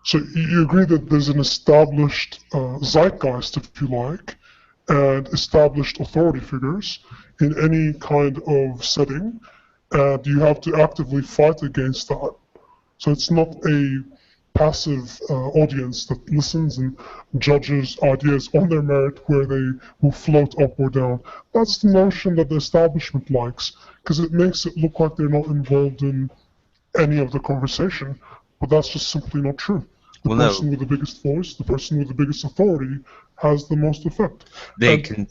So you agree that there's an established zeitgeist, if you like, and established authority figures in any kind of setting, and you have to actively fight against that. So it's not a passive audience that listens and judges ideas on their merit where they will float up or down. That's the notion that the establishment likes, because it makes it look like they're not involved in any of the conversation, but that's just simply not true. The person with the biggest voice, the person with the biggest authority, has the most effect. They continue.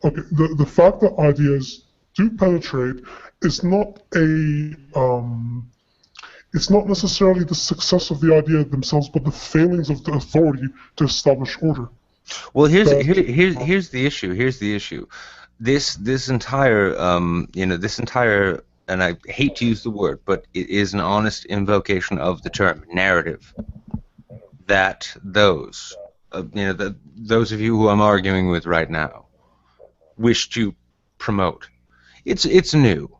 The fact that ideas do penetrate is not it's not necessarily the success of the idea themselves, but the failings of the authority to establish order. Well, here's the issue. This entire and I hate to use the word, but it is an honest invocation of the term narrative that those of you who I'm arguing with right now wish to promote. It's new.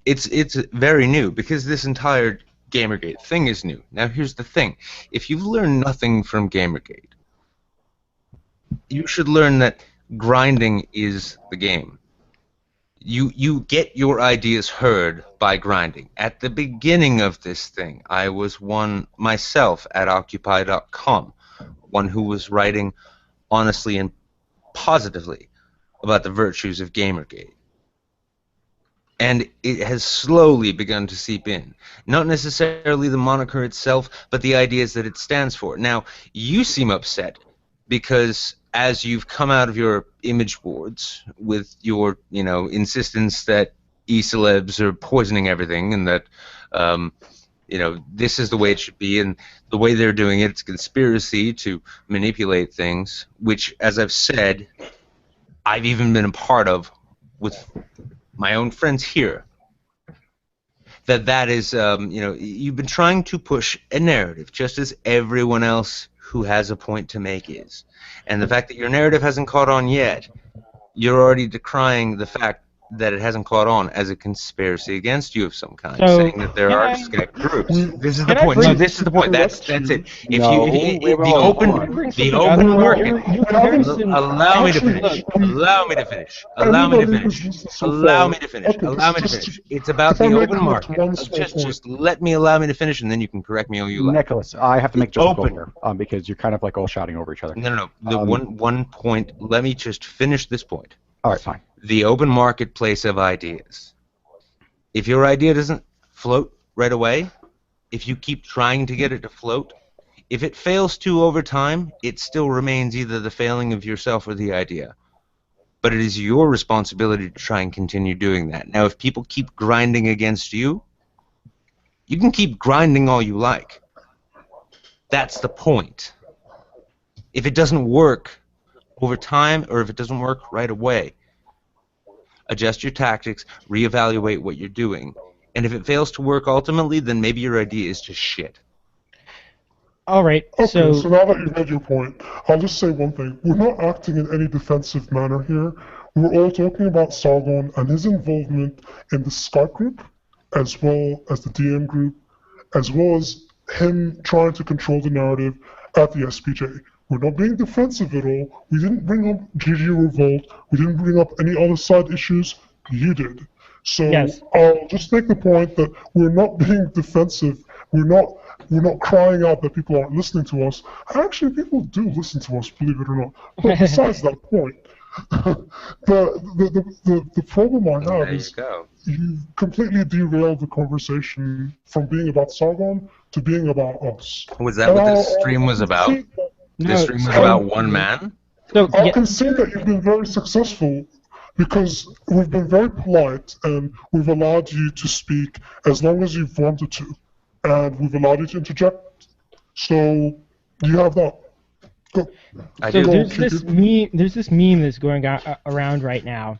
It's very new, because this entire Gamergate thing is new. Now here's the thing. If you've learned nothing from Gamergate, you should learn that grinding is the game. You get your ideas heard by grinding. At the beginning of this thing, I was one myself at Occupy.com, one who was writing honestly and positively about the virtues of Gamergate. And it has slowly begun to seep in. Not necessarily the moniker itself, but the ideas that it stands for. Now, you seem upset because as you've come out of your image boards with your, insistence that e-celebs are poisoning everything, and that, this is the way it should be, and the way they're doing it's a conspiracy to manipulate things, which, as I've said, I've even been a part of with my own friends here. That is, you've been trying to push a narrative, just as everyone else who has a point to make is. And the fact that your narrative hasn't caught on yet, you're already decrying the fact that it hasn't caught on as a conspiracy against you of some kind, saying that there are Skype groups. This is the point. No, this is the point. That's it. If the open market. Allow me to finish. It's about the open market. Just allow me to finish, and then you can correct me all you like. Nicholas, I have to make just a point here, because you're kind of like all shouting over each other. No. The one point. Let me just finish this point. All right, fine. The open marketplace of ideas. If your idea doesn't float right away, if you keep trying to get it to float, if it fails to over time, it still remains either the failing of yourself or the idea. But it is your responsibility to try and continue doing that. Now, if people keep grinding against you, you can keep grinding all you like. That's the point. If it doesn't work over time, or if it doesn't work right away, adjust your tactics, reevaluate what you're doing, and if it fails to work ultimately, then maybe your idea is just shit. All right. Okay, So so now that you've made your point, I'll just say one thing. We're not acting in any defensive manner here. We're all talking about Sargon and his involvement in the Skype group, as well as the DM group, as well as him trying to control the narrative at the SPJ. We're not being defensive at all. We didn't bring up GG Revolt. We didn't bring up any other side issues. You did. So Yes. I'll just make the point that we're not being defensive. We're not crying out that people aren't listening to us. Actually, people do listen to us, believe it or not. But besides that point, the problem I have There you is go. you completely derailed the conversation from being about Sargon to being about us. Was that what this stream was about? This stream was about one man? So I yeah, can see that you've been very successful because we've been very polite and we've allowed you to speak as long as you've wanted to. And we've allowed you to interject. So you have that. Go. I so do. there's this meme that's going around right now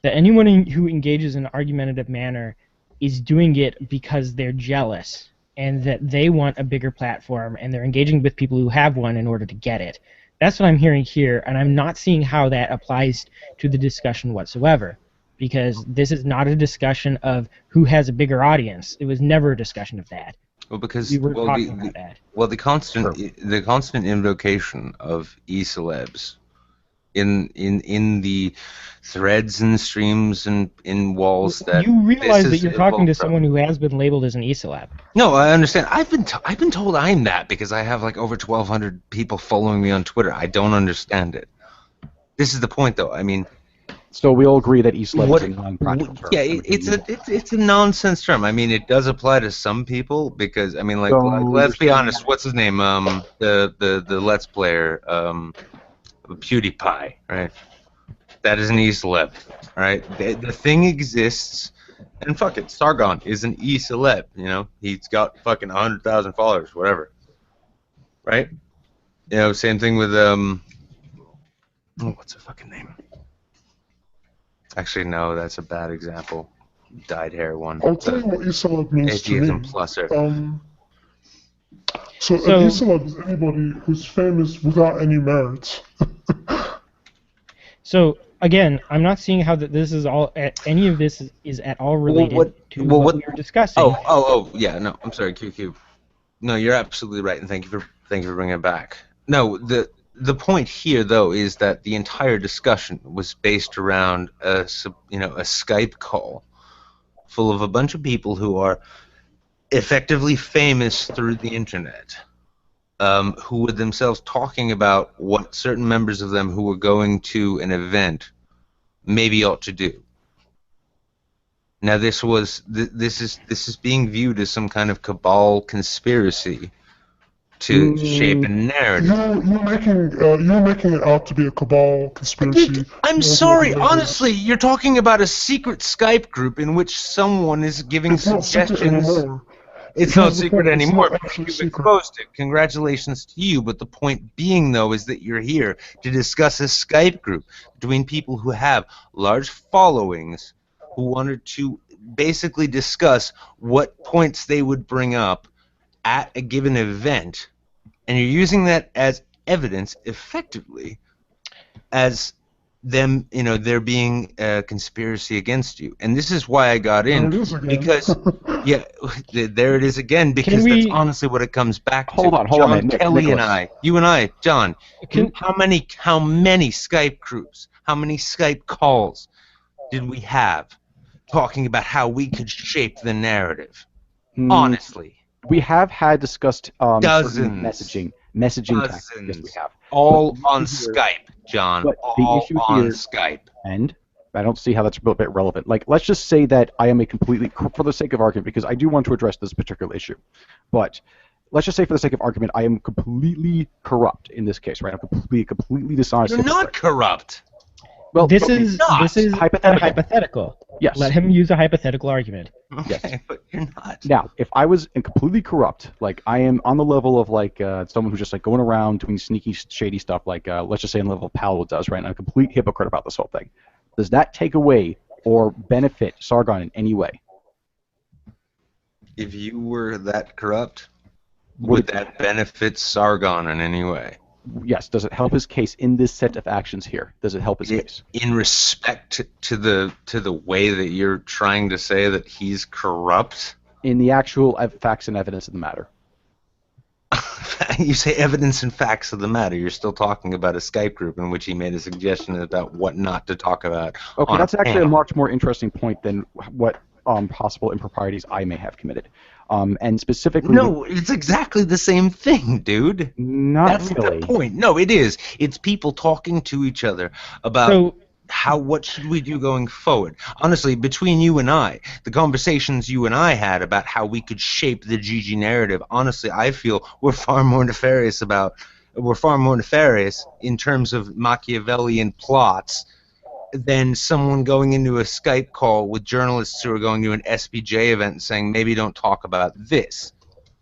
that anyone who engages in an argumentative manner is doing it because they're jealous and that they want a bigger platform and they're engaging with people who have one in order to get it. That's what I'm hearing here, and I'm not seeing how that applies to the discussion whatsoever, because this is not a discussion of who has a bigger audience. It was never a discussion of that. Well, because We were well, talking about that. the constant invocation of e-celebs in the threads and streams and in walls that You realize that this you're is talking to evolved from. someone who has been labeled as an e-celeb. No, I understand. I've been told I'm that because I have like over 1,200 people following me on Twitter. I don't understand it. This is the point, though. I mean, So we all agree that East what? is a non-practical term. Yeah, it's a nonsense term. I mean, it does apply to some people because I mean, like, So let's be you're honest. What's his name? The Let's Player, PewDiePie, right? That is an e-celeb, right? The thing exists, and fuck it, Sargon is an e-celeb. You know, he's got fucking 100,000 followers, whatever, right? You know, same thing with oh, what's her fucking name? Actually, no, that's a bad example. Dyed hair one. I'll tell you what e-celeb means to Atheism me. pluser. So an e-celeb is anybody who's famous without any merit. So again, I'm not seeing how this is all. Any of this is at all related to what we were discussing. Oh, yeah. No, I'm sorry, QQ. No, you're absolutely right, and thank you for bringing it back. No, the point here though is that the entire discussion was based around a Skype call full of a bunch of people who are effectively famous through the internet, who were themselves talking about what certain members of them who were going to an event maybe ought to do. Now this is being viewed as some kind of cabal conspiracy to shape a narrative. You're making it out to be a cabal conspiracy. I'm sorry, honestly, you're talking about a secret Skype group in which someone is giving It's not secret suggestions. anymore. It's not Here's the secret point, it's anymore not because actually you've secret. exposed it. Congratulations to you, but the point being, though, is that you're here to discuss a Skype group between people who have large followings who wanted to basically discuss what points they would bring up at a given event, and you're using that as evidence, effectively, as them, there being a conspiracy against you. And this is why I got in, There it is again. because, yeah, there it is again, because that's honestly what it comes back to. Hold on, John Nick, Kelly and Nicholas. you and I, John, how many Skype groups, how many Skype calls did we have talking about how we could shape the narrative? Honestly. We have had discussed Dozens. messaging tactics. Yes, we have. All on Skype, John. But the All issue on here- Skype. And I don't see how that's a bit relevant. Like, let's just say that I am for the sake of argument, because I do want to address this particular issue, but let's just say for the sake of argument, I am completely corrupt in this case, right? I'm completely dishonest. You're not corrupt. Well, This is hypothetical. Yes. Let him use a hypothetical argument. Okay, but you're not. Now, if I was completely corrupt, like I am on the level of like someone who's just like going around doing sneaky, shady stuff, like let's just say on the level of Paolo does, right? And I'm a complete hypocrite about this whole thing. Does that take away or benefit Sargon in any way? If you were that corrupt, Would that benefit Sargon in any way? Yes. Does it help his case in this set of actions here? Does it help his case? In respect to the way that you're trying to say that he's corrupt? In the actual facts and evidence of the matter. You say evidence and facts of the matter. You're still talking about a Skype group in which he made a suggestion about what not to talk about. Okay, that's actually a much more interesting point than what possible improprieties I may have committed. And specifically... No, it's exactly the same thing, dude. That's really the point. No, it is. It's people talking to each other about... what should we do going forward? Honestly, between you and I, the conversations you and I had about how we could shape the GG narrative, honestly, I feel we're far more nefarious in terms of Machiavellian plots than someone going into a Skype call with journalists who are going to an SBJ event and saying, maybe don't talk about this.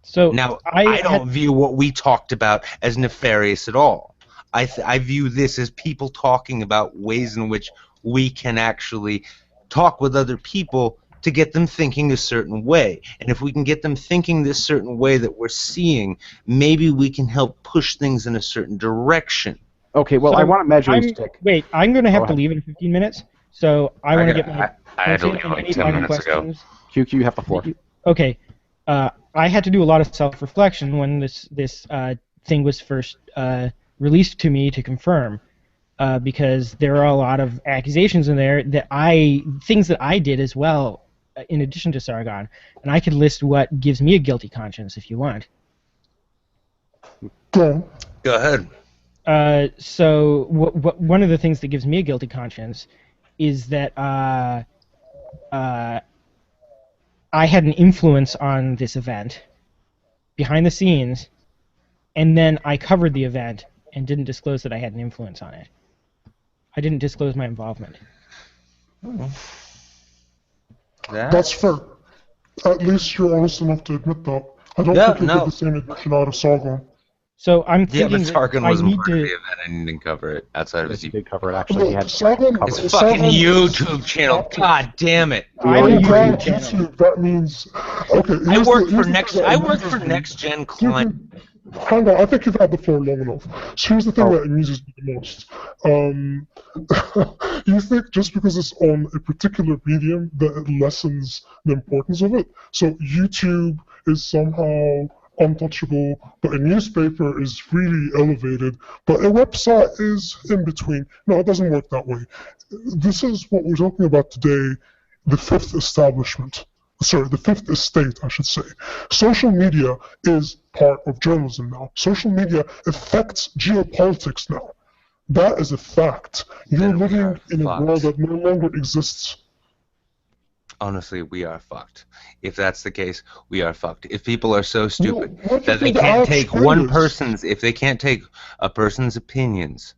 So now, I don't view what we talked about as nefarious at all. I view this as people talking about ways in which we can actually talk with other people to get them thinking a certain way. And if we can get them thinking this certain way that we're seeing, maybe we can help push things in a certain direction. Okay, well, I want to measure stick. Wait, I'm going to have to leave in 15 minutes, so I want to get my... I had to leave like 10 minutes ago. QQ, you have the floor. Okay. I had to do a lot of self-reflection when this thing was first released to me to confirm, because there are a lot of accusations in there that things that I did as well, in addition to Sargon, and I could list what gives me a guilty conscience if you want. Go ahead. So one of the things that gives me a guilty conscience is that I had an influence on this event behind the scenes, and then I covered the event and didn't disclose that I had an influence on it. I didn't disclose my involvement. That's fair. At least you're honest enough to admit that. I don't think you did the same admission out of Sargon. So I'm thinking but Sargon wasn't part of the to... event and didn't cover it outside of his... He did cover it, actually. He had Sargon, his fucking YouTube channel. God damn it. YouTube, that means... Okay, I work for Next Gen Climate. Hang on, I think you've had the floor long enough. So here's the thing that amuses me the most. You think just because it's on a particular medium that it lessens the importance of it? So YouTube is somehow untouchable, but a newspaper is really elevated, but a website is in between. No, it doesn't work that way. This is what we're talking about today, the fifth establishment. Sorry, the fifth estate, I should say. Social media is part of journalism now. Social media affects geopolitics now. That is a fact. You're living in a world that no longer exists. Honestly, we are fucked. If that's the case, we are fucked. If people are so stupid that they can't take if they can't take a person's opinions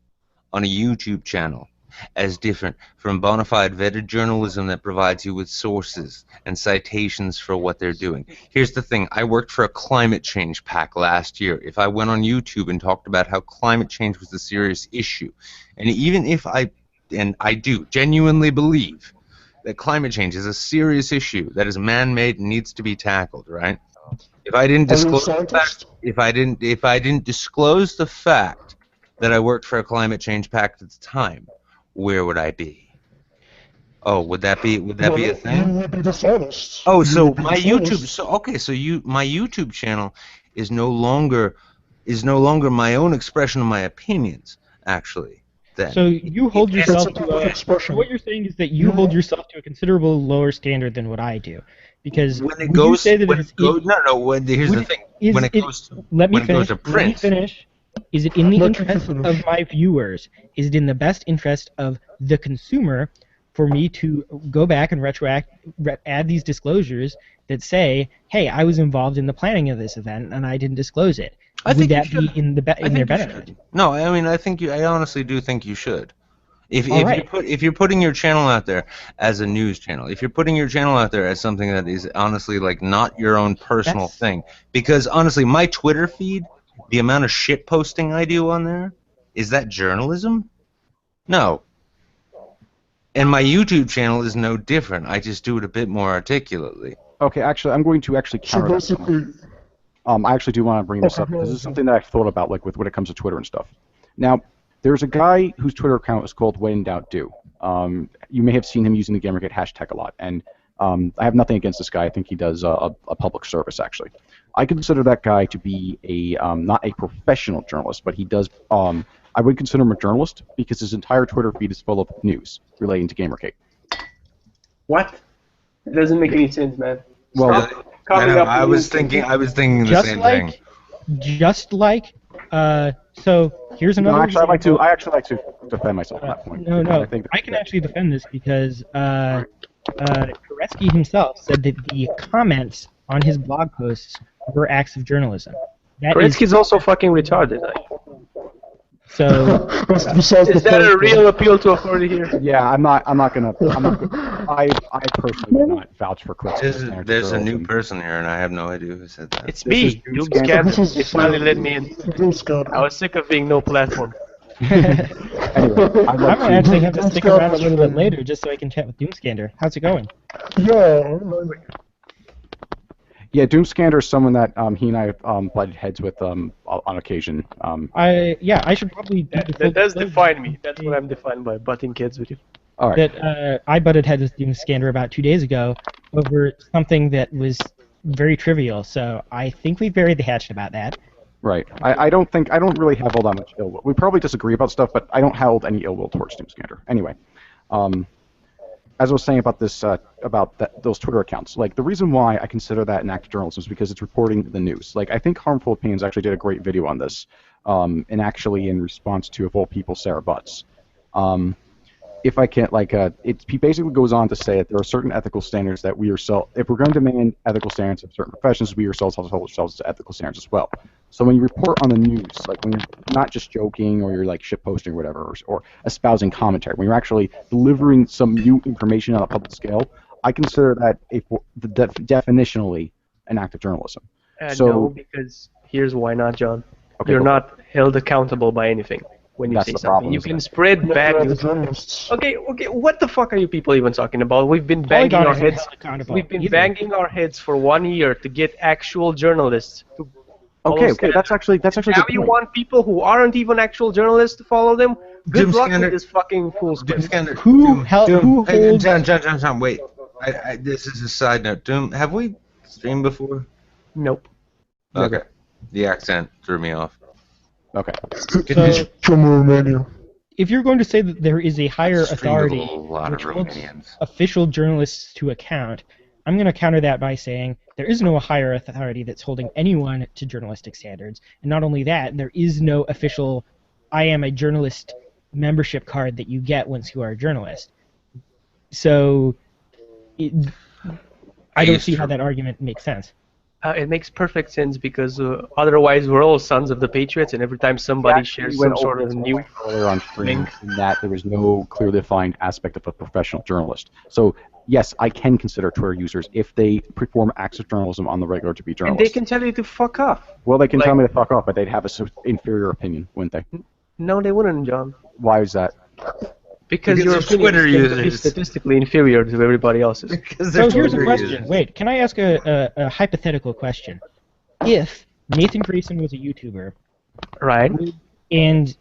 on a YouTube channel as different from bona fide vetted journalism that provides you with sources and citations for what they're doing. Here's the thing. I worked for a climate change PAC last year. If I went on YouTube and talked about how climate change was a serious issue, and even if I do genuinely believe that climate change is a serious issue that is man-made and needs to be tackled, right? If I didn't disclose the fact, if I didn't disclose the fact that I worked for a climate change PAC at the time, where would I be? Oh, would that be a thing? You would be dishonest. Oh, so my YouTube. So my YouTube channel is no longer my own expression of my opinions, actually. Then. So you hold yourself to so what you're saying is that you hold yourself to a considerable lower standard than what I do, because when it goes, here's the thing. Let me finish. Is it in the interest of my viewers? Is it in the best interest of the consumer for me to go back and add these disclosures that say, hey, I was involved in the planning of this event and I didn't disclose it? Would that be in their benefit? No, I mean, I honestly do think you should. If you're putting your channel out there as a news channel, if you're putting your channel out there as something that is honestly like not your own personal thing, because honestly, my Twitter feed, the amount of shit posting I do on there, is that journalism? No. And my YouTube channel is no different. I just do it a bit more articulately. Okay, actually, I'm going to counter that. I actually do want to bring this up because this is something that I've thought about, like with when it comes to Twitter and stuff. Now, there's a guy whose Twitter account is called When in Doubt Do. You may have seen him using the Gamergate hashtag a lot, and I have nothing against this guy. I think he does a public service, actually. I consider that guy to be a not a professional journalist, but he does. I would consider him a journalist because his entire Twitter feed is full of news relating to Gamergate. What? It doesn't make any sense, man. Well, I was thinking the same thing. Just like, so here's another. No, actually, I actually like to defend myself on that point. No, I can actually defend this because Koretsky himself said that the comments on his blog posts were acts of journalism. Koretsky's also fucking retarded. So is that a real appeal to authority here? Yeah, I'm not gonna. I personally would not vouch for Koretsky. There's a new person here, and I have no idea who said that. It's me, Doomscatter. They finally let me in. I was sick of being no platform. Anyway, I'm gonna actually have to stick around a little bit later just so I can chat with Doomscatter. How's it going? Yeah, Doomscatter is someone that he and I butted heads with on occasion. I should probably. That does define me. That's what I'm defined by, butting heads with you. All right. That I butted heads with Doomscatter about 2 days ago over something that was very trivial. So I think we buried the hatchet about that. Right. I don't really have all that much ill will. We probably disagree about stuff, but I don't hold any ill will towards Doomscatter. Anyway, as I was saying about this, those Twitter accounts, like the reason why I consider that an act of journalism is because it's reporting the news. Like I think Harmful Opinions actually did a great video on this, and actually in response to, of all people, Sarah Butts. If I can't, he basically goes on to say that there are certain ethical standards that we ourselves, if we're going to demand ethical standards of certain professions, we ourselves have to hold ourselves to ethical standards as well. So when you report on the news, like when you're not just joking or you're like shitposting or whatever, or espousing commentary, when you're actually delivering some new information on a public scale, I consider that definitionally an act of journalism. No, because here's why not, John. Okay, you're not held accountable by anything. When you That's say the something, problem, you isn't can it? spread bad news. Okay, what the fuck are you people even talking about? We've been banging our heads. We've been banging our heads for 1 year to get actual journalists to. Okay, that's actually now good you point. want people who aren't even actual journalists to follow them? Good luck with this fucking fool's quest. Who holds? John, wait. This is a side note. Have we streamed before? Nope. Okay. The accent threw me off. Okay. So, From Romania. if you're going to say that there is a higher Streamed with authority a lot of which holds Romanians. official journalists to account, I'm going to counter that by saying there is no higher authority that's holding anyone to journalistic standards. And not only that, there is no official I am a journalist membership card that you get once you are a journalist. So I don't see how that argument makes sense. It makes perfect sense because otherwise we're all sons of the Patriots, and every time somebody shares some sort of new earlier on stream that there was no clearly defined aspect of a professional journalist. So yes, I can consider Twitter users if they perform acts of journalism on the regular to be and journalists. they can tell you to fuck off. Well, they can tell me to fuck off, but they'd have an inferior opinion, wouldn't they? No, they wouldn't, John. Why is that? Because Because your they're opinion Twitter is users. statistically inferior to everybody else's. So here's a question. Wait, can I ask a hypothetical question? If Nathan Grayson was a YouTuber, Right. and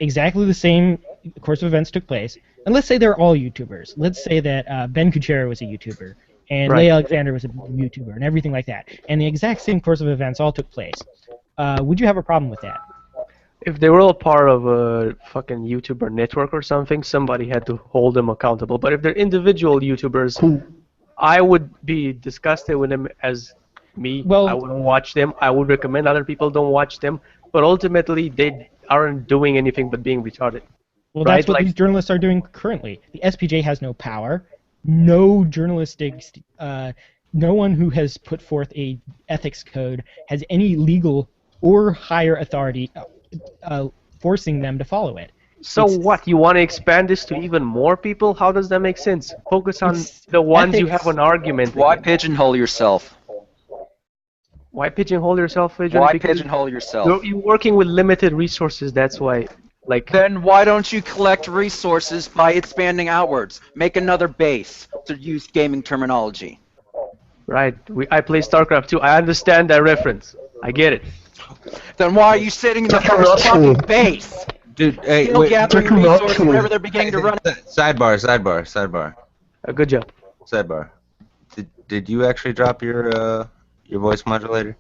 exactly the same course of events took place, and let's say they're all YouTubers. Let's say that Ben Kuchera was a YouTuber, and Right. Leigh Alexander was a YouTuber, and everything like that, and the exact same course of events all took place. Would you have a problem with that? If they were all part of a fucking YouTuber network or something, somebody had to hold them accountable. But if they're individual YouTubers, I would be disgusted with them as me. Well- I wouldn't watch them. I would recommend other people don't watch them. But ultimately, they aren't doing anything but being retarded. Well, Right, that's what like- these journalists are doing currently. The SPJ has no power. No journalistic, no one who has put forth a ethics code has any legal or higher authority forcing them to follow it. So what? You want to expand this to even more people? How does that make sense? Focus on It's the ones you ethics. have an argument Why with. pigeonhole yourself? Why pigeonhole yourself, Adrian? Why Because pigeonhole yourself? you're working with limited resources, that's why. Like, Then why don't you collect resources by expanding outwards? Make another base, to use gaming terminology. right, I play StarCraft too. I understand that reference. I get it. Then why are you sitting in the first fucking base? Dude, hey, Still wait. gathering resources whenever they're beginning to run. Sidebar. Good job. Sidebar. Did you actually drop your voice modulator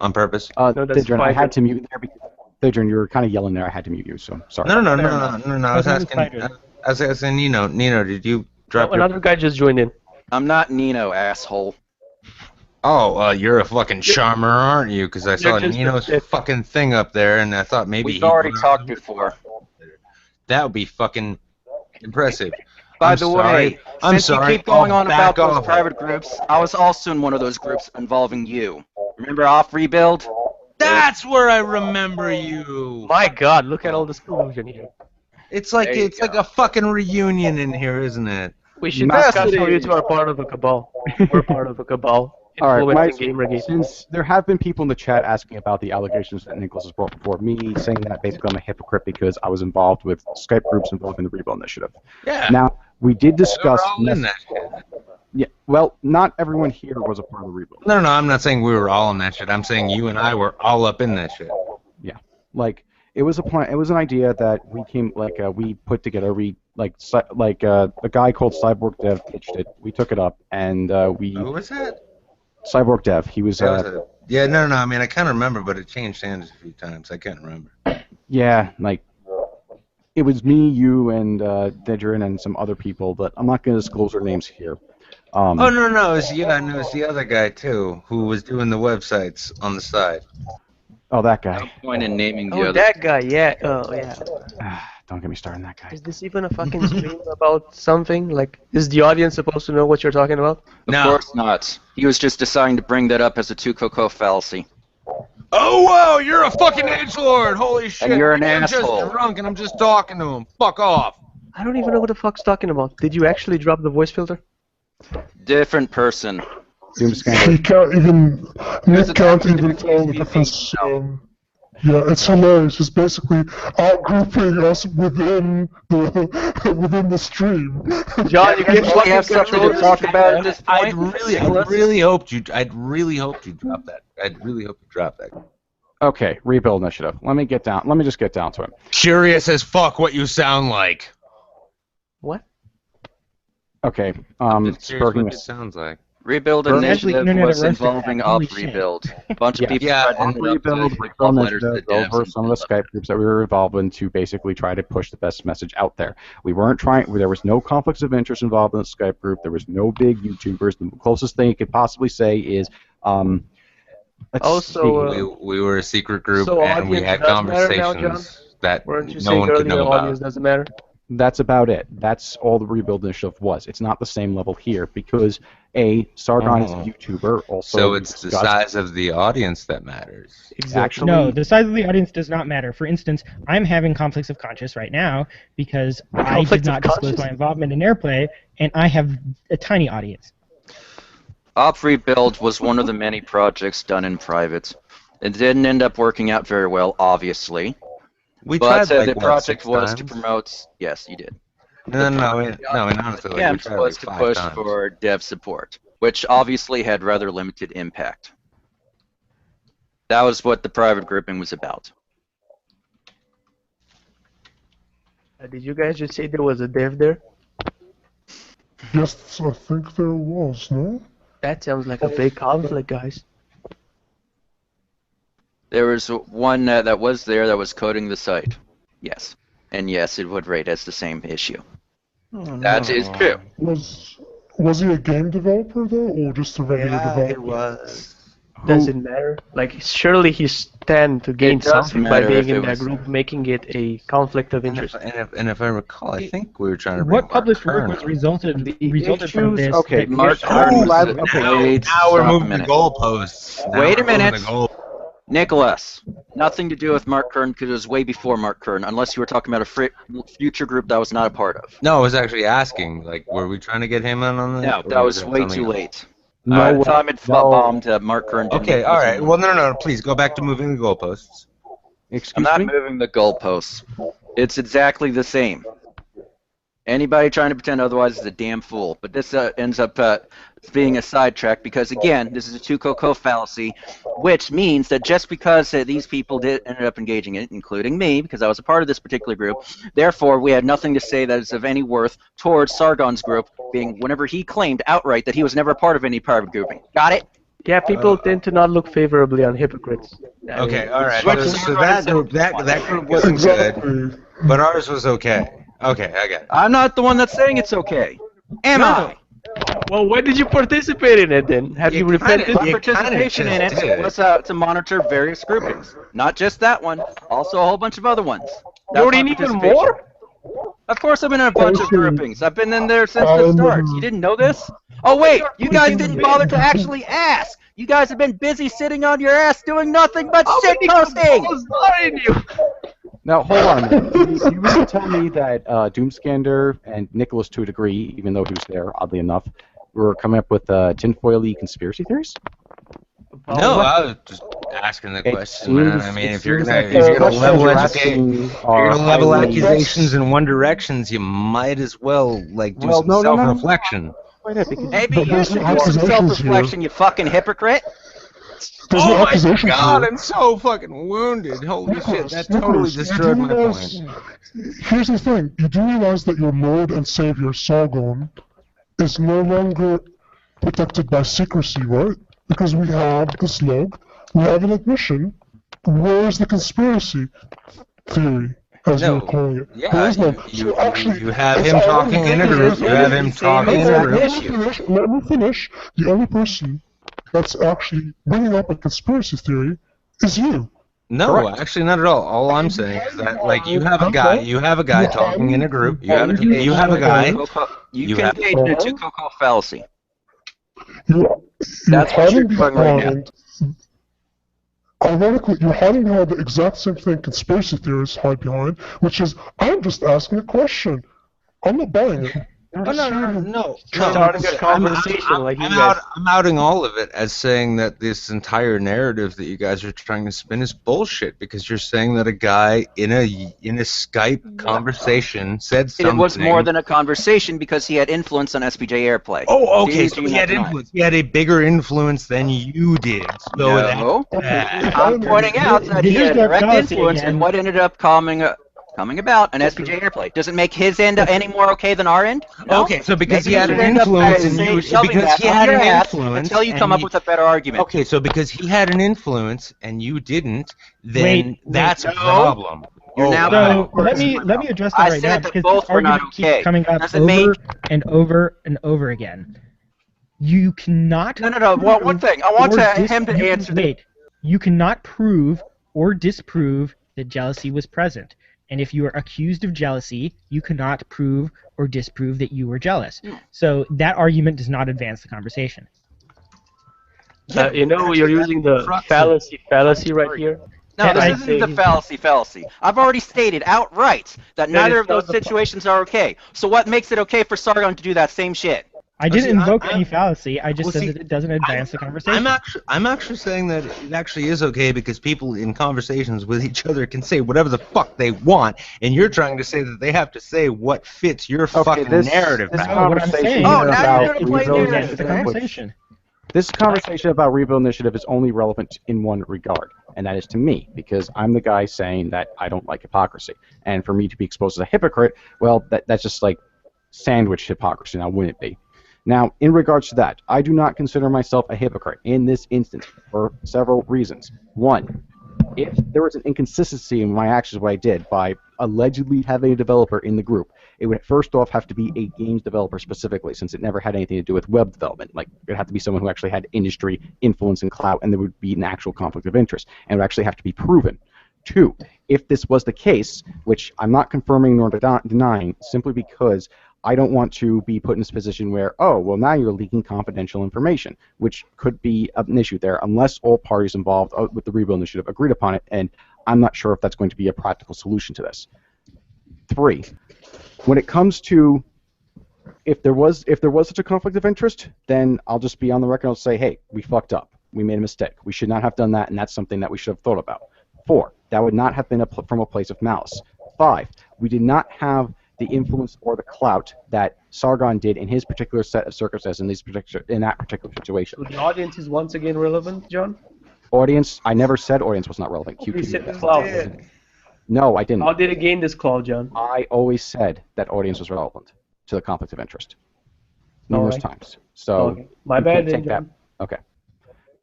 on purpose? No, that's Thidrin, I fine. had to mute there because Thidrin, you were kind of yelling there. I had to mute you, so sorry. No. I was asking. Spider. I was asking Nino. Nino, did you drop Oh, another guy just joined in. I'm not Nino, asshole. Oh, you're a fucking charmer, aren't you? Because I saw just- Nino's fucking thing up there, and I thought maybe We've already talked before. That would be fucking impressive. By I'm the sorry. way, I'm since sorry. you keep going I'll on about back those off. private groups, I was also in one of those groups involving you. Remember Off Rebuild? That's where I remember you. My God, look at all this collusion here. It's like There you like a fucking reunion in here, isn't it? We should Not discuss how today. you two are part of a cabal. We're part of a cabal. All right, Influencing game regime. since there have been people in the chat asking about the allegations that Nicholas has brought before me, saying that basically I'm a hypocrite because I was involved with Skype groups involved in the Rebuild Initiative. Yeah. Now, we did We're discuss... all in that shit. Yeah, well, not everyone here was a part of the Rebuild. No, I'm not saying we were all in that shit. I'm saying you and I were all up in that shit. Like, it was a plan. It was an idea that we we put together. We a guy called Cyborg Dev pitched it. We took it up, and we Who was that? Cyborg Dev. He was Yeah, no. I mean, I kind of remember, but it changed hands a few times. I can't remember. yeah, like it was me, you, and Didrin and some other people, but I'm not going to disclose their names here. Oh no, it was you. I know it's the other guy too, who was doing the websites on the side. Oh, that guy. No point in naming the Oh, other. that guy, yeah. Oh, yeah. Don't get me started on that guy. Is this even a fucking stream about something? Like, is the audience supposed to know what you're talking about? Of course not. He was just deciding to bring that up as a two-coco fallacy. Oh wow, you're a fucking edgelord! Holy shit! And you're an I'm asshole. just drunk and I'm just talking to him. Fuck off! I don't even know what the fuck's talking about. Did you actually drop the voice filter? Different person. Doom He Scanner. can't even. There's Nick a can't difference even between tell the speaking difference. now. Yeah, it's hilarious. It's basically outgrouping us within the stream. John, you get Don't we have something to talk about at this point? I'd really hoped you drop that. I'd really hope you drop that. Okay, Rebuild Initiative. Let me just get down to it. Curious as fuck what you sound like. What? Okay, Curious what Spurging it sounds like. Rebuild Actually, Initiative no, was the rest of involving that. Up Holy shit. Rebuild. A bunch of people Yeah, tried to hit up Rebuild, to Rebuild love letters to Initiative, the devs over and some of the stuff. Skype groups that we were involved in to basically try to push the best message out there. We weren't trying. There was no conflicts of interest involved in the Skype group. There was no big YouTubers. The closest thing you could possibly say is, let's Also, see. We were a secret group So and we audience had does matter now, conversations that Weren't you no saying one could earlier know audience about. doesn't matter? That's about it. That's all the Rebuild Initiative was. It's not the same level here because Sargon is a YouTuber. Also, So we it's the discussed- size of the audience that matters. Exactly. No, the size of the audience does not matter. For instance, I'm having conflicts of conscience right now because I Conflicts did of not disclose conscience? my involvement in Airplay, and I have a tiny audience. Op Rebuild was one of the many projects done in private. It didn't end up working out very well, obviously. We But tried like the what, project 6 was to times? promote. Yes, you did. No, and honestly, like, we Attempt tried was like to 5 push times. for dev support, which obviously had rather limited impact. That was what the private grouping was about. Did you guys just say there was a dev there? Yes, I think there was, no? That sounds like a big conflict, guys. There was one that was there that was coding the site. Yes. And yes, it would rate as the same issue. That is true. Was he a game developer though, or just a regular developer? it was. Does it matter? Like, surely he stand to gain It does something by matter being if in it that was- group, making it a conflict of interest. And if I recall, I think we were trying to bring What Mark published work Kern was up. resulted from issues- this? okay, that Mark you're- Kern was glad- the- okay. Wait, Now we're stop a moving the minute. goalposts. Now Wait a we're moving minute. the goal- Nicholas, nothing to do with Mark Kern because it was way before Mark Kern, unless you were talking about a future group that I was not a part of. No, I was actually asking, like, were we trying to get him in on this? No, or that was it way something too else? late. No, By the way. time it No. bombed, Mark Kern didn't. Okay, all right. Well, no, please go back to moving the goalposts. I'm Excuse not me. moving the goalposts. It's exactly the same. Anybody trying to pretend otherwise is a damn fool. But this ends up being a sidetrack because, again, this is a two-coco fallacy, which means that just because these people ended up engaging in it, including me, because I was a part of this particular group, therefore we had nothing to say that is of any worth towards Sargon's group, being whenever he claimed outright that he was never a part of any private grouping. Got it? Yeah, people tend to not look favorably on hypocrites. Okay, all right. Right. So that group wasn't good, but ours was okay. Okay, I get it. I'm not the one that's saying it's okay. Am I? Well, why did you participate in it then? Have you repented? My participation in it was to monitor various groupings. Not just that one, also a whole bunch of other ones. You're in even more? Of course I've been in a bunch of groupings. I've been in there since the start. You didn't know this? Oh wait, you guys didn't bother to actually ask! You guys have been busy sitting on your ass doing nothing but shit posting! Now, hold on a minute. You really tell me that Doomscander and Nicholas, to a degree, even though he was there, oddly enough, were coming up with tinfoil-y conspirity theories? No, I was just asking the question, man. I mean, if you're gonna level accusations in one direction, you might as well do some self-reflection. Maybe you should do some self-reflection, you fucking hypocrite. Oh my god, I'm so fucking wounded. Holy shit, that totally destroyed my point. Here's the thing. You do realize that your Lord and Savior, Sargon, is no longer protected by secrecy, right? Because we have this log, we have an admission. Where is the conspiracy theory, as you're calling it? Yeah, you have him talking in a group. You have him talking in a group. Let me finish. The only person that's actually bringing up a conspiracy theory is you. No, Correct. actually not at all. All I'm saying is that you have a guy talking in a group. You have a guy. You can engage in a two-coco fallacy. That's what you're doing right now. Ironically, you're hiding behind the exact same thing conspiracy theorists hide behind, which is, I'm just asking a question. I'm not buying it. No. Starting a conversation like you guys. I'm outing all of it as saying that this entire narrative that you guys are trying to spin is bullshit because you're saying that a guy in a Skype conversation said something. It was more than a conversation because he had influence on SPJ Airplay. Oh, okay. So he had influence. He had a bigger influence than you did. So no. I'm pointing out that he had direct influence in what ended up coming about an SPJ Airplay. Does it make his end any more okay than our end? No? Okay, so because he had an influence until you come up with a better argument. Okay, so because he had an influence and you didn't, then that's a problem. You're now so let me address that right now because this argument keeps coming up over and over and over again. You cannot. No. One thing. I want him to answer. Wait. You cannot prove or disprove that jealousy was present. And if you are accused of jealousy, you cannot prove or disprove that you were jealous. So that argument does not advance the conversation. You're using the fallacy right here. No, this isn't the fallacy. I've already stated outright that neither of those situations are okay. So what makes it okay for Sargon to do that same shit? I didn't invoke any fallacy. I just said that it doesn't advance the conversation. I'm actually saying that it actually is okay because people in conversations with each other can say whatever the fuck they want, and you're trying to say that they have to say what fits your fucking narrative. This conversation This conversation about Rebuild Initiative is only relevant in one regard, and that is to me, because I'm the guy saying that I don't like hypocrisy. And for me to be exposed as a hypocrite, well, that's just like sandwich hypocrisy, now wouldn't it be? Now, in regards to that, I do not consider myself a hypocrite in this instance for several reasons. One, if there was an inconsistency in my actions, what I did, by allegedly having a developer in the group, it would first off have to be a games developer specifically, since it never had anything to do with web development. Like, it would have to be someone who actually had industry influence and clout, and there would be an actual conflict of interest, and it would actually have to be proven. Two, if this was the case, which I'm not confirming nor denying, simply because I don't want to be put in this position where, oh, well, now you're leaking confidential information, which could be an issue there, unless all parties involved with the Rebuild Initiative agreed upon it, and I'm not sure if that's going to be a practical solution to this. Three, when it comes to if there was such a conflict of interest, then I'll just be on the record and I'll say, hey, we fucked up. We made a mistake. We should not have done that, and that's something that we should have thought about. Four, that would not have been from a place of malice. Five, we did not have the influence or the clout that Sargon did in his particular set of circumstances in that particular situation. So the audience is once again relevant, John? Audience, I never said audience was not relevant. You QQ said did that. clout. No, I didn't. How did it gain this clout, John? I always said that audience was relevant to the conflict of interest numerous Alright. times. So Okay. My you bad can't then, take that. John. Okay.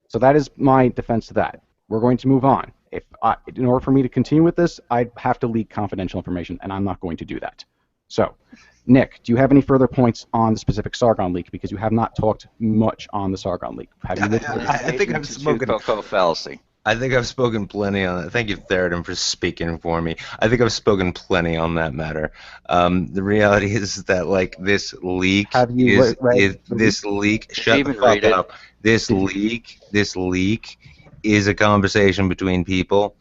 So that is my defense to that. We're going to move on. In order for me to continue with this, I'd have to leak confidential information, and I'm not going to do that. So, Nick, do you have any further points on the specific Sargon leak? Because you have not talked much on the Sargon leak. Have you looked at I think I've spoken. Coco fallacy. I think I've spoken plenty on that. Thank you, Theroden, for speaking for me. I think I've spoken plenty on that matter. The reality is that, like, this leak Have you this leak. Shut the even fuck read it? up. This leak is a conversation between people,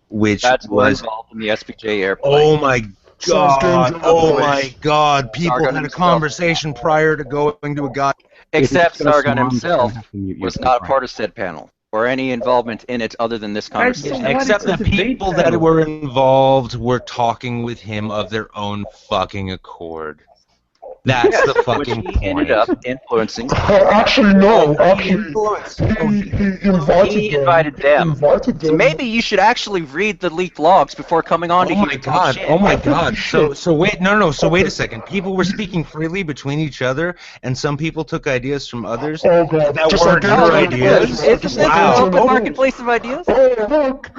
which That's what was. involved in the SPJ airplane. Oh my Sounds god! dangerous. Oh my god! People Sargon had a himself. conversation prior to going to a guy. Except If it's gonna Sargon swarm, himself you're gonna have to mute was yourself, not a right? part of said panel, or any involvement in it other than this conversation. What? Except It's the a debate people panel. that were involved were talking with him of their own fucking accord. That's the Which fucking he point. ended up influencing. Actually, no. Actually, Influence. he invited them. Invited So them. maybe you should actually read the leaked logs before coming on to Oh hear my some god! shit. Oh my god! So wait, no. So wait a second. People were speaking freely between each other, and some people took ideas from others. Oh god, That just weren't like your any ideas. other Isn't this an Wow. open marketplace of ideas? Oh look!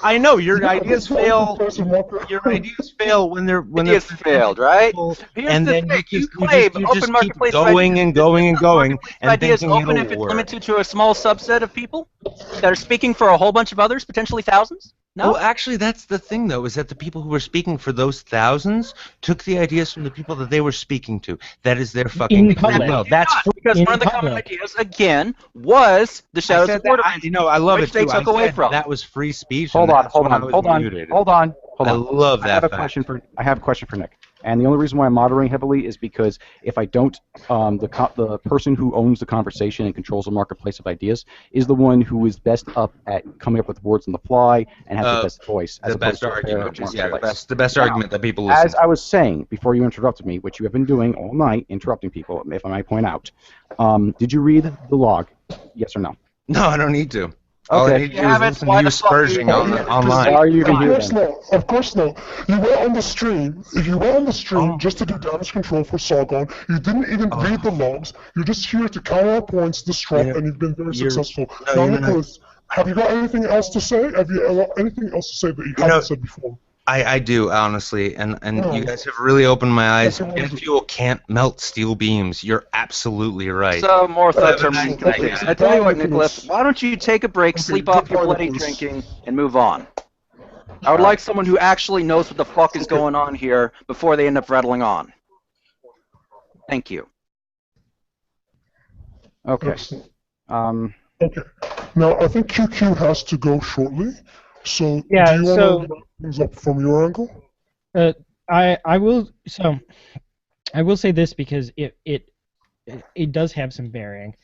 I know your ideas fail. Person walking- Your ideas fail when they're Ideas failed, right? Here's and the then thing. you claim just open keep marketplace going and going and going and ideas thinking open it'll if it's work. limited to a small subset of people that are speaking for a whole bunch of others, potentially thousands? No? Well, actually, that's the thing, though, is that the people who were speaking for those thousands took the ideas from the people that they were speaking to. That is their fucking In public. No, that's free. Because in one of the common public. ideas, again, was the I Shadows said of War that, I love which it they too. took I away said from. that was free speech. Hold and on, that's hold when I on, was hold on, muted. hold on, hold I on. love I have that a fact. question for Nick, and the only reason why I'm moderating heavily is because if I don't, the person who owns the conversation and controls the marketplace of ideas is the one who is best up at coming up with words on the fly and has the best voice. As The best opposed to a fair argument, yeah, marketplace. the best Now, argument that people listen As to. I was saying before you interrupted me, which you have been doing all night, interrupting people, if I might point out, did you read the log? Yes or no? No, I don't need to. All I Okay. need to You do is haven't, listen why to you the fuck are you spurging doing it? online. Why are you even Of here course then? not. Of course not. You went on the stream. You went on the stream just to do damage control for Sargon. You didn't even read the logs. You're just here to counter our points, disrupt, You're- and you've been very you're- successful. no, Now, you're not. Nicholas, have you got anything else to say? Have you got anything else to say that you know- haven't said before? I do, honestly, and Oh. you guys have really opened my eyes. Okay. Wind fuel can't melt steel beams. You're absolutely right. So more thoughts are Okay. being Okay. I tell you what, Nicholas, why don't you take a break, sleep off your bloody drinking, and move on? I would like someone who actually knows what the fuck is going on here before they end up rattling on. Thank you. Okay. Excellent. Okay. Now, I think QQ has to go shortly. So, Yeah, do you want so- to wrap things up from your angle? I will say this because it does have some bearing.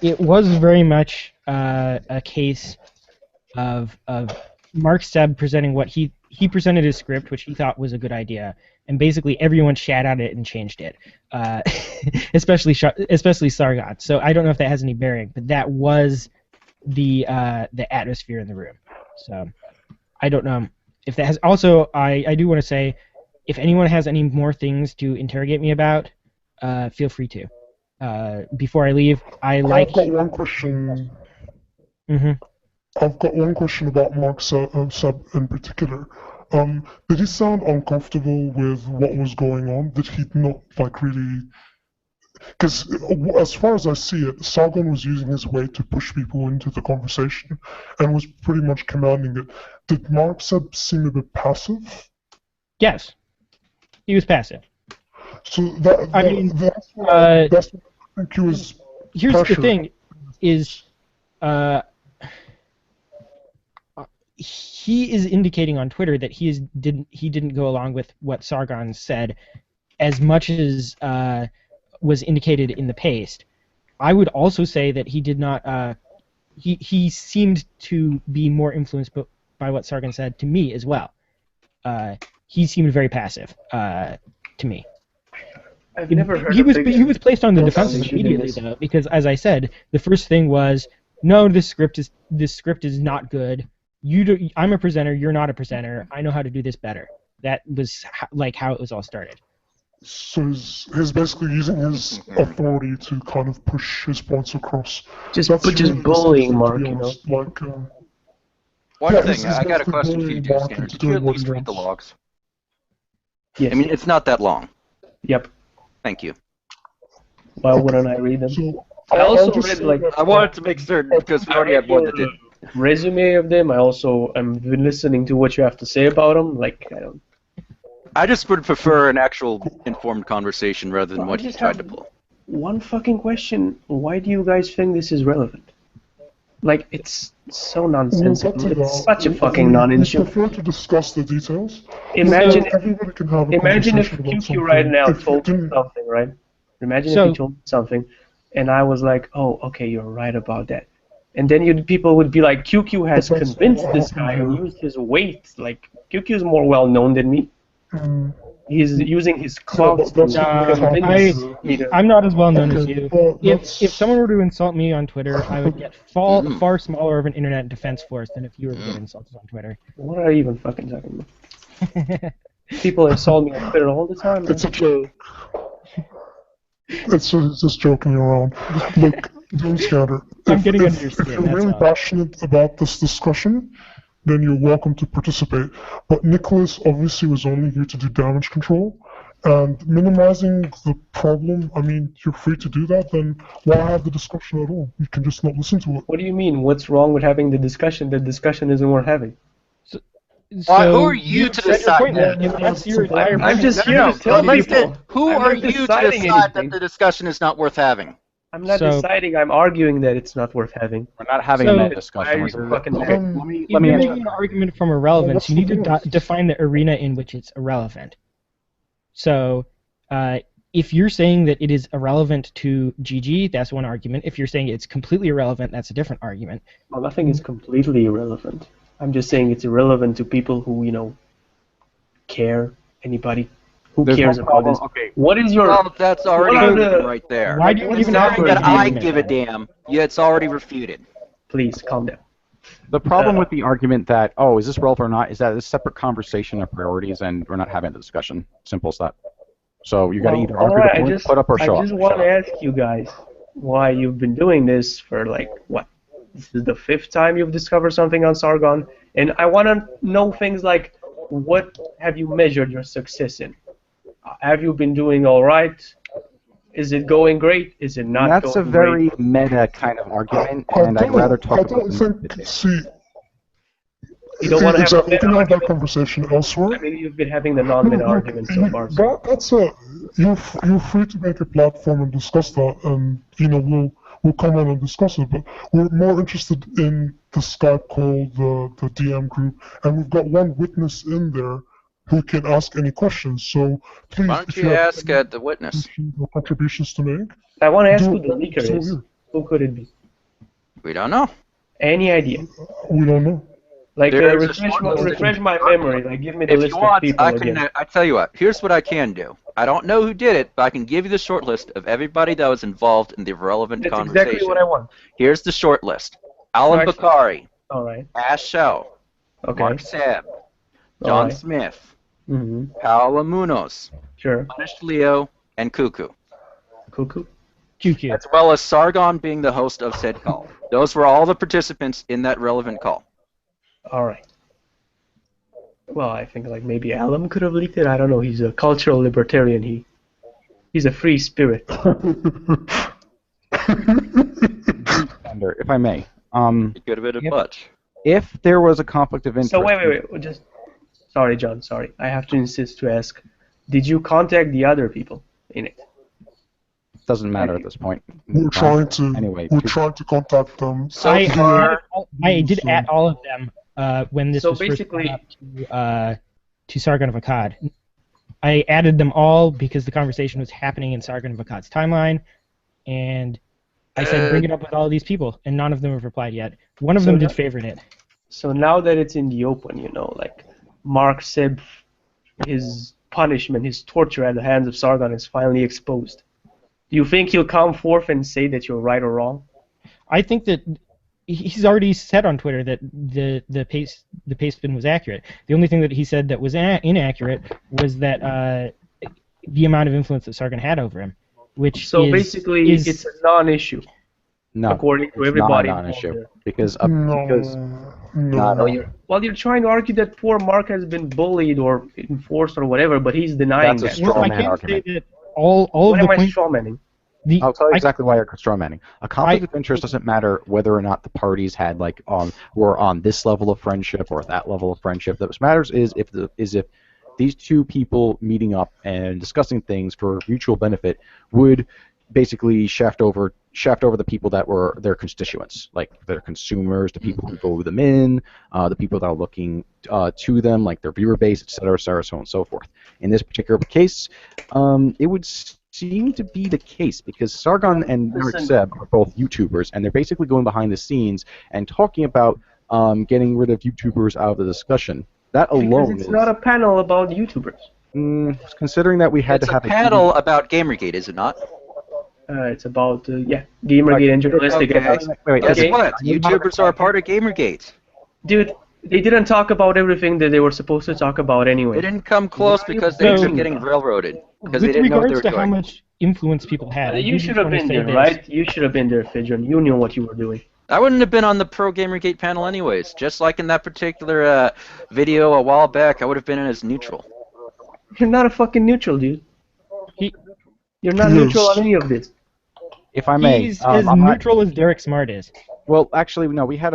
It was very much a case of Mark Seb presenting what he presented his script, which he thought was a good idea, and basically everyone shat at it and changed it, especially Sargon. So I don't know if that has any bearing, but that was the atmosphere in the room. So I don't know if that has. Also, I do want to say, if anyone has any more things to interrogate me about, feel free to. Before I leave, I've got one question. Mhm. I've got one question about Mark Seb in particular. Did he sound uncomfortable with what was going on? Did he not really? Because as far as I see it, Sargon was using his weight to push people into the conversation, and was pretty much commanding it. Did Mark Seb seem a bit passive? Yes, he was passive. So that's what I think he was. Here's pressured. the thing, is he is indicating on Twitter that he didn't go along with what Sargon said as much as was indicated in the paste. I would also say that he did not. He seemed to be more influenced by what Sargon said to me as well. He seemed very passive to me. I've never heard He of was big- he was placed on the defensive foundation immediately in this. though, because as I said, the first thing was, no, this script is not good. I'm a presenter, you're not a presenter. I know how to do this better. That was how it was all started. So he's basically using his authority to kind of push his points across. Just That's bullying, interesting, to Mark. be You know. honest. Like, One Yeah, thing, he's I got a basically question for you, bullying dear Mark Scanner. into Did you at doing what least he read the wants. logs? Yes. I mean, it's not that long. Yep. Thank you. Why wouldn't I read them? So I I'll also just read say like that- I wanted to make certain because we already had one that did. resume of them. I also am been listening to what you have to say about them. Like I don't. I just would prefer an actual informed conversation rather than Well, I what you just tried have- to pull. One fucking question. Why do you guys think this is relevant? Like it's so We'll nonsensical. get to It's that. such a fucking We non-issue. prefer to discuss the details. Imagine, Look, everybody can have a imagine if conversation about QQ right something. now If you told me didn't- something, right? Imagine if So- he told me something, and I was like, "Oh, okay, you're right about that." And then people would be like, "QQ has But that's convinced not this what guy happened and here. used his weight. Like QQ is more well known than me. Mm, He's using his clout but that's to not what convince happened. me to." I'm not as well known as Okay, you. well, If that's- someone were to insult me on Twitter, I would get far smaller of an internet defense force than if you were to get insulted on Twitter. What are you even fucking talking about? People insult me on Twitter all the time. Man. It's a joke. It's just joking around. Look, James Scatter, I'm getting under your if skin, you're that's really all. passionate about this discussion, then you're welcome to participate. But Nicholas obviously was only here to do damage control, and minimizing the problem, I mean, you're free to do that, then why have the discussion at all? You can just not listen to it. What do you mean? What's wrong with having the discussion? The discussion isn't worth having. Why, who are you to said your decide point that? then. If that's your entire I'm just point, here to tell Let me people. say, who I'm are not you to deciding decide anything. that the discussion is not worth having? I'm not So- deciding. I'm arguing that it's not worth having. We're not having So- that Why discussion. are you We're- fucking okay, Um, let me if you're answer. making an argument from irrelevance, what's you need the to difference? define the arena in which it's irrelevant. So, if you're saying that it is irrelevant to GG, that's one argument. If you're saying it's completely irrelevant, that's a different argument. Well, nothing is completely irrelevant. I'm just saying it's irrelevant to people who, care. Anybody who There's cares no about problem. this. Okay, What is your... Well, that's already What are proven the- right there. Why do you It's even not have that an I argument give a then? damn. Yeah, it's already refuted. Please, calm down. the problem with the argument that, oh, is this relevant or not, is that it's a separate conversation of priorities, and we're not having the discussion. Simple as that. So you got to either argue alright, the point, put up, or show I up. just want to ask you guys why you've been doing this for, what? This is the 5th time you've discovered something on Sargon, and I want to know things like, what have you measured your success in? Have you been doing all right? Is it going great? Is it not That's a going very great? meta kind of argument, I and I'd don't- rather talk I about don't the think, see, You don't want to have a exactly, we meta can have that argument? conversation elsewhere. I mean, you've been having the non-meta Look, argument so far. So. that's you're free to make a platform and discuss that, and we'll come on and discuss it. But we're more interested in the Skype call, the DM group, and we've got one witness in there who can ask any questions. So please, Why don't if you have ask any the witness? questions or contributions to make, I want to ask do who it. the leaker So is. here. Who could it be? We don't know. Any idea? We don't know. Like, There's a refresh, short my, list of refresh my people. memory. Like, give me the If list you of want, people I can. again. I tell you what. Here's what I can do. I don't know who did it, but I can give you the short list of everybody that was involved in the relevant That's conversation. exactly what I want. Here's the short list: Alan Right. Bakari, All right. Ash Shell, Okay. Mark Seb, John Alright. Smith, Mm-hmm. Paola Munoz, Sure. Punished Leo, and Cuckoo, Cuckoo. QQ. as well as Sargon being the host of said call. Those were all the participants in that relevant call. All right. Well, I think like maybe Alam could have leaked it. I don't know. He's a cultural libertarian. He's a free spirit. Thunder, if I may. It could have been a Yep. bunch. If there was a conflict of interest... So wait. Just sorry, John. Sorry. I have to insist to ask. Did you contact the other people in it? Doesn't matter at this point. We're trying to Anyway, contact them. So I far, did add all of them when this So was first basically- brought up to Sargon of Akkad. I added them all because the conversation was happening in Sargon of Akkad's timeline, and I said bring it up with all of these people, and none of them have replied yet. One of So them did no- favorite it. So now that it's in the open, you know, like Mark Sib, his punishment, his torture at the hands of Sargon is finally exposed. Do you think he'll come forth and say that you're right or wrong? I think that he's already said on Twitter that the pace spin was accurate. The only thing that he said that was inaccurate was that the amount of influence that Sargon had over him, which So is, basically, is, it's a non-issue No, according to it's everybody. not a non-issue because Well, you're trying to argue that poor Mark has been bullied or enforced or whatever, but he's denying That's a that. straw I man can't argument. say that all What of am the I points. strawmanning? I'll tell you exactly why you're strawmanning. A conflict of interest doesn't matter whether or not the parties had were on this level of friendship or that level of friendship. What matters is if these two people meeting up and discussing things for mutual benefit would basically shaft over the people that were their constituents, like their consumers, the people who vote them in, the people that are looking to them, like their viewer base, et cetera, so on and so forth. In this particular case, it would seem to be the case because Sargon and Eric Seb are both YouTubers, and they're basically going behind the scenes and talking about getting rid of YouTubers out of the discussion. That alone Because it's not a panel about YouTubers. considering that we had It's to have a panel about Gamergate, is it not? It's about Gamergate and journalistic ethics. Wait, Guess Okay. what? YouTubers are a part of Gamergate. Dude, they didn't talk about everything that they were supposed to talk about anyway. They didn't come close because they So- were getting railroaded because they With didn't know what they regards were to how doing. much influence people had, I You do should just have wanna been say there, this. right? You should have been there, Fidjon. You knew what you were doing. I wouldn't have been on the pro Gamergate panel anyways. Just like in that particular video a while back, I would have been in as neutral. You're not a fucking neutral, dude. He- You're not Yes. neutral on any of this. If I may, He's as I'm not- neutral as Derek Smart is. Well, actually, no. We had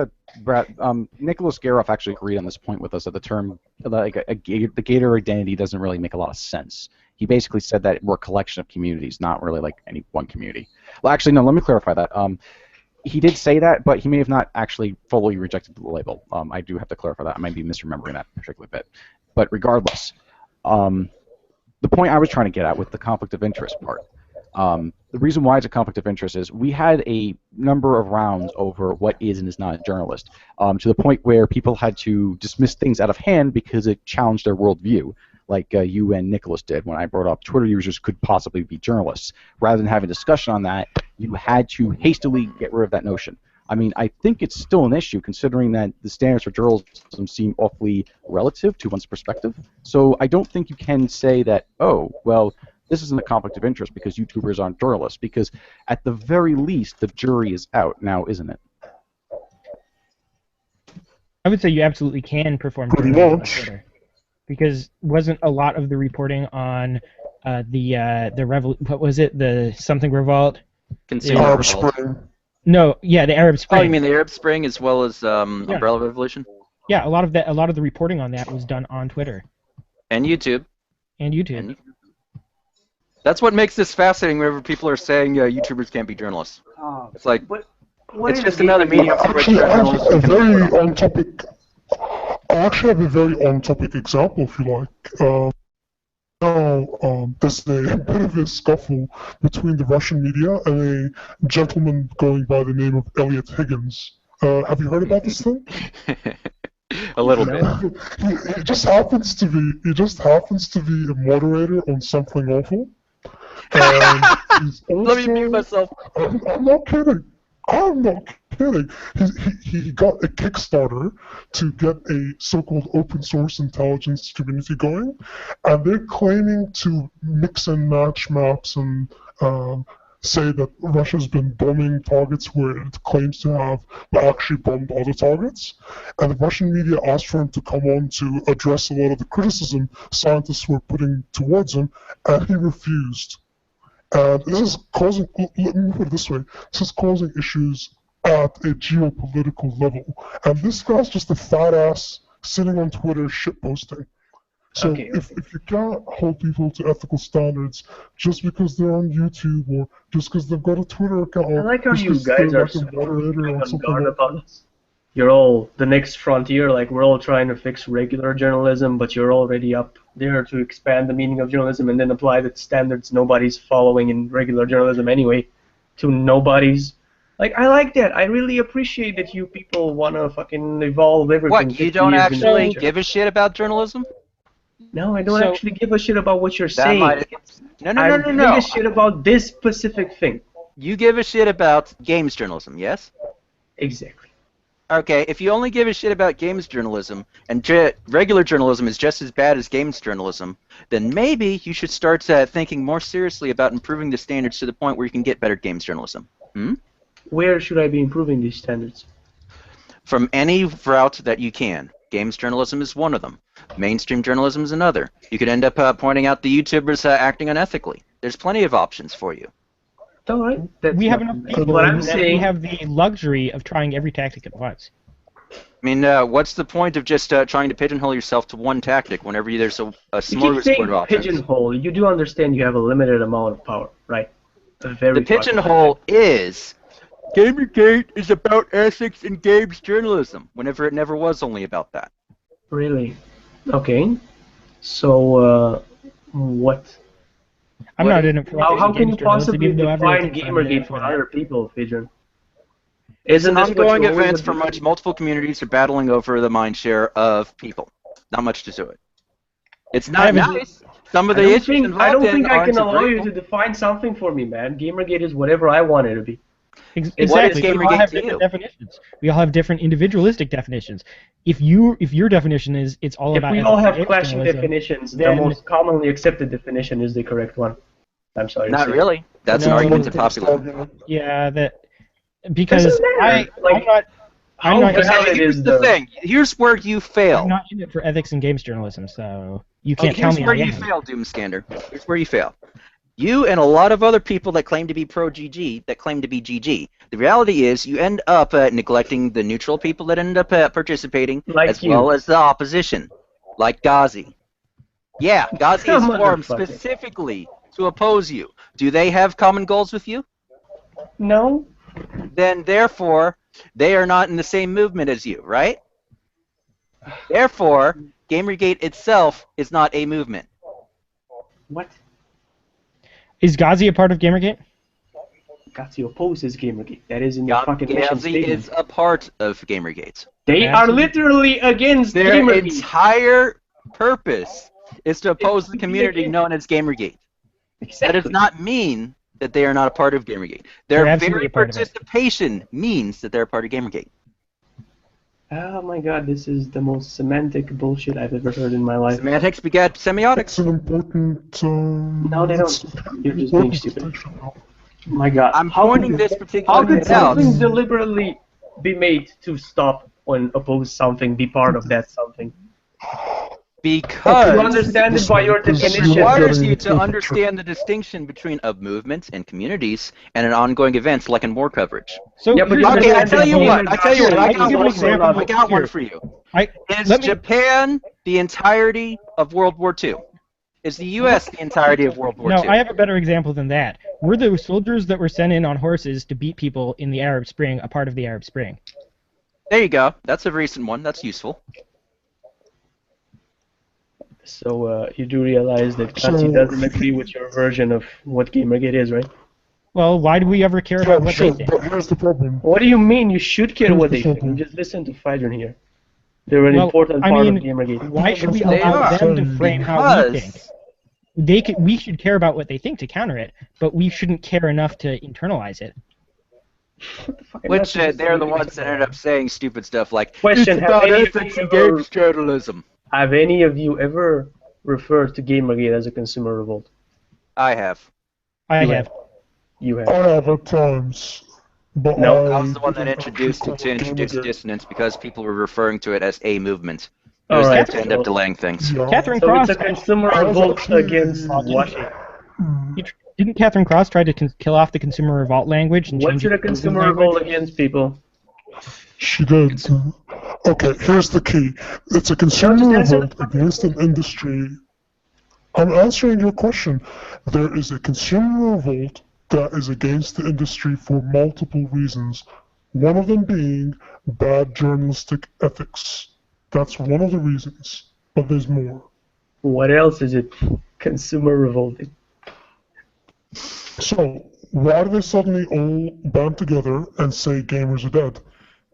Nicholas Garoff actually agreed on this point with us that the term the Gator identity doesn't really make a lot of sense. He basically said that we're a collection of communities, not really like any one community. Well, actually, no. Let me clarify that. He did say that, but he may have not actually fully rejected the label. I do have to clarify that. I might be misremembering that particular bit. But regardless, the point I was trying to get at with the conflict of interest part. The reason why it's a conflict of interest is we had a number of rounds over what is and is not a journalist, to the point where people had to dismiss things out of hand because it challenged their worldview, like you and Nicholas did when I brought up Twitter users could possibly be journalists. Rather than having a discussion on that, you had to hastily get rid of that notion. I mean, I think it's still an issue considering that the standards for journalism seem awfully relative to one's perspective. So I don't think you can say that, oh, well, this isn't a conflict of interest because YouTubers aren't journalists, because at the very least, the jury is out now, isn't it? I would say you absolutely can perform Pretty journalism on much. Twitter, because wasn't a lot of the reporting on what was it, the something revolt? Consumer Arab revolt. Spring. No, yeah, the Arab Spring. Oh, you mean the Arab Spring as well as Umbrella Revolution? Yeah, a lot of the reporting on that was done on Twitter And YouTube. and YouTube. And that's what makes this fascinating whenever people are saying YouTubers can't be journalists. It's like, it's just another medium for which Actually, I have journalists a can very report. on-topic. I actually have a very on-topic example, if you like. There's a bit of a scuffle between the Russian media and a gentleman going by the name of Elliot Higgins. Have you heard about this thing? A little bit. He just happens to be a moderator on Something Awful. And he's also, Let me mute myself. I'm not kidding. I'm not kidding. He got a Kickstarter to get a so-called open source intelligence community going, and they're claiming to mix and match maps and say that Russia's been bombing targets where it claims to have, but actually bombed other targets. And the Russian media asked for him to come on to address a lot of the criticism scientists were putting towards him, and he refused. And this is causing, let me put it this way, this is causing issues at a geopolitical level. And this guy's just a fat ass sitting on Twitter shitposting. So Okay. if you can't hold people to ethical standards just because they're on YouTube or just because they've got a Twitter account, I like how just you 'cause guys they're are like a so moderator or on something guard like about this. You're all the next frontier, like we're all trying to fix regular journalism, but you're already up there to expand the meaning of journalism and then apply the standards nobody's following in regular journalism anyway to nobody's Like, I like that. I really appreciate that you people want to fucking evolve everything. What, you 50 don't years in the actually future. give a shit about journalism? No, I don't So- actually give a shit about what you're That saying. might... No, I no. give a shit about this specific thing. You give a shit about games journalism, yes? Exactly. Okay, if you only give a shit about games journalism, and regular journalism is just as bad as games journalism, then maybe you should start thinking more seriously about improving the standards to the point where you can get better games journalism. Where should I be improving these standards? From any route that you can. Games journalism is one of them. Mainstream journalism is another. You could end up pointing out the YouTubers acting unethically. There's plenty of options for you. All right. That's We have not enough bad. people What I'm that we saying, have the luxury of trying every tactic at once. I mean, what's the point of just trying to pigeonhole yourself to one tactic whenever there's a you keep smorgasbord saying of options? pigeonhole. You do understand you have a limited amount of power, right? A very The pigeonhole is Gamergate is about ethics in games journalism, whenever it never was only about that. Really? Okay. So, what? I'm not in it for How can you games journalism, possibly even though everyone define thinks I'm in it Gamergate for for that. other people, Pigeon? It's Isn't an this what ongoing you always event from do? which multiple communities are battling over the mindshare of people. Not much to it. It's I not haven't- nice. Some of I the don't issues think involved in I aren't can allow you agreeable. to define something for me, man. Gamergate is whatever I want it to be. Exactly. What is We all Gamergate have to different you? definitions. We all have different individualistic definitions. If your definition is it's all If about we all ethics have and clashing journalism, definitions, the then- most commonly accepted definition is the correct one. I'm sorry. to Not say. really. That's an No. argument to popular. yeah, that because Doesn't matter. I'm not How not- But valid here's is the thing. Here's where you fail. I'm not in it for ethics and games journalism, so you Okay, can't tell here's me where I you am. fail, Doomscander. Here's where you fail. You and a lot of other people that claim to be pro-GG, that claim to be GG. The reality is you end up neglecting the neutral people that end up participating, Like as you. well as the opposition, like Ghazi. Yeah, Ghazi is formed Motherfucker. specifically to oppose you. Do they have common goals with you? No. Then, therefore, they are not in the same movement as you, right? Therefore, Gamergate itself is not a movement. What? Is Ghazi a part of Gamergate? Ghazi opposes Gamergate. That is in your fucking mission Ghazi statement. is a part of Gamergate. They are Absolutely. literally against Their Gamergate. entire purpose is to oppose the community known as Gamergate. That Exactly. does not mean that they are not a part of Gamergate. They're Their absolutely very a part of it. participation means that they're a part of Gamergate. Oh my god, this is the most semantic bullshit I've ever heard in my life. Semantics begat semiotics. It's an important. No, they don't. You're just being stupid. My god. I'm How pointing could- this How particular could bit out. something deliberately be made to stop and oppose something, be part of that something? You Because understand it by your it definition. requires you to understand the distinction between a movement and communities and an ongoing events like in war coverage. So Yeah, but here's you the Okay, I thing. tell you what. I tell you what. I I can got give an one for you. example I got one here. for you. I Is let me- Japan the entirety of World War II? Is the U.S. the entirety of World War No, II? I have a better example than that. Were the soldiers that were sent in on horses to beat people in the Arab Spring a part of the Arab Spring? There you go. That's a recent one. That's useful. So you do realize that Ghazi So- doesn't agree with your version of what Gamergate is, right? Well, why do we ever care about Yeah, what sure, they think? but here's the problem. What do you mean you should care what they Here's the think? You problem. just listen to Fidron here. They're an Well, important I part mean, of Gamergate. Why should we They allow are, them to frame how we think? Because We should care about what they think to counter it, but we shouldn't care enough to internalize it. which they're the ones that ended up saying stupid stuff like Question, it's have about any of ethics you and ever- games journalism. Have any of you ever referred to Gamergate as a consumer revolt? I have. I You have. You have. I have at times, but No, I was the one that didn't introduced it to actually call introduce Gamergate. dissonance because people were referring to it as a movement. It All was there right, to end so- up delaying things. Yeah. Catherine So Cross it's a consumer I was revolt actually- against watching. didn't Catherine Cross try to kill off the consumer revolt language and What's change it it a to consumer language? revolt against, people? She did. Okay, here's the key. It's a consumer just answer revolt against an industry. I'm answering your question. There is a consumer revolt that is against the industry for multiple reasons. One of them being bad journalistic ethics. That's one of the reasons, but there's more. What else is it consumer revolting? So, why do they suddenly all band together and say gamers are dead?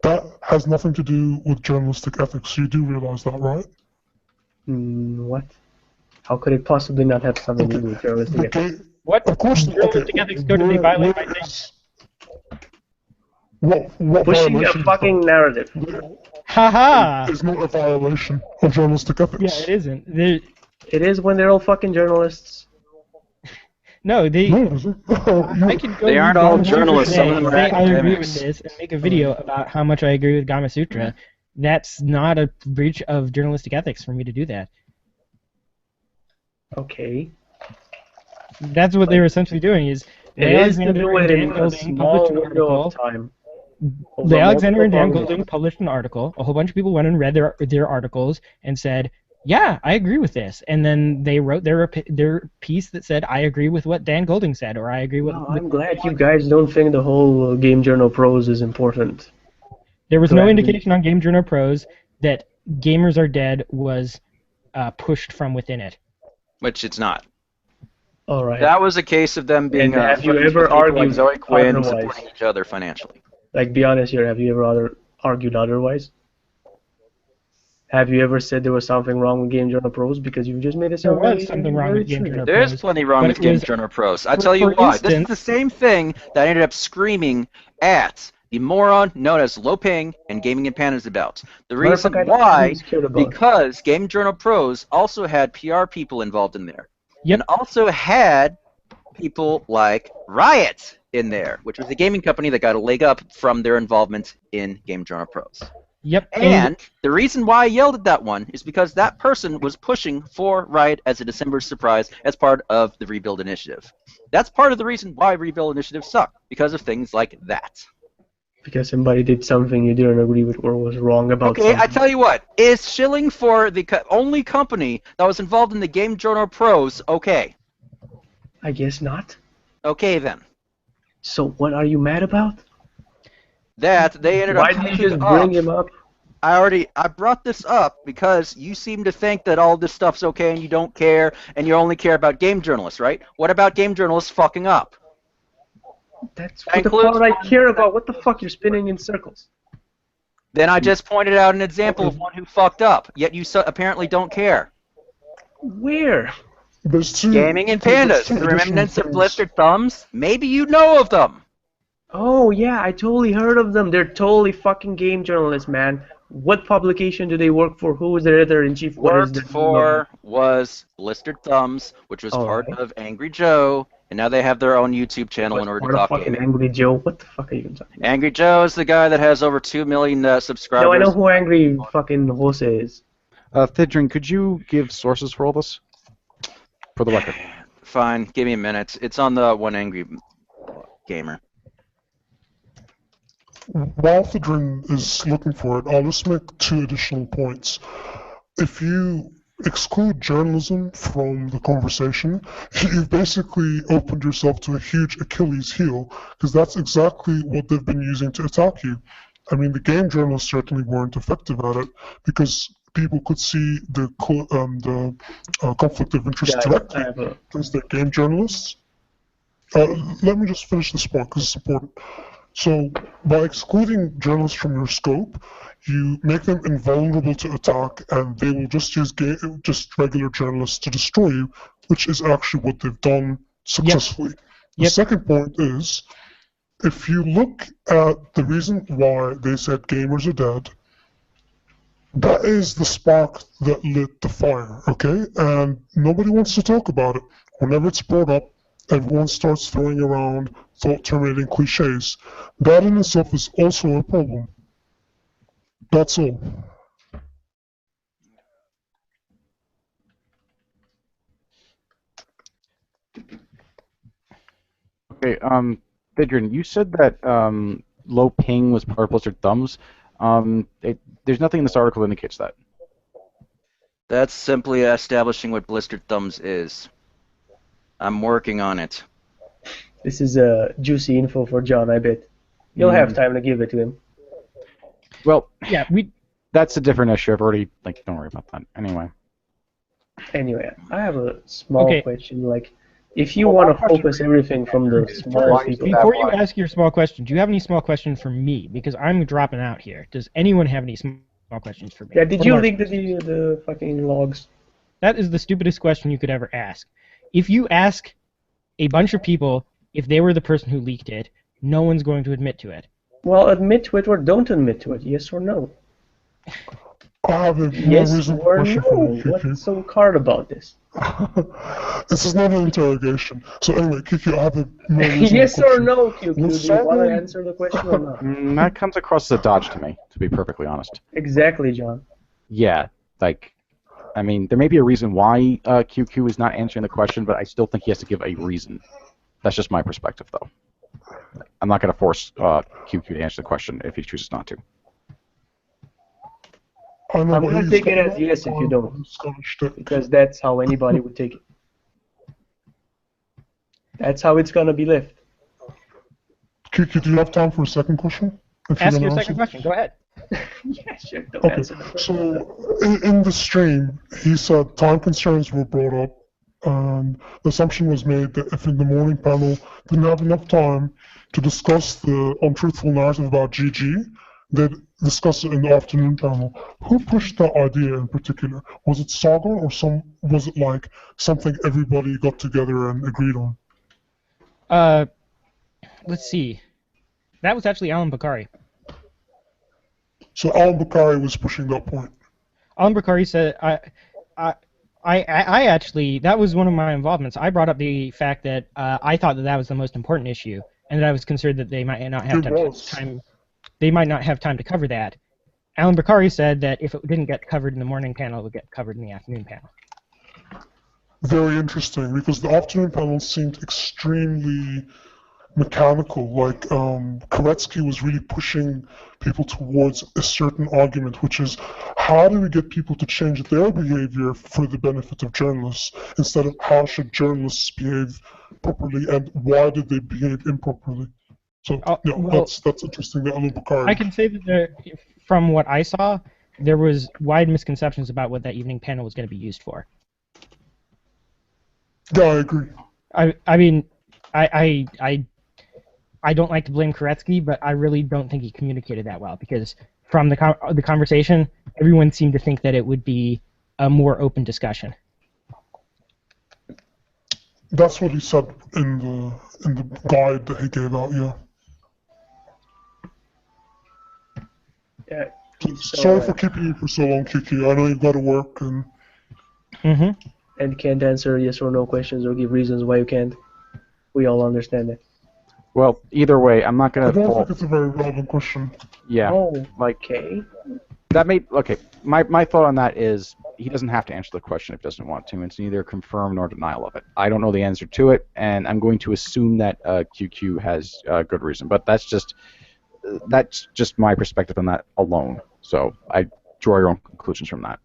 That has nothing to do with journalistic ethics. You do realize that, right? What? How could it possibly not have something to do with journalistic ethics? What Of course, journalistic okay. ethics code did they violate by saying? What Pushing a violation is fucking that? narrative. Haha! There's not a violation of journalistic ethics. Yeah, it isn't. There, It is when they're all fucking journalists. no, they. No, it isn't. I could go They aren't read all Gama Sutra journalists, some of today them are and say I agree with academics. this and make a video about how much I agree with Gama Sutra. That's not a breach of journalistic ethics for me to do that. Okay. That's what they were essentially doing. Is It is to Alexander do and it Dan in a Golding small published an window article. of time. The Alexander and Dan multiple Golding published an article. A whole bunch of people went and read their articles and said, "Yeah, I agree with this." And then they wrote their piece that said, "I agree with what Dan Golding said," or "I agree with." Well, I'm glad you guys don't think the whole Game Journal prose is important. There was no Glad we- indication on Game Journal Pros that Gamers Are Dead was pushed from within it. Which it's not. All right. That was a case of them being And have you friends ever with people like argued Zoe Quinn otherwise? supporting each other financially. Like, be honest here. Have you ever argued otherwise? Have you ever said there was something wrong with Game Journal Pros? Because you just made it There sound was very- something wrong very with Game true. Journal There's Pros. plenty wrong But with it Game was- Journal Pros. I'll tell for you why. This is instance- the same thing that I ended up screaming at the moron known as Loping and Gaming and Pandas about. The reason Motherfucker, I why, was scared about. because Game Journal Pros also had PR people involved in there. Yep. And also had people like Riot in there, which was a gaming company that got a leg up from their involvement in Game Journal Pros. Yep. And the reason why I yelled at that one is because that person was pushing for Riot as a December surprise as part of the Rebuild Initiative. That's part of the reason why Rebuild Initiative sucked, because of things like that. Because somebody did something you didn't agree with or was wrong about Okay, something. I tell you what, is shilling for the only company that was involved in the Game Journal Pros okay? I guess not. Okay then. So what are you mad about? That they ended Why up did you just bring him up? I brought this up because you seem to think that all this stuff's okay and you don't care and you only care about game journalists, right? What about game journalists fucking up? That's That what the includes- part I care about. What the fuck? You're spinning in circles. Then I just pointed out an example of one who fucked up, yet you apparently don't care. Where? There's two. Gaming and there's Pandas, two the additional remnants of things. blistered thumbs. Maybe you know of them. Oh yeah, I totally heard of them. They're totally fucking game journalists, man. What publication do they work for? Who is their editor-in-chief? What is Worked their for was Blistered Thumbs, which was part Alright. of Angry Joe, and now they have their own YouTube channel in What's order to part of talk fucking gaming. Angry Joe? What the fuck are you even talking about? Angry Joe is the guy that has over 2 million subscribers. No, I know who Angry fucking Jose is. Thidrin, could you give sources for all this? For the record. Fine, give me a minute. It's on the One Angry Gamer. While Thidrin is looking for it, I'll just make two additional points. If you exclude journalism from the conversation, you've basically opened yourself to a huge Achilles heel, because that's exactly what they've been using to attack you. I mean, the game journalists certainly weren't effective at it, because people could see the conflict of interest Yeah, directly I have a, as they're game journalists. Let me just finish this point because it's important. So, by excluding journalists from your scope, you make them invulnerable to attack, and they will just use just regular journalists to destroy you, which is actually what they've done successfully. The Yep. second point is, if you look at the reason why they said gamers are dead, that is the spark that lit the fire, okay? And nobody wants to talk about it. Whenever it's brought up, everyone starts throwing around thought-terminating cliches. That in itself is also a problem. That's all. Okay, Thidrin, you said that low ping was part of Blistered Thumbs. There's nothing in this article that indicates that. That's simply establishing what Blistered Thumbs is. I'm working on it. this is juicy info for John, I bet. You'll have time to give it to him. Well, Yeah, that's a different issue. I've already, don't worry about that. Anyway. Anyway, I have a small Okay. question. Like, If you want to focus everything from the small people, Before you ask your small question, do you have any small questions for me? Because I'm dropping out here. Does anyone have any small questions for me? yeah, did Or you large leak questions? the fucking logs? That is the stupidest question you could ever ask. If you ask a bunch of people if they were the person who leaked it, no one's going to admit to it. Well, admit to it or don't admit to it. Yes or no? I have a more Yes reasonable or question no? for you, What's Kiki. so hard about this? This is not an interrogation. So anyway, Kiki, I have a more reasonable Yes or question. no, QQ? Do you want to Sargon- answer the question or not? That comes across as a dodge to me, to be perfectly honest. Exactly, John. Yeah, like, I mean, there may be a reason why QQ is not answering the question, but I still think he has to give a reason. That's just my perspective, though. I'm not going to force QQ to answer the question if he chooses not to. I know, I'm but gonna he's take it got as yes if you don't. Scottish shtick. Because that's how anybody would take it. That's how it's gonna be left. Kiki, do you have time for a second question? If you're Ask gonna your answer? second question. Go ahead. Yeah, sure. Don't Okay, answer the question. so in the stream, he said time concerns were brought up, and the assumption was made that if in the morning panel didn't have enough time to discuss the untruthful narrative about GG, they'd discuss it in the afternoon panel. Who pushed that idea in particular? Was it Saga, or was it like something everybody got together and agreed on? Let's see. That was actually Alan Bakari. So Alan Bakari was pushing that point. Alan Bakari said, I actually, that was one of my involvements. I brought up the fact that I thought that that was the most important issue, and that I was concerned that they might not have time. They might not have time to cover that. Alan Bakari said that if it didn't get covered in the morning panel, it would get covered in the afternoon panel. Very interesting, because the afternoon panel seemed extremely mechanical. Like Koretsky was really pushing people towards a certain argument, which is how do we get people to change their behavior for the benefit of journalists, instead of how should journalists behave properly and why did they behave improperly. So yeah, well, that's interesting. That Alan Bakari. I can say that from what I saw, there was wide misconceptions about what that evening panel was going to be used for. Yeah, I agree. I mean, I don't like to blame Koretsky, but I really don't think he communicated that well, because from the conversation, everyone seemed to think that it would be a more open discussion. That's what he said in the guide that he gave out. Yeah. Yeah. Sorry for keeping you for so long, Kiki. I know you've got to work and. And can't answer yes or no questions or give reasons why you can't. We all understand that. Well, either way, I'm not I going to. don't think it's a very relevant question. Yeah. Oh, like okay. that made okay. My thought on that is he doesn't have to answer the question if he doesn't want to. It's neither confirm nor denial of it. I don't know the answer to it, and I'm going to assume that QQ has good reason. But that's just my perspective on that alone. So I draw your own conclusions from that.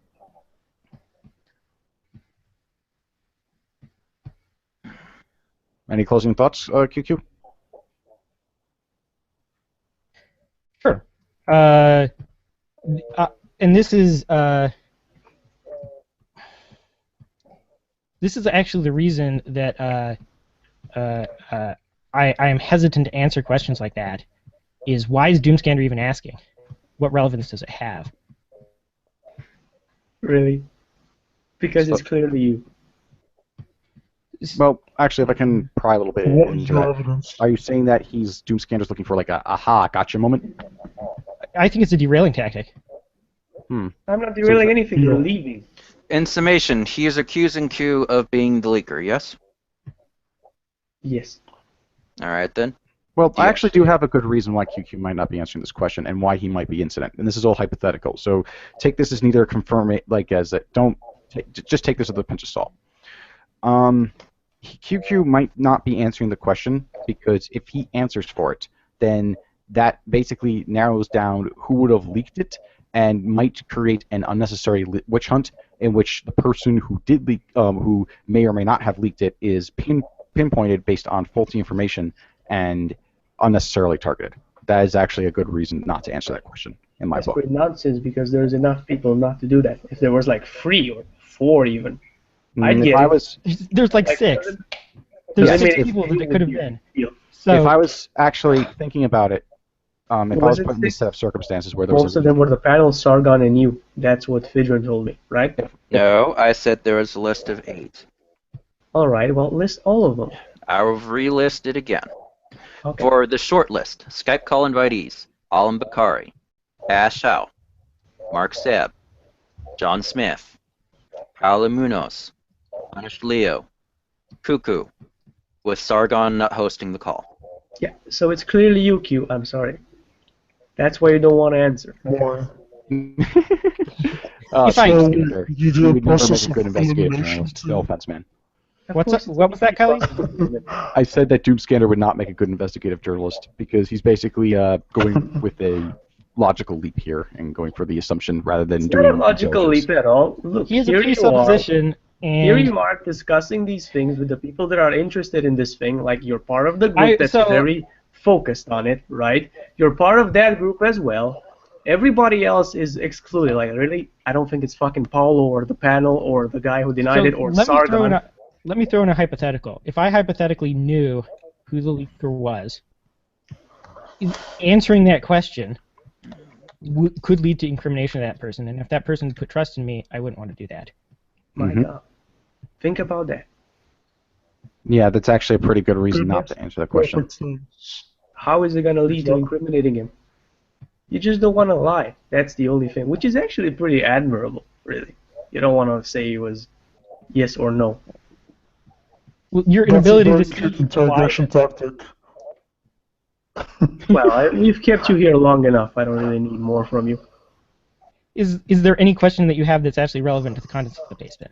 Any closing thoughts, QQ? Sure. And this is actually the reason that I am hesitant to answer questions like that. Is why is Doomscander even asking? What relevance does it have? Really? Because it's clearly you. Well, actually, if I can pry a little bit What is into your that, evidence? are you saying that Doomscander's looking for like a aha gotcha moment? I think it's a derailing tactic. I'm not derailing anything. You're leaving. In summation, he is accusing Q of being the leaker, yes? Yes. All right, then. Well, I Yes. actually do have a good reason why QQ might not be answering this question and why he might be incident. And this is all hypothetical. So take this as neither confirm it, like as that. Just take this with a pinch of salt. QQ might not be answering the question because if he answers for it, then that basically narrows down who would have leaked it and might create an unnecessary witch hunt in which the person who did leak, who may or may not have leaked it, is pinpointed based on faulty information and unnecessarily targeted. That is actually a good reason not to answer that question in my That's book. pretty nonsense because there's enough people not to do that. If there was like 3 or 4 even, I'd If get I it. was, There's like 6. There's Yeah, 6 if- people that it could have been. Yeah. So if I was actually thinking about it, if I was Was it put in this six? set of circumstances where there was Most of them were the panel, Sargon, and you. That's what Fidron told me, right? No, I said there was a list of 8. All right. Well, list all of them. I'll relist it again. Okay. For the short list, Skype call invitees: Alan Bakari, Ash Howe, Mark Seb, John Smith, Paolo Munoz, Anish Leo, Cuckoo, with Sargon not hosting the call. Yeah. So it's clearly you, Q. I'm sorry. That's why you don't want to answer. Why? If I- So Sure. you You do a would never process make a of good investigative elimination journalist. No to... offense, man. Of What's course up? What was that, Kelly? I said that Doom Scanner would not make a good investigative journalist because he's basically going with a logical leap here and going for the assumption rather than It's doing not a logical intelligence. leap at all. Look, He has a here you are. presupposition, Here and you are discussing these things with the people that are interested in this thing. Like you're part of the group I- that's so- very focused on it, right? You're part of that group as well. Everybody else is excluded. Like really, I don't think it's fucking Paulo or the panel or the guy who denied so it or let me throw in Sargon. let me throw in a hypothetical. If I hypothetically knew who the leaker was, answering that question could lead to incrimination of that person, and if that person put trust in me, I wouldn't want to do that. My Mhm. God, think about that. Yeah, that's actually a pretty good reason not to answer that question. Perfect sense. How is it going to lead to incriminating him? You just don't want to lie. That's the only thing, which is actually pretty admirable, really. You don't want to say it was yes or no. Well, your That's a inability very to cute see interrogation tactic. Well, we've kept you here long enough. I don't really need more from you. is there any question that you have that's actually relevant to the contents of the base bin?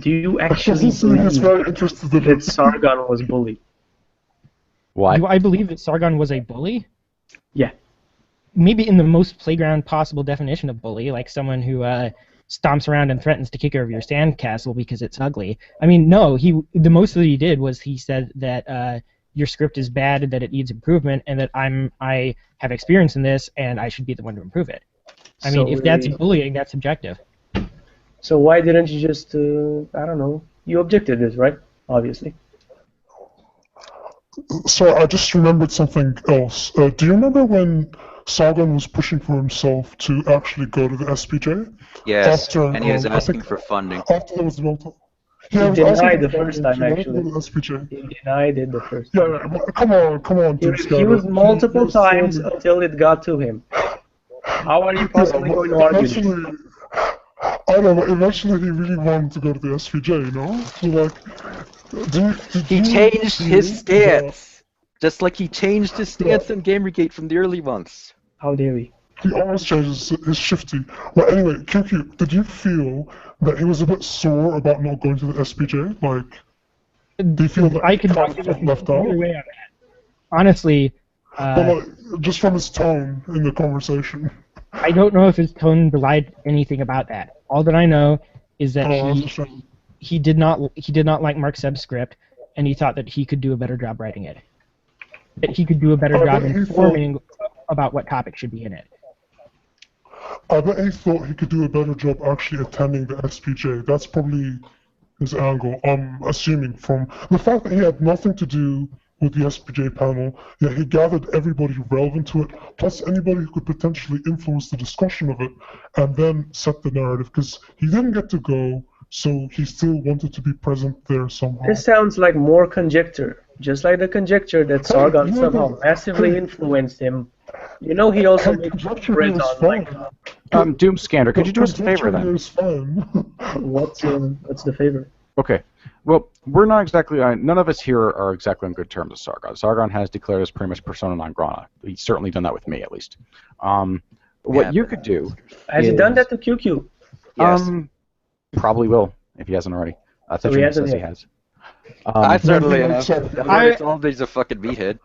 Do you actually Doesn't seem he's believe very interested in that it. Sargon was bullied? Why? Do I believe that Sargon was a bully? Yeah. Maybe in the most playground possible definition of bully, like someone who stomps around and threatens to kick over your sandcastle because it's ugly. I mean, no, the most that he did was he said that your script is bad, that it needs improvement, and that I have experience in this, and I should be the one to improve it. I mean, So if that's really- bullying, that's subjective. So why didn't you just, I don't know, you objected this, right? Obviously. So I just remembered something else. Do you remember when Sargon was pushing for himself to actually go to the SPJ? Yes, After, and he was I asking think- for funding. After there was the Delta. He was asking denied for the first funding time, to go to actually. the SPJ. He denied it the first Yeah, time. yeah, come on, He Doom Scanner. was multiple He times said- until it got to him. How are you possibly going to argue this? Eventually, I don't know, eventually he really wanted to go to the SPJ, you know? So like, did He you changed feel his that stance, just like he changed his stance on Gamergate from the early months. How dare he? He always changes his shifty. Well, anyway, QQ, did you feel that he was a bit sore about not going to the SPJ? Like, do you feel that I could he not felt left out? either way on that. Honestly, But like, just from his tone in the conversation. I don't know if his tone belied anything about that. All that I know is that Oh, that's a shame. he did not like Mark Seb's script, and he thought that he could do a better job writing it. That he could do a better Oh, job but he informing about what topic should be in it. I bet he thought he could do a better job actually attending the SPJ. That's probably his angle. I'm assuming from the fact that he had nothing to do with the SPJ panel, yet he gathered everybody relevant to it, plus anybody who could potentially influence the discussion of it, and then set the narrative, because he didn't get to go, so he still wanted to be present there somehow. This sounds like more conjecture. Just like the conjecture that Sargon somehow massively influenced him. You know he also Hey, made conjecture friends is on fine. like Doom Scanner, could you do us a favor Conjecture then? is fine. what's the favor? Okay. Well, we're not exactly. None of us here are exactly on good terms with Sargon. Sargon has declared us pretty much persona non grata. He's certainly done that with me, at least. What Yeah, you but- could do. Has he done that to QQ? Yes. Probably will if he hasn't already. So he Tetris hasn't says he yet. has. I certainly maybe have. so. I told he's a fucking meathead.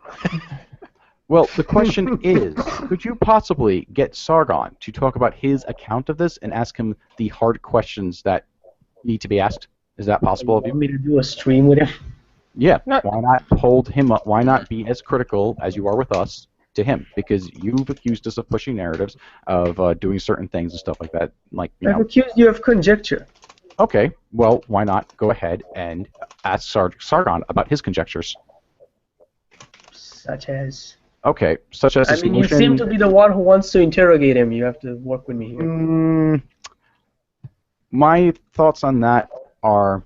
Well, the question is, could you possibly get Sargon to talk about his account of this and ask him the hard questions that need to be asked? Is that possible of You you? want me to do a stream with him? Yeah. No. Why not hold him up? Why not be as critical as you are with us to him? Because you've accused us of pushing narratives, of doing certain things and stuff like that. Like, you I've know, accused you of conjecture. Okay, well, why not go ahead and ask Sargon about his conjectures? Such as. Okay, such as I his mean, you notion. seem to be the one who wants to interrogate him. You have to work with me here. My thoughts on that are,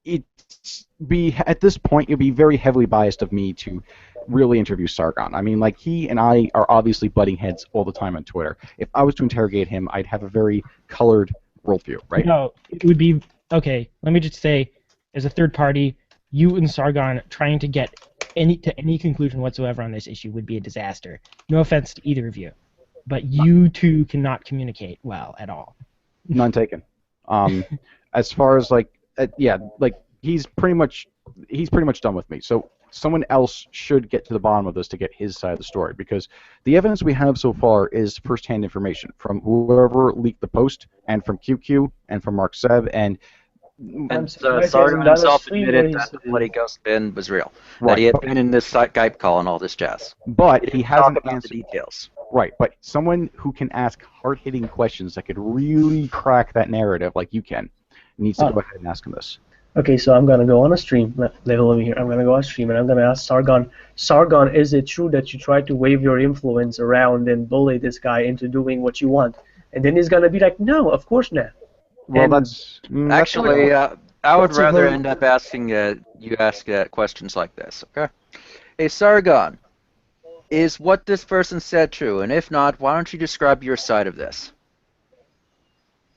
at this point, it'd be very heavily biased of me to really interview Sargon. I mean, like, he and I are obviously butting heads all the time on Twitter. If I was to interrogate him, I'd have a very colored worldview, right? No, it would be okay. Let me just say, as a third party, you and Sargon trying to get any conclusion whatsoever on this issue would be a disaster. No offense to either of you, but you two cannot communicate well at all. None taken. As far as yeah, like he's pretty much done with me. So someone else should get to the bottom of this to get his side of the story, because the evidence we have so far is first-hand information from whoever leaked the post, and from QQ, and from Mark Seb, and Sargon himself admitted that the bloody ghost bin was real. Right, that he had been in this Skype call and all this jazz. But he hasn't talk about answered the details. Right, but someone who can ask hard-hitting questions that could really crack that narrative like you can needs to go ahead and ask him this. Okay, so I'm gonna go on a stream. Let me here. I'm gonna go on a stream and I'm gonna ask Sargon. Sargon, is it true that you tried to wave your influence around and bully this guy into doing what you want? And then he's gonna be like, no, of course not. Well, And that's Actually, I would that's a rather very- end up asking you ask questions like this. Okay. Hey, Sargon, is what this person said true? And if not, why don't you describe your side of this?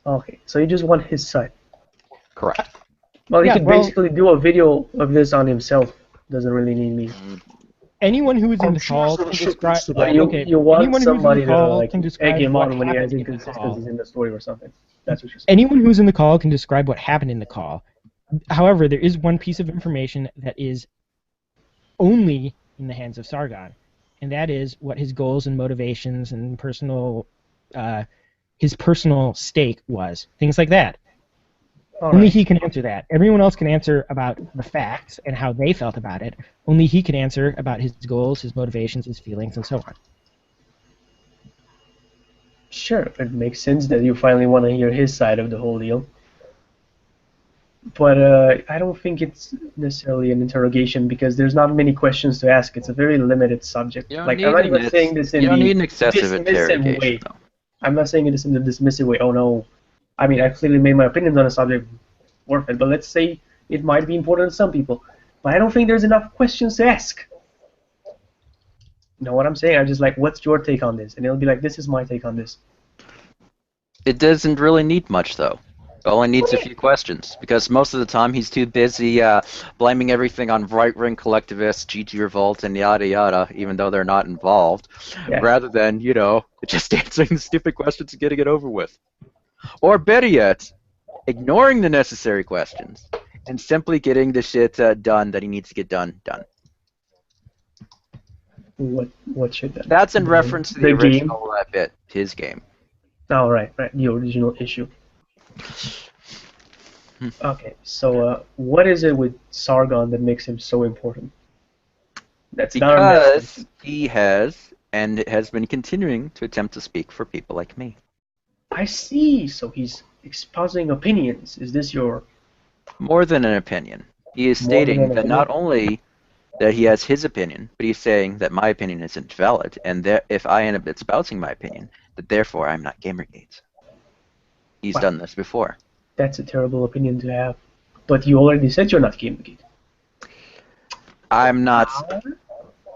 Okay, so you just want his side. correct. Well, he Yeah, could well- basically do a video of this on himself. Doesn't really need me. Anyone who is in I'm the sure call that can shit describe. needs to be- But you, Okay, you want anyone who's in somebody the to call like can egg describe him what on when he has happened in the inconsistencies call. in the story or something. That's what you're saying. Anyone who's in the call can describe what happened in the call. However, there is one piece of information that is only in the hands of Sargon, and that is what his goals and motivations and his personal stake was. Things like that. All Only right. he can answer that. Everyone else can answer about the facts and how they felt about it. Only he can answer about his goals, his motivations, his feelings, and so on. Sure, it makes sense that you finally want to hear his side of the whole deal. But I don't think it's necessarily an interrogation because there's not many questions to ask. It's a very limited subject. You don't Like need I'm not an even ex- saying this in you don't the need an excessive dismissive interrogation, way. though. I'm not saying this in the dismissive way. Oh no, I mean I've clearly made my opinions on a subject worth it. But let's say it might be important to some people. But I don't think there's enough questions to ask. You know what I'm saying? I'm just like, what's your take on this? And it'll be like, this is my take on this. It doesn't really need much, though. It only needs a few questions, because most of the time he's too busy blaming everything on right-wing collectivists, GG Revolt, and yada yada, even though they're not involved, Yeah. rather than, just answering the stupid questions and getting it over with. Or better yet, ignoring the necessary questions and simply getting the shit done that he needs to get done. What should that? That's in reference to the The game? original bit, his game. Oh, right, the original issue. Okay, so what is it with Sargon that makes him so important? That's not a message. Because he has, and has been continuing to attempt to speak for people like me. I see. So he's espousing opinions. Is this your? More than an opinion. He is More than stating an that opinion? not only that he has his opinion, but he's saying that my opinion isn't valid, and that if I end up espousing my opinion, that therefore I'm not Gamergate. He's Wow. done this before. That's a terrible opinion to have. But you already said you're not Gamergate. I'm not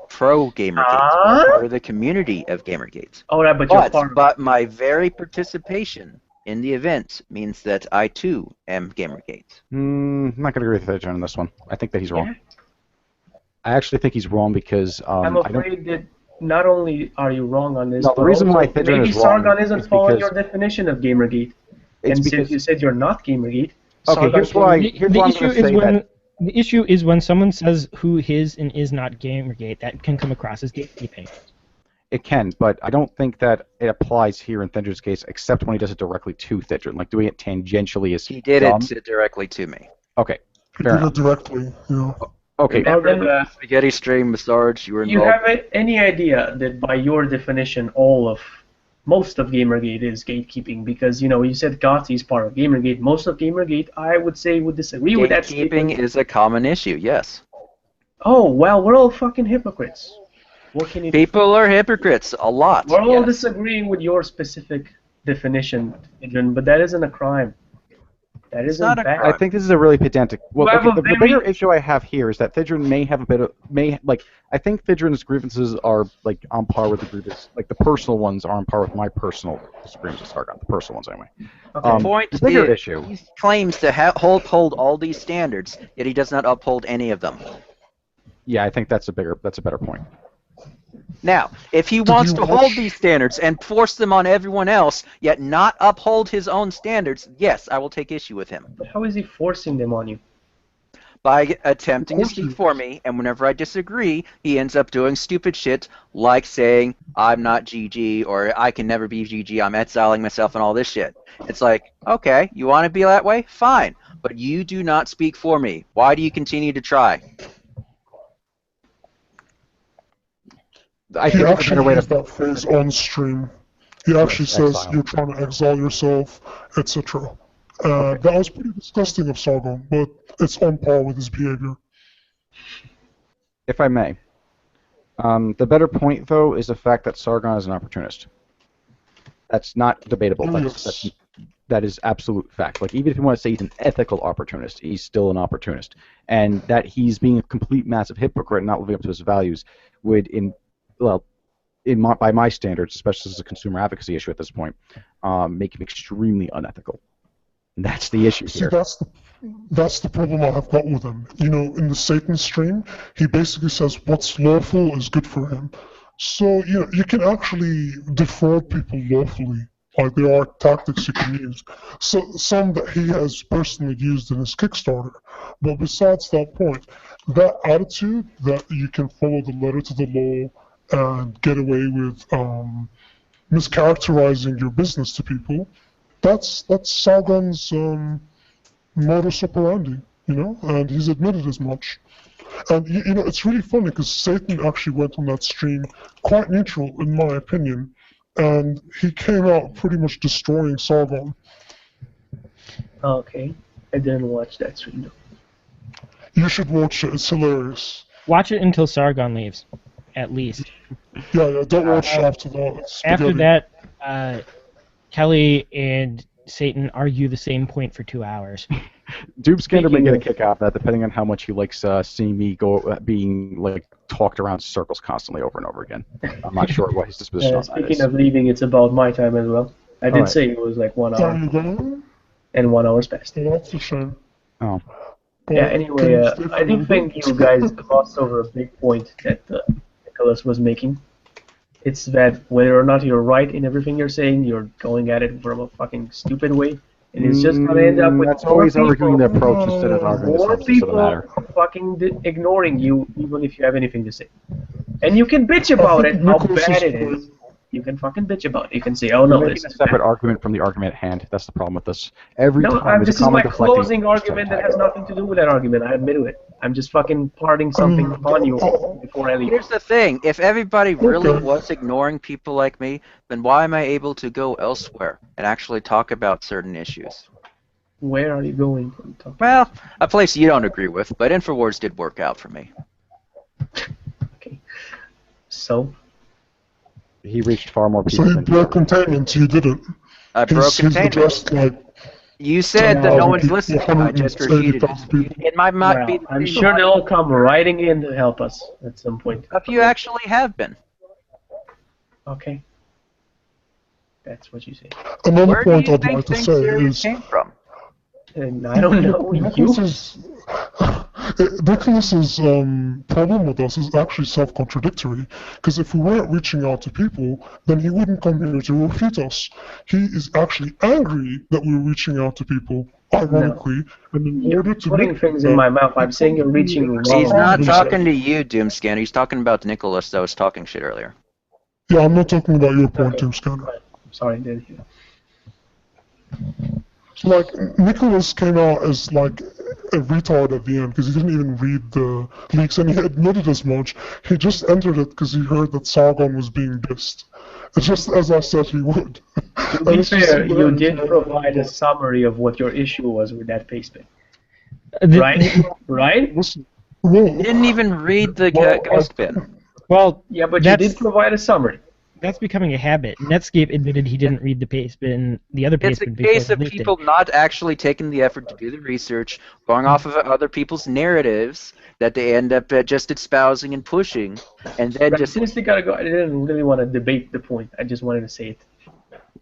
pro Gamergate. I'm part of the community of Gamergate. All right, but you're part of. But my very participation in the event means that I too am Gamergate. I'm not going to agree with Edge on this one. I think that he's wrong. Yeah. I actually think he's wrong because I'm I don't. afraid that not only are you wrong on this, No, the but reason also why Thedron maybe is wrong Sargon isn't is following because- your definition of Gamergate. It's And because since you said you're not Gamergate, Okay, Sargon here's can- why- The, here's the what I'm issue gonna is say when that- the issue is when someone says who is and is not Gamergate, that can come across as gatekeeping. it can, but I don't think that it applies here in Thedron's case, except when he does it directly to Thedron. Like doing it tangentially is He did dumb. it directly to me. Okay, He fair did enough. it directly, yeah. Okay, Well, Remember then- the spaghetti stream, Sarge? You were You involved. have any idea that by your definition, all of most of Gamergate is gatekeeping because you said Gotti is part of Gamergate. Most of Gamergate, I would say, would disagree with that statement. Gatekeeping is a common issue, yes. Oh well, we're all fucking hypocrites. What can you do? People are hypocrites, a lot. We're all yes. disagreeing with your specific definition, Adrian, but that isn't a crime. That isn't not a bad. crime. I think this is a really pedantic. Well, You have okay, a the bigger issue I have here is that Thidrin may have a bit of I think Thidrin's grievances are like on par with the grievances, like the personal ones are on par with my personal disagreements with Sargon. The personal ones anyway. Okay. Point the bigger is, issue. he claims to uphold all these standards, yet he does not uphold any of them. Yeah, I think that's a better point. Now, if he wants to hold these standards and force them on everyone else, yet not uphold his own standards, yes, I will take issue with him. But how is he forcing them on you? By attempting to speak for me, and whenever I disagree, he ends up doing stupid shit like saying, I'm not GG, or I can never be GG, I'm exiling myself, and all this shit. It's like, okay, you want to be that way? Fine. But you do not speak for me. Why do you continue to try? I He think it's a actually better way used to. that phrase on stream. He actually says exile. you're trying to exile yourself, etc. That was pretty disgusting of Sargon, but it's on par with his behavior. If I may, the better point though is the fact that Sargon is an opportunist. That's not debatable. That is absolute fact. Like, even if you want to say he's an ethical opportunist, he's still an opportunist, and that he's being a complete massive hypocrite and not living up to his values would, by my standards, especially as a consumer advocacy issue at this point, make him extremely unethical. And that's the issue See, here. that's the problem I have got with him. In the Satan stream, he basically says what's lawful is good for him. So, you can actually defraud people lawfully. Like, there are tactics you can use. So, some that he has personally used in his Kickstarter. But besides that point, that attitude that you can follow the letter to the law and get away with mischaracterizing your business to people, that's Sargon's modus operandi, and he's admitted as much. And, it's really funny because Satan actually went on that stream quite neutral, in my opinion, and he came out pretty much destroying Sargon. Okay. I didn't watch that stream, though. You should watch it. It's hilarious. Watch it until Sargon leaves, at least. Yeah, don't watch it after that. It's After spaghetti. that, Kelly and Satan argue the same point for 2 hours. Doomscanner may Speaking get a of- kick out of that, depending on how much he likes seeing me being talked around in circles constantly over and over again. I'm not sure what his disposition on that Speaking is. of leaving, it's about my time as well. I did Alright. say it was like 1 There hour, you go. and 1 hour's passed. Yeah, that's a shame. Oh. But Yeah, can anyway, you stay for I a do little think bit? you guys glossed over a big point that Nicholas was making. It's that whether or not you're right in everything you're saying, you're going at it from a fucking stupid way, and it's just gonna end up with That's more always people, arguing the approach instead of arguing the more substance of the people matter. fucking ignoring you, even if you have anything to say. And you can bitch about it, how Nicholas bad is it is. You can fucking bitch about it. You can say, oh no, You're this making a is separate bad. argument from the argument at hand. That's the problem with this. Every No, time this is my closing argument that has nothing to do with that argument. I admit it. I'm just fucking parting something on you before I leave. Here's the thing. If everybody really Okay. was ignoring people like me, then why am I able to go elsewhere and actually talk about certain issues? Where are you going? Well, a place you don't agree with, but InfoWars did work out for me. Okay. So, He reached far more So people he than broke containment, you didn't. I broke He's containment. addressed like You said that no 10,000 one's people, listening. I just repeated 180,000 it. people. It might not well, be the I'm same. sure they'll come writing in to help us at some point. A few actually have been. Okay. That's what you say. Another Where do point you I'd think like to things say serious is came from? And I don't know. Nicholas's problem with us is actually self-contradictory. Because if we weren't reaching out to people, then he wouldn't come here to refute us. He is actually angry that we're reaching out to people, ironically, and in You're order to putting make things in my mouth. I'm saying you're reaching wrong. He's not talking to you, Doomscanner. He's talking about Nicholas that was talking shit earlier. Yeah, I'm not talking about your point, Okay. Tim Scanner. Sorry, didn't hear. So, like, Nicholas came out as, like, a retard at the end because he didn't even read the leaks, and he admitted as much. He just entered it because he heard that Sargon was being dissed. It's just as I said he would. To be fair, you did provide a summary of what your issue was with that pastebin. Right? Right? Listen, You didn't even read the ghost bin. Well, Yeah, but you did provide a summary. that's becoming a habit. Netscape admitted he didn't read the pastebin, the other It's a pastebin before case he of leaked it. people not actually taking the effort to do the research, going off of other people's narratives that they end up just espousing and pushing, and then Right, just since we gotta go, I didn't really want to debate the point. I just wanted to say it.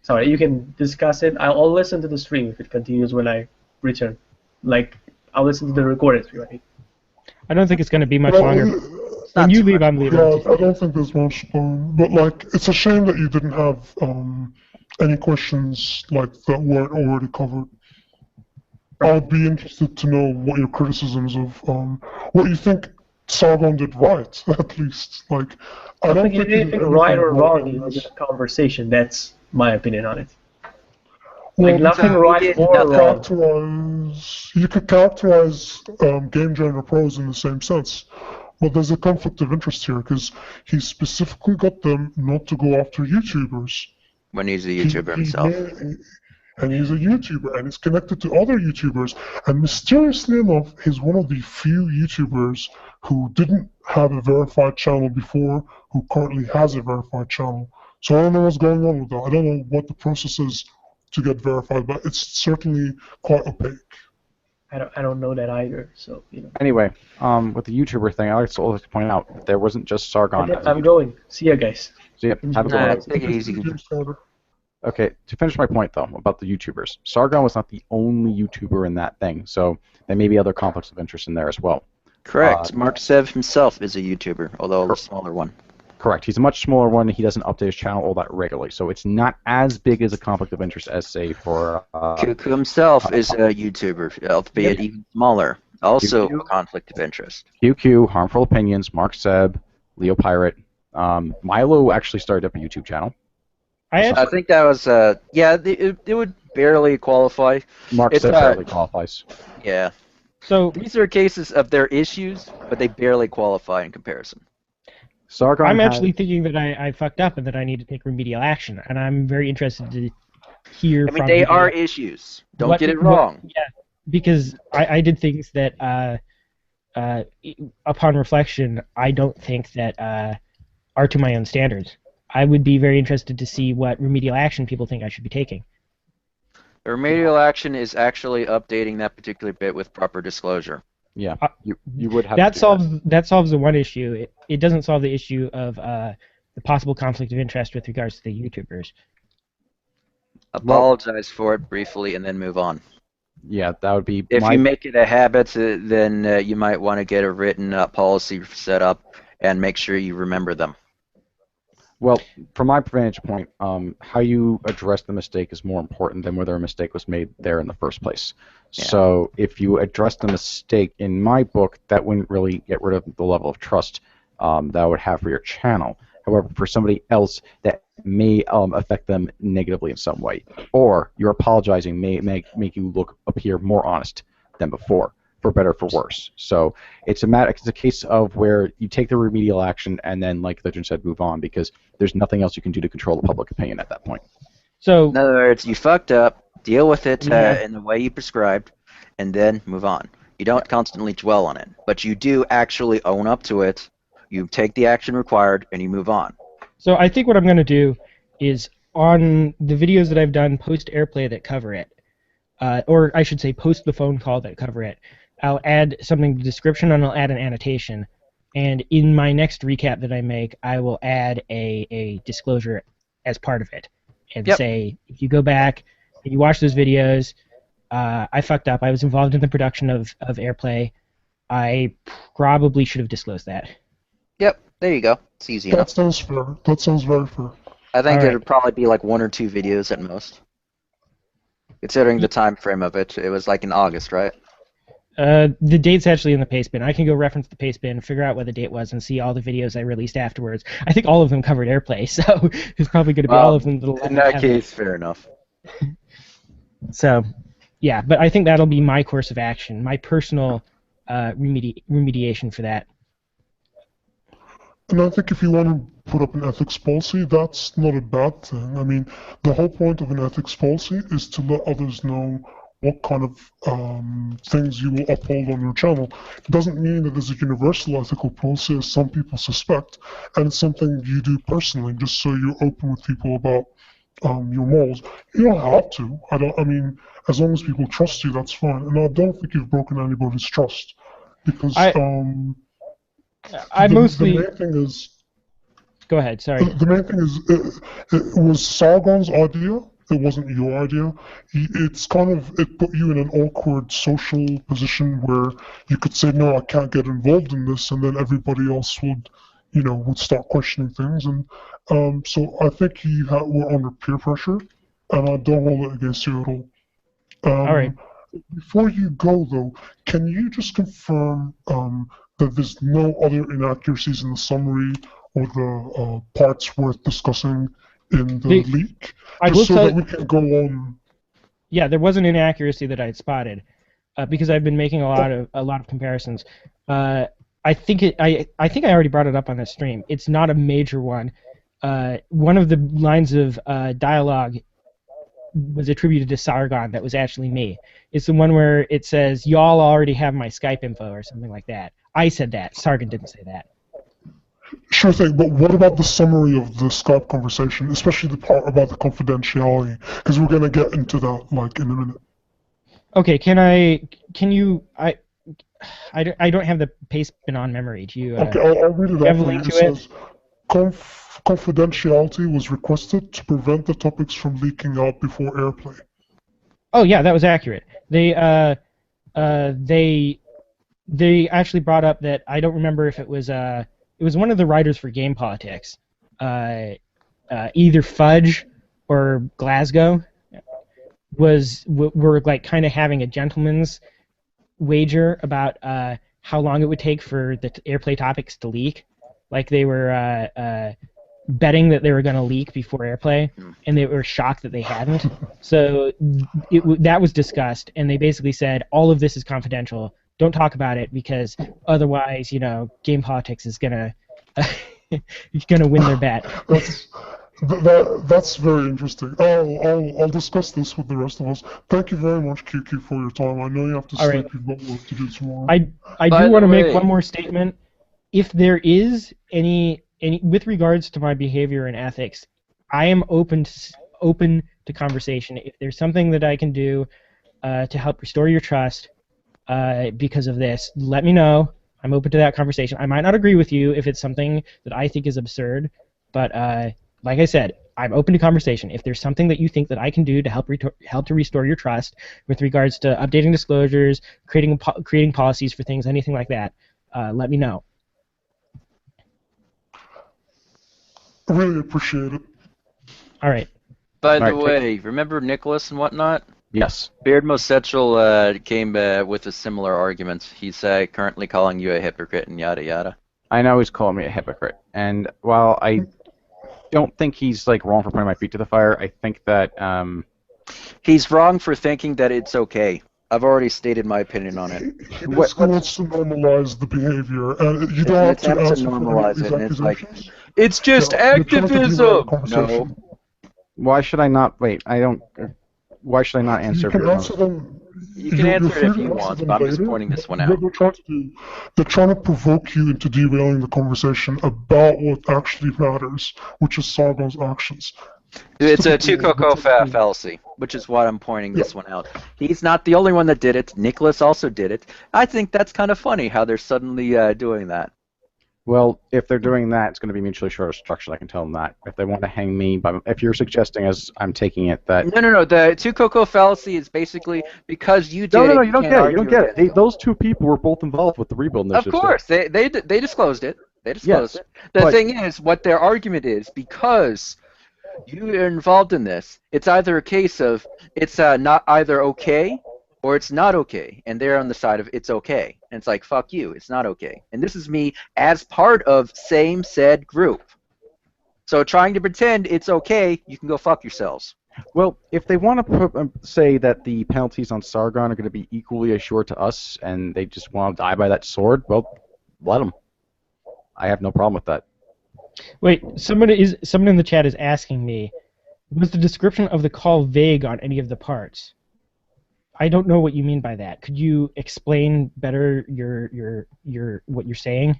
Sorry, you can discuss it. I'll listen to the stream if it continues when I return. Like, I'll listen to the recorded stream, right? I don't think it's going to be much well, longer. not When you too leave, much. I'm leaving. yeah, I don't think there's much. But, like, it's a shame that you didn't have any questions, like, that weren't already covered. I'd be interested to know what your criticisms of what you think Sargon did right, at least. Like, I don't think he did anything right or wrong in in this conversation. That's my opinion on it. Well, Like, nothing he right did or nothing. wrong. You could characterize Game Jam Pros in the same sense. But there's a conflict of interest here because he specifically got them not to go after YouTubers. When he's a YouTuber himself. And he's a YouTuber and is connected to other YouTubers. And mysteriously enough, he's one of the few YouTubers who didn't have a verified channel before, who currently has a verified channel. So I don't know what's going on with that. I don't know what the process is to get verified, but it's certainly quite opaque. I don't know that either. So Anyway, with the YouTuber thing, I also like to point out there wasn't just Sargon. as a I'm YouTuber. going. See ya, guys. So, yeah, have a good one. Take it easy. Okay, to finish my point though about the YouTubers, Sargon was not the only YouTuber in that thing, so there may be other conflicts of interest in there as well. Correct. Mark Sev himself is a YouTuber, although a smaller one. Correct. He's a much smaller one. He doesn't update his channel all that regularly, so it's not as big as a conflict of interest as, say, for. Cuckoo himself is a YouTuber, albeit even smaller. Also QQ. a conflict of interest. QQ, Harmful Opinions, Mark Seb, Leo Pirate. Milo actually started up a YouTube channel. I think that was, it would barely qualify. Mark It's Seb barely qualifies. Yeah. So These are cases of their issues, but they barely qualify in comparison. Sargon I'm had- actually thinking that I fucked up and that I need to take remedial action, and I'm very interested to hear I mean, from they people are issues. Don't what- get it what- wrong. Yeah, because I did things that, upon reflection, I don't think that are to my own standards. I would be very interested to see what remedial action people think I should be taking. The remedial action is actually updating that particular bit with proper disclosure. Yeah, you would have That to do solves the one issue. It doesn't solve the issue of the possible conflict of interest with regards to the YouTubers. Apologize for it briefly and then move on. Yeah, that would be. If you make it a habit, then you might want to get a written policy set up and make sure you remember them. Well, from my vantage point, how you address the mistake is more important than whether a mistake was made there in the first place. Yeah. So if you address the mistake, in my book, that wouldn't really get rid of the level of trust that I would have for your channel. However, for somebody else, that may affect them negatively in some way. Or your apologizing may make you appear more honest than before, for better or for worse. So it's a case of where you take the remedial action and then, like Legend said, move on, because there's nothing else you can do to control the public opinion at that point. So In other words, you fucked up, deal with it Yeah. in the way you prescribed, and then move on. You don't constantly dwell on it, but you do actually own up to it. You take the action required, and you move on. So I think what I'm going to do is, on the videos that I've done post-airplay that cover it, or I should say post the phone call that cover it, I'll add something to the description and I'll add an annotation. And in my next recap that I make, I will add a disclosure as part of it. And Yep. say, if you go back and you watch those videos, I fucked up. I was involved in the production of airplay. I probably should have disclosed that. Yep, there you go. It's easy That enough. sounds fair. That sounds very fair. I think All it would probably be like 1 or 2 videos at most. Considering the time frame of it, it was like in August, right? The date's actually in the pastebin. I can go reference the pastebin, figure out what the date was, and see all the videos I released afterwards. I think all of them covered airplay, so it's probably going to be all of them. In that case, fair enough. So, yeah, but I think that'll be my course of action, my personal remediation for that. And I think if you want to put up an ethics policy, that's not a bad thing. I mean, the whole point of an ethics policy is to let others know what kind of things you will uphold on your channel. It doesn't mean that there's a universal ethical policy, as some people suspect, and it's something you do personally, just so you're open with people about your morals. You don't have to. I mean, as long as people trust you, that's fine. And I don't think you've broken anybody's trust, because I mostly. The main thing is. Go ahead. Sorry. The main thing is, it was Sargon's idea. It wasn't your idea. It put you in an awkward social position where you could say, no, I can't get involved in this, and then everybody else would start questioning things. And so I think you were under peer pressure, and I don't hold it against you at all. All right. Before you go, though, can you just confirm that there's no other inaccuracies in the summary or the parts worth discussing in the leak? Just so that we can go on. Yeah, there was an inaccuracy that I had spotted because I've been making a lot of comparisons. I think I already brought it up on the stream. It's not a major one. One of the lines of dialogue was attributed to Sargon that was actually me. It's the one where it says, y'all already have my Skype info or something like that. I said that. Sargon didn't say that. Sure thing, but what about the summary of the Skype conversation, especially the part about the confidentiality? Because we're going to get into that, in a minute. Okay, I don't have the paste bin on memory. Do you? Okay, I'll read it out for you. It says, confidentiality was requested to prevent the topics from leaking out before airplay. Oh yeah, that was accurate. They actually brought up that I don't remember if it was one of the writers for Game Politics, either Fudge or Glasgow, were like kind of having a gentleman's wager about how long it would take for the airplay topics to leak. Like they were betting that they were going to leak before airplay, and they were shocked that they hadn't. So that was discussed, and they basically said all of this is confidential. Don't talk about it because otherwise, Game Politics is gonna win their bet. That's very interesting. I'll discuss this with the rest of us. Thank you very much, QQ, for your time. I know you have to sleep. You've got work to do tomorrow. I do want to make one more statement. If there is any with regards to my behavior and ethics, I am open to conversation. If there's something that I can do to help restore your trust because of this, let me know. I'm open to that conversation. I might not agree with you if it's something that I think is absurd, but like I said, I'm open to conversation. If there's something that you think that I can do to help to restore your trust with regards to updating disclosures, creating policies for things, anything like that, let me know. I really appreciate it. All right. By the way, remember Nicholas and whatnot? Yes. Beardmosexual came with a similar argument. He's currently calling you a hypocrite and yada yada. I know he's calling me a hypocrite, and while I don't think he's wrong for putting my feet to the fire, I think that he's wrong for thinking that it's okay. I've already stated my opinion on it. He wants to normalize the behavior, and you don't have to answer normalize it. And it's like, it's just activism. No. Why should I not? Wait, I don't. Why should I not answer? You can answer them. You can answer it if you want, but I'm just pointing this one out. What they're trying to provoke you into derailing the conversation about what actually matters, which is Sargon's actions. It's a two-cocoa fallacy, which is why I'm pointing this one out. He's not the only one that did it. Nicholas also did it. I think that's kind of funny how they're suddenly doing that. Well, if they're doing that, it's going to be mutually assured. I can tell them that. If they want to hang me, but if you're suggesting, as I'm taking it, that no, the two-cocoa fallacy is basically because you did it. No, you don't get it. You don't get it. Those two people were both involved with the rebuild initiative. Of course, they disclosed it. They disclosed it. The thing is, what their argument is, because you are involved in this, it's either a case of it's not either okay or it's not okay, and they're on the side of it's okay. And it's like, fuck you, it's not okay. And this is me as part of same said group. So trying to pretend it's okay, you can go fuck yourselves. Well, if they want to say that the penalties on Sargon are going to be equally assured to us, and they just want to die by that sword, well, let them. I have no problem with that. Wait, someone in the chat is asking me, was the description of the call vague on any of the parts? I don't know what you mean by that. Could you explain better your what you're saying?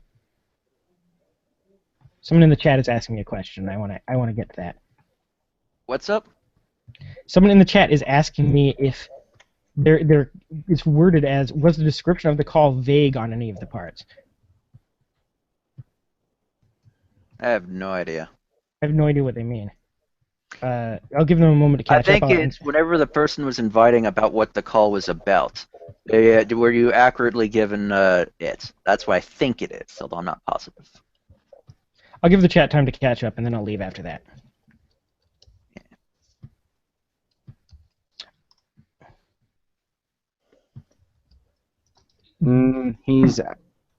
Someone in the chat is asking me a question. I want to get to that. What's up? Someone in the chat is asking me if it's worded as, was the description of the call vague on any of the parts? I have no idea. I have no idea what they mean. I'll give them a moment to catch I think up. it's whenever the person was inviting about what the call was about. Were you accurately given it? That's what I think it is, although I'm not positive. I'll give the chat time to catch up, and then I'll leave after that.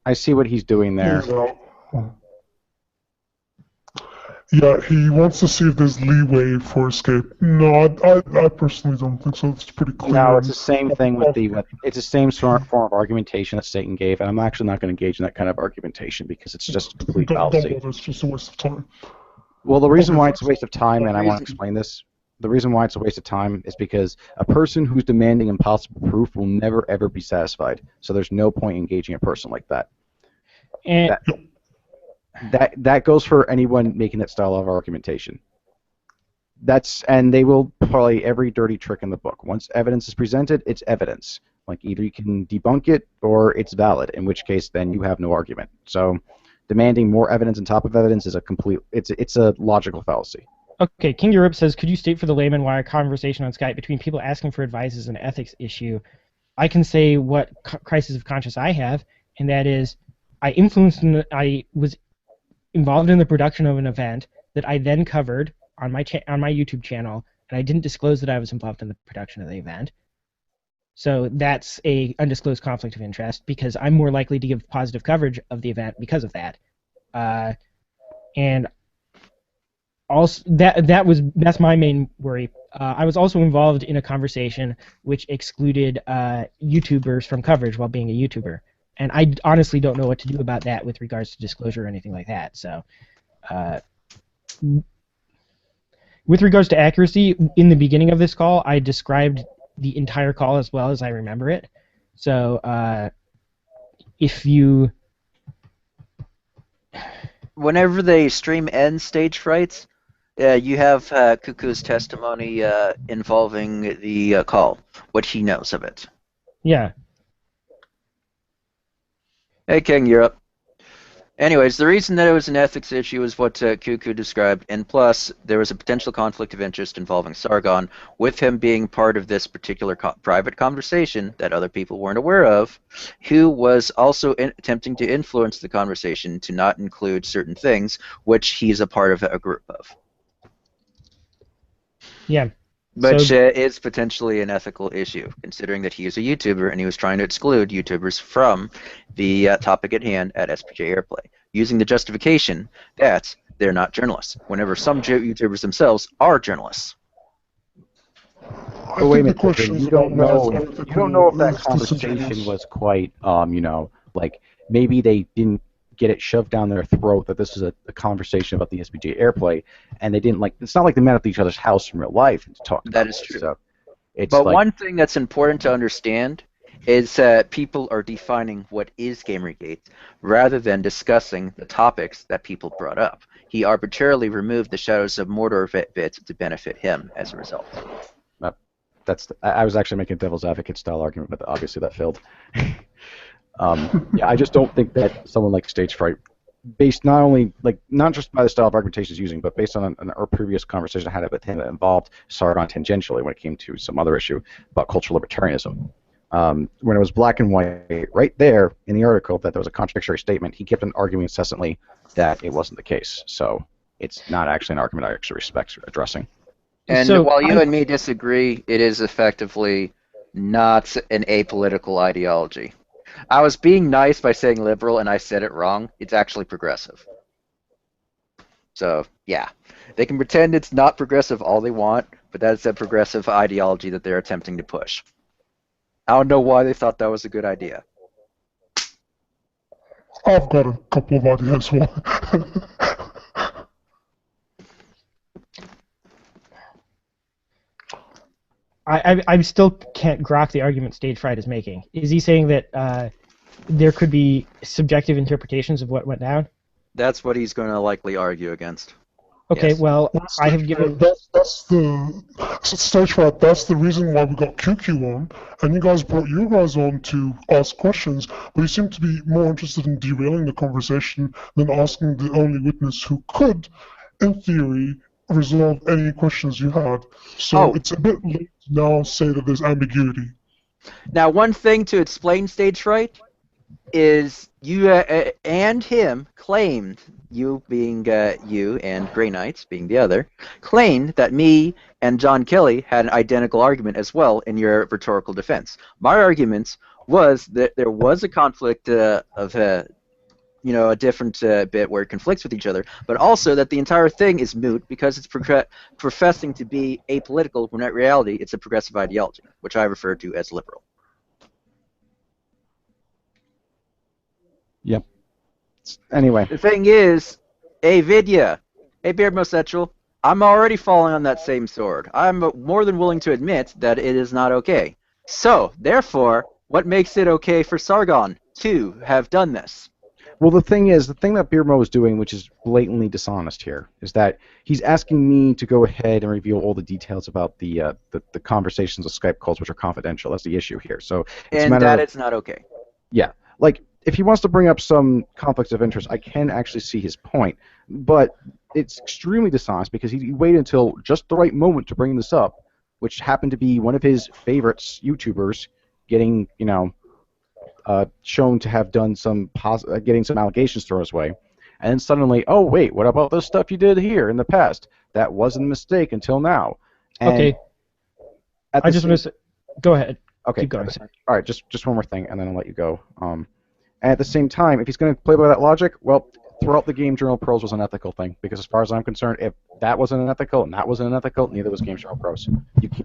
I see what he's doing there. Yeah, he wants to see if there's leeway for escape. No, I personally don't think so. It's pretty clear. No, it's the same thing with it's the same form of argumentation that Satan gave, and I'm actually not going to engage in that kind of argumentation because it's just complete fallacy. It's just a waste of time. Well, the reason why it's a waste of time, and I want to explain this, the reason why it's a waste of time is because a person who's demanding impossible proof will never ever be satisfied. So there's no point engaging a person like that. And that goes for anyone making that style of argumentation. And they will play every dirty trick in the book. Once evidence is presented, it's evidence. Like either you can debunk it or it's valid, in which case then you have no argument. So demanding more evidence on top of evidence is it's a logical fallacy. Okay, King Europe says, could you state for the layman why a conversation on Skype between people asking for advice is an ethics issue? I can say what crisis of conscience I have, and that is I was involved in the production of an event that I then covered on my YouTube channel, and I didn't disclose that I was involved in the production of the event. So that's a undisclosed conflict of interest because I'm more likely to give positive coverage of the event because of that. And also that's my main worry. I was also involved in a conversation which excluded YouTubers from coverage while being a YouTuber. And I honestly don't know what to do about that with regards to disclosure or anything like that. So, with regards to accuracy, in the beginning of this call, I described the entire call as well as I remember it. So, whenever they stream end stage frights, you have Cuckoo's testimony involving the call, what he knows of it. Yeah. Hey, King, you're up. Anyways, the reason that it was an ethics issue is what Cuckoo described, and plus, there was a potential conflict of interest involving Sargon, with him being part of this particular private conversation that other people weren't aware of, who was also attempting to influence the conversation to not include certain things, which he's a part of a group of. Yeah. Which is potentially an ethical issue, considering that he is a YouTuber and he was trying to exclude YouTubers from the topic at hand at SPJ Airplay, using the justification that they're not journalists, whenever some YouTubers themselves are journalists. But wait a minute, you don't know if that conversation was quite, like maybe they didn't get it shoved down their throat that this is a conversation about the SPJ Airplay, and they didn't it's not like they met at each other's house in real life and talked about that is true. So but one thing that's important to understand is that people are defining what is Gamergate rather than discussing the topics that people brought up. He arbitrarily removed the Shadows of Mordor bit to benefit him as a result. I was actually making a devil's advocate style argument, but obviously that failed. Yeah, I just don't think that someone like Stage Fright, based not just by the style of argumentation he's using, but based on our previous conversation I had with him that involved Sargon tangentially when it came to some other issue about cultural libertarianism. When it was black and white, right there in the article that there was a contradictory statement, he kept on arguing incessantly that it wasn't the case. So it's not actually an argument I actually respect addressing. And while you and me disagree, it is effectively not an apolitical ideology. I was being nice by saying liberal, and I said it wrong. It's actually progressive. So, yeah. They can pretend it's not progressive all they want, but that's a progressive ideology that they're attempting to push. I don't know why they thought that was a good idea. I've got a couple of ideas why. I still can't grok the argument Stage Fright is making. Is he saying that there could be subjective interpretations of what went down? That's what he's going to likely argue against. Okay, Yes. well, I have given... That's the Stage Fright. That's the reason why we got QQ on, and you guys brought you guys on to ask questions. But you seem to be more interested in derailing the conversation than asking the only witness who could, in theory, resolve any questions you had. So it's a bit late to now say that there's ambiguity. Now, one thing to explain Stage Fright is you and him claimed, you being you and Grey Knights being the other, claimed that me and John Kelly had an identical argument as well in your rhetorical defense. My argument was that there was a conflict of a different bit where it conflicts with each other, but also that the entire thing is moot because it's professing to be apolitical when in reality it's a progressive ideology, which I refer to as liberal. Yep. Anyway. The thing is, Vidya, Beard Mosexual, I'm already falling on that same sword. I'm more than willing to admit that it is not okay. So, therefore, what makes it okay for Sargon to have done this? Well, the thing that Beermo is doing, which is blatantly dishonest here, is that he's asking me to go ahead and reveal all the details about the conversations of Skype calls, which are confidential. That's the issue here. So it's it's not okay. Yeah, like if he wants to bring up some conflicts of interest, I can actually see his point, but it's extremely dishonest because he waited until just the right moment to bring this up, which happened to be one of his favorites YouTubers getting shown to have done getting some allegations thrown his way, and then suddenly, oh wait, what about this stuff you did here in the past? That wasn't a mistake until now. And okay. I just want to say, go ahead. Okay. Keep going. All right, just one more thing, and then I'll let you go. And at the same time, if he's going to play by that logic, well, throughout the game, Journal Pros was an ethical thing, because as far as I'm concerned, if that wasn't unethical and that wasn't unethical, neither was Game Journal Pros.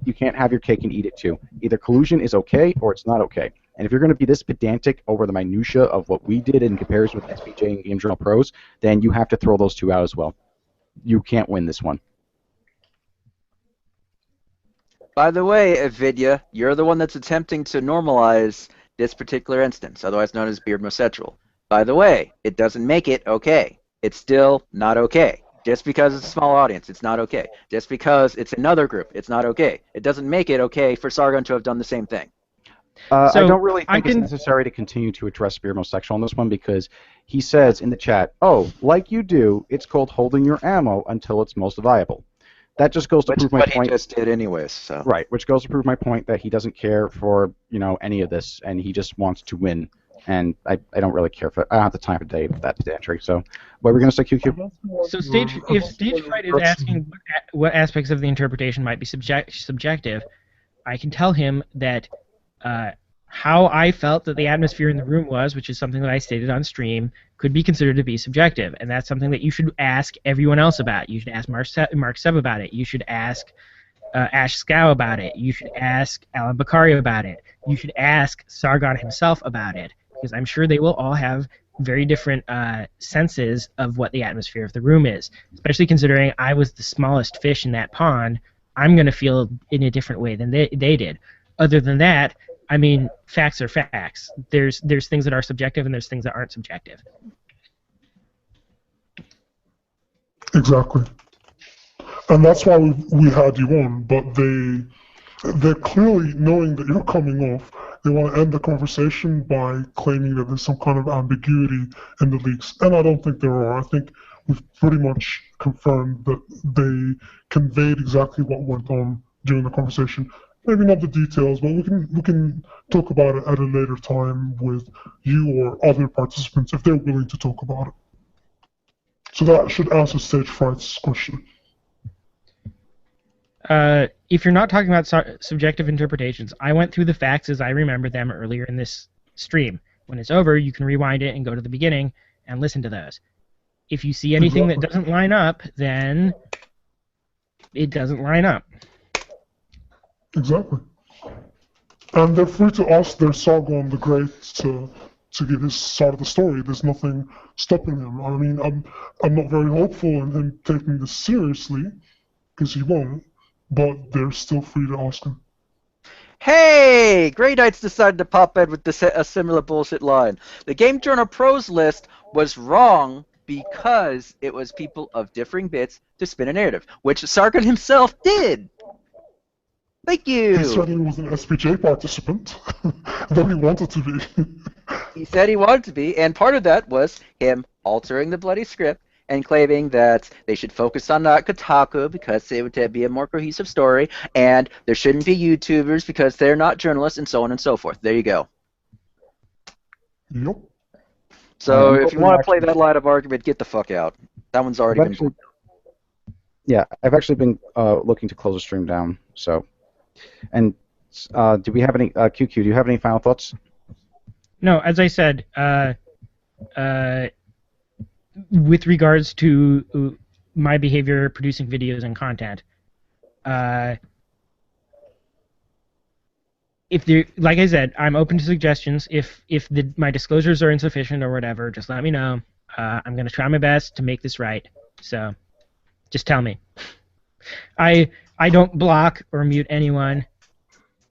You can't have your cake and eat it too. Either collusion is okay or it's not okay. And if you're going to be this pedantic over the minutia of what we did in comparison with SBJ and Game Journal Pros, then you have to throw those two out as well. You can't win this one. By the way, Vidya, you're the one that's attempting to normalize this particular instance, otherwise known as Beard Mosexual. By the way, it doesn't make it okay. It's still not okay. Just because it's a small audience, it's not okay. Just because it's another group, it's not okay. It doesn't make it okay for Sargon to have done the same thing. I don't really think it's necessary to continue to address Beard Mosexual on this one, because he says in the chat, oh, like you do, it's called holding your ammo until it's most viable. That just goes to prove my point. What he just did anyways. So. Right, which goes to prove my point that he doesn't care for any of this, and he just wants to win. And I don't really care for. I don't have the time today for that entry. So, what were we going to say, QQ? So if Stage Fright is asking what aspects of the interpretation might be subjective, I can tell him that how I felt that the atmosphere in the room was, which is something that I stated on stream, could be considered to be subjective, and that's something that you should ask everyone else about. You should ask Mark Seb about it. You should ask Ash Scow about it. You should ask Alan Bakari about it. You should ask Sargon himself about it, because I'm sure they will all have very different senses of what the atmosphere of the room is, especially considering I was the smallest fish in that pond. I'm going to feel in a different way than they did. Other than that, I mean, facts are facts. There's things that are subjective and there's things that aren't subjective. Exactly. And that's why we had you on, but they're clearly, knowing that you're coming off, they want to end the conversation by claiming that there's some kind of ambiguity in the leaks. And I don't think there are. I think we've pretty much confirmed that they conveyed exactly what went on during the conversation. Maybe not the details, but we can talk about it at a later time with you or other participants if they're willing to talk about it. So that should answer Stage Fright's question. If you're not talking about subjective interpretations, I went through the facts as I remember them earlier in this stream. When it's over, you can rewind it and go to the beginning and listen to those. if you see anything that doesn't line up, then it doesn't line up. Exactly. And they're free to ask their Sargon the Great to give his side of the story. There's nothing stopping him. I mean, I'm not very hopeful in him taking this seriously, because he won't, but they're still free to ask him. Hey! Grey Knights decided to pop in with a similar bullshit line. The Game Journal Pros list was wrong because it was people of differing bits to spin a narrative, which Sargon himself did. Thank you! He certainly was an SPJ participant, though he wanted to be. He said he wanted to be, and part of that was him altering the bloody script and claiming that they should focus on Kotaku because it would be a more cohesive story, and there shouldn't be YouTubers because they're not journalists, and so on and so forth. There you go. Yep. So if you want to play that line of argument, get the fuck out. That one's already been... Yeah, I've actually been looking to close the stream down, so... And do we have any... QQ, do you have any final thoughts? No, as I said, with regards to my behavior producing videos and content, if there, like I said, I'm open to suggestions. If my disclosures are insufficient or whatever, just let me know. I'm gonna try my best to make this right. So, just tell me. I don't block or mute anyone.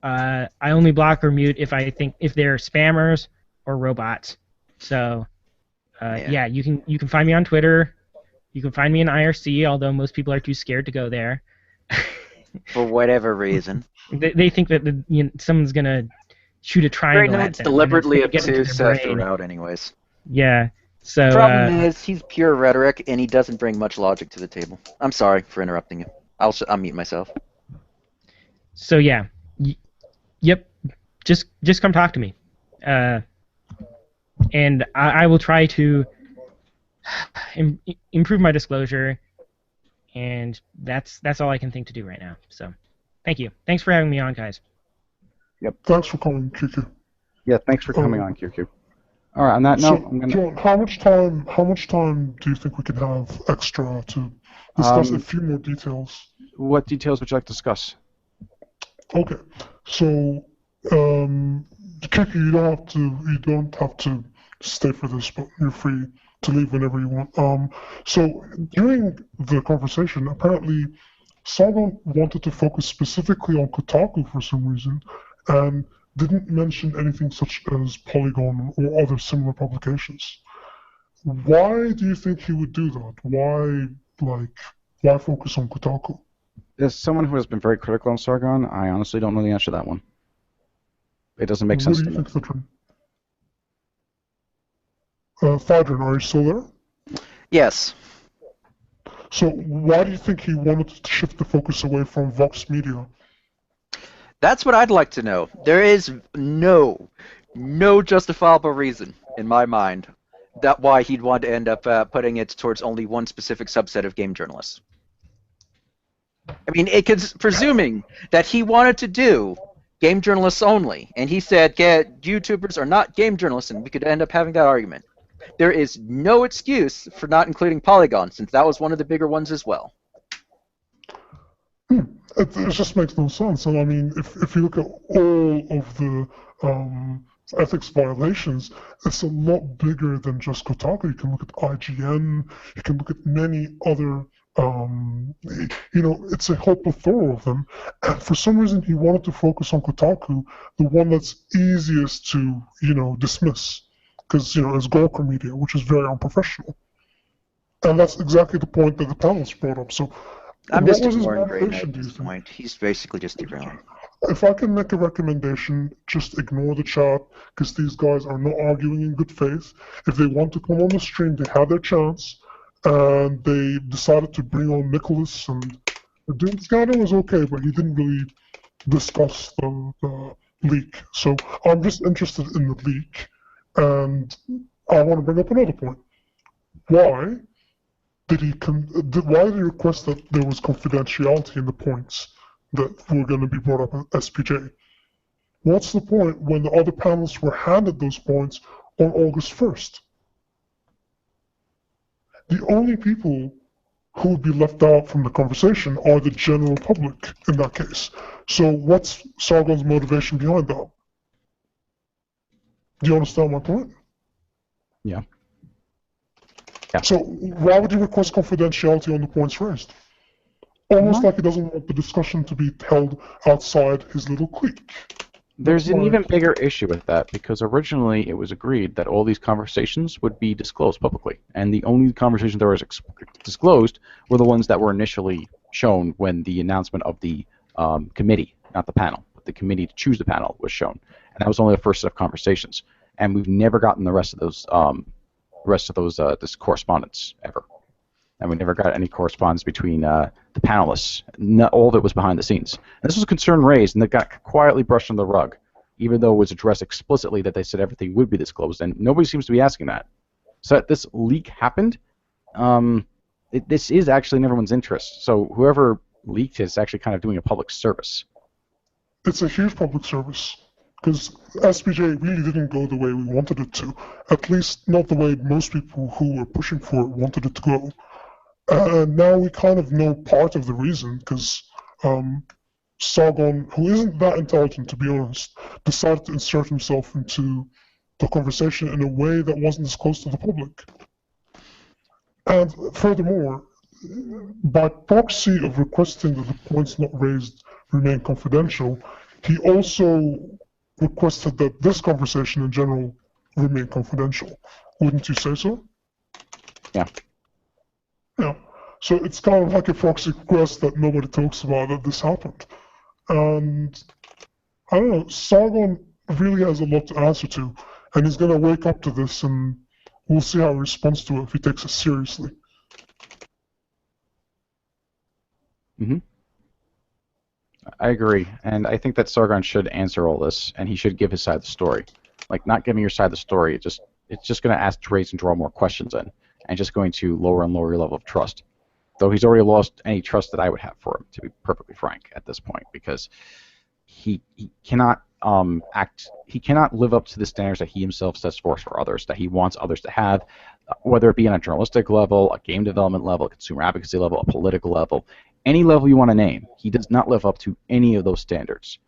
I only block or mute if they're spammers or robots. So, yeah, you can find me on Twitter. You can find me in IRC, although most people are too scared to go there. For whatever reason. They think that someone's gonna shoot a triangle at them. Deliberately obtuse throughout, anyways. Yeah. So. Problem is, he's pure rhetoric, and he doesn't bring much logic to the table. I'm sorry for interrupting you. I'll mute myself. So yeah. Yep. Just come talk to me. And I will try to improve my disclosure, and that's all I can think to do right now. So, thank you. Thanks for having me on, guys. Yep. Thanks for coming, QQ. Yeah, thanks for coming on, QQ. All right. On that note, I'm gonna. John, how much time do you think we could have extra to discuss a few more details? What details would you like to discuss? Okay. So, QQ, you don't have to stay for this, but you're free to leave whenever you want. So during the conversation, apparently Sargon wanted to focus specifically on Kotaku for some reason, and didn't mention anything such as Polygon or other similar publications. Why do you think he would do that? Why focus on Kotaku? As someone who has been very critical on Sargon, I honestly don't know the answer to that one. It doesn't make sense to me. What do you think, Thydrin, are you still there? Yes. So why do you think he wanted to shift the focus away from Vox Media? That's what I'd like to know. There is no justifiable reason, in my mind, that why he'd want to end up putting it towards only one specific subset of game journalists. I mean, presuming that he wanted to do game journalists only, and he said, YouTubers are not game journalists, and we could end up having that argument. There is no excuse for not including Polygon, since that was one of the bigger ones as well. It just makes no sense. And I mean, if you look at all of the ethics violations, it's a lot bigger than just Kotaku. You can look at IGN, you can look at many other, it's a whole plethora of them. And for some reason, he wanted to focus on Kotaku, the one that's easiest to, dismiss. Because, it's Gawker Media, which is very unprofessional. And that's exactly the point that the panelists brought up. So, I'm just ignoring Grey Knight at this point. He's basically just derailing. If I can make a recommendation, just ignore the chat, because these guys are not arguing in good faith. If they want to come on the stream, they had their chance, and they decided to bring on Nicholas, and the Doomscanner was okay, but he didn't really discuss the leak. So I'm just interested in the leak, and I want to bring up another point. Why did he request that there was confidentiality in the points that were going to be brought up at SPJ? What's the point when the other panelists were handed those points on August 1st? the only people who would be left out from the conversation are the general public in that case. So what's Sargon's motivation behind that? Do you understand my point? Yeah. So why would you request confidentiality on the points raised? Almost like he doesn't want the discussion to be held outside his little clique. There's an even bigger issue with that, because originally it was agreed that all these conversations would be disclosed publicly, and the only conversations that were disclosed were the ones that were initially shown when the announcement of the committee, not the panel, but the committee to choose the panel was shown, and that was only the first set of conversations, and we've never gotten the rest of those this correspondence ever. And we never got any correspondence between the panelists. All of it was behind the scenes. And this was a concern raised, and it got quietly brushed under the rug, even though it was addressed explicitly that they said everything would be disclosed, and nobody seems to be asking that. So that this leak happened, this is actually in everyone's interest. So whoever leaked it is actually kind of doing a public service. It's a huge public service, because SPJ really didn't go the way we wanted it to, at least not the way most people who were pushing for it wanted it to go. Now we kind of know part of the reason, because Sargon, who isn't that intelligent to be honest, decided to insert himself into the conversation in a way that wasn't disclosed to the public. And furthermore, by proxy of requesting that the points not raised remain confidential, he also requested that this conversation in general remain confidential. Wouldn't you say so? Yeah. Yeah. So it's kind of like a proxy request that nobody talks about that this happened. And I don't know, Sargon really has a lot to answer to, and he's going to wake up to this, and we'll see how he responds to it if he takes it seriously. Mm-hmm. I agree, and I think that Sargon should answer all this, and he should give his side of the story. Like, not giving your side of the story, it's just going to raise and draw more questions in, and just going to lower and lower your level of trust. Though he's already lost any trust that I would have for him, to be perfectly frank, at this point, because he cannot he cannot live up to the standards that he himself sets forth for others, that he wants others to have, whether it be on a journalistic level, a game development level, a consumer advocacy level, a political level, any level you want to name. He does not live up to any of those standards.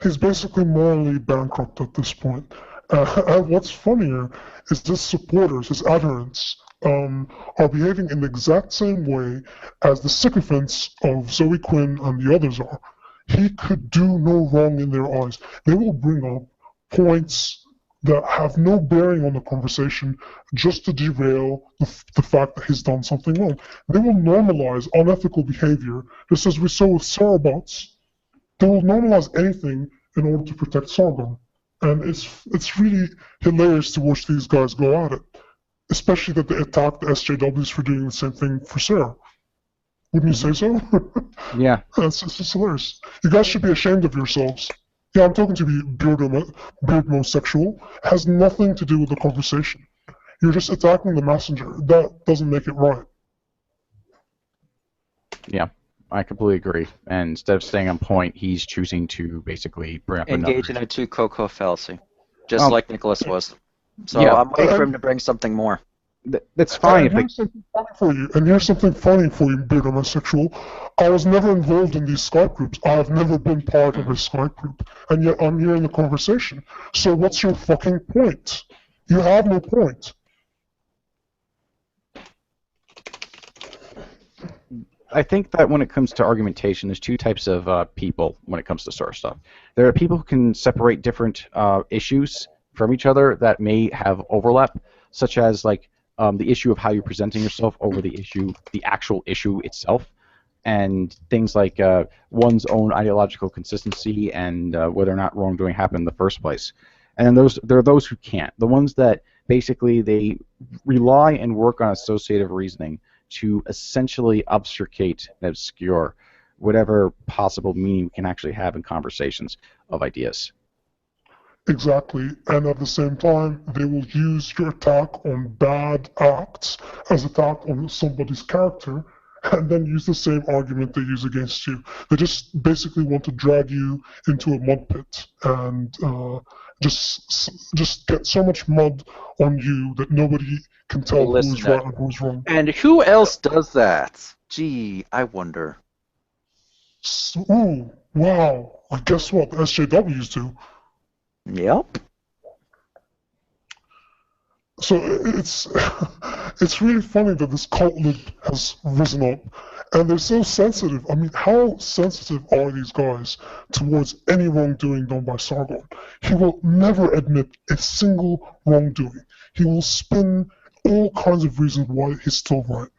He's basically morally bankrupt at this point. And what's funnier is his supporters, his adherents, are behaving in the exact same way as the sycophants of Zoe Quinn and the others are. He could do no wrong in their eyes. They will bring up points that have no bearing on the conversation just to derail the fact that he's done something wrong. They will normalize unethical behavior, just as we saw with Sarbots. They will normalize anything in order to protect Sargon. And it's really hilarious to watch these guys go at it. Especially that they attacked the SJWs for doing the same thing for Sarah. Wouldn't you say so? Yeah. It's hilarious. You guys should be ashamed of yourselves. Yeah, I'm talking to you, beardmosexual. It has nothing to do with the conversation. You're just attacking the messenger. That doesn't make it right. Yeah, I completely agree. And instead of staying on point, he's choosing to basically bring up engage in a two cocoa fallacy, just like Nicholas was. So yeah, I'm waiting for him to bring something more. That's fine. And here's something funny for you, beardmosexual. I was never involved in these Skype groups. I have never been part of a Skype group, and yet I'm here in the conversation. So what's your fucking point? You have no point. I think that when it comes to argumentation, there's two types of people when it comes to sort of stuff. There are people who can separate different issues from each other that may have overlap, such as like the issue of how you're presenting yourself over the actual issue itself, and things like one's own ideological consistency and whether or not wrongdoing happened in the first place. And there are those who can't. The ones that basically they rely and work on associative reasoning to essentially obfuscate and obscure whatever possible meaning we can actually have in conversations of ideas. Exactly, and at the same time, they will use your attack on bad acts as attack on somebody's character, and then use the same argument they use against you. They just basically want to drag you into a mud pit and just get so much mud on you that nobody can tell Listen, who's right and who's wrong. And who else does that? Gee, I wonder. Ooh, wow. Well, guess what? The SJWs do. Yep. So it's it's really funny that this cult lib has risen up, and they're so sensitive. I mean, how sensitive are these guys towards any wrongdoing done by Sargon? He will never admit a single wrongdoing. He will spin all kinds of reasons why he's still right.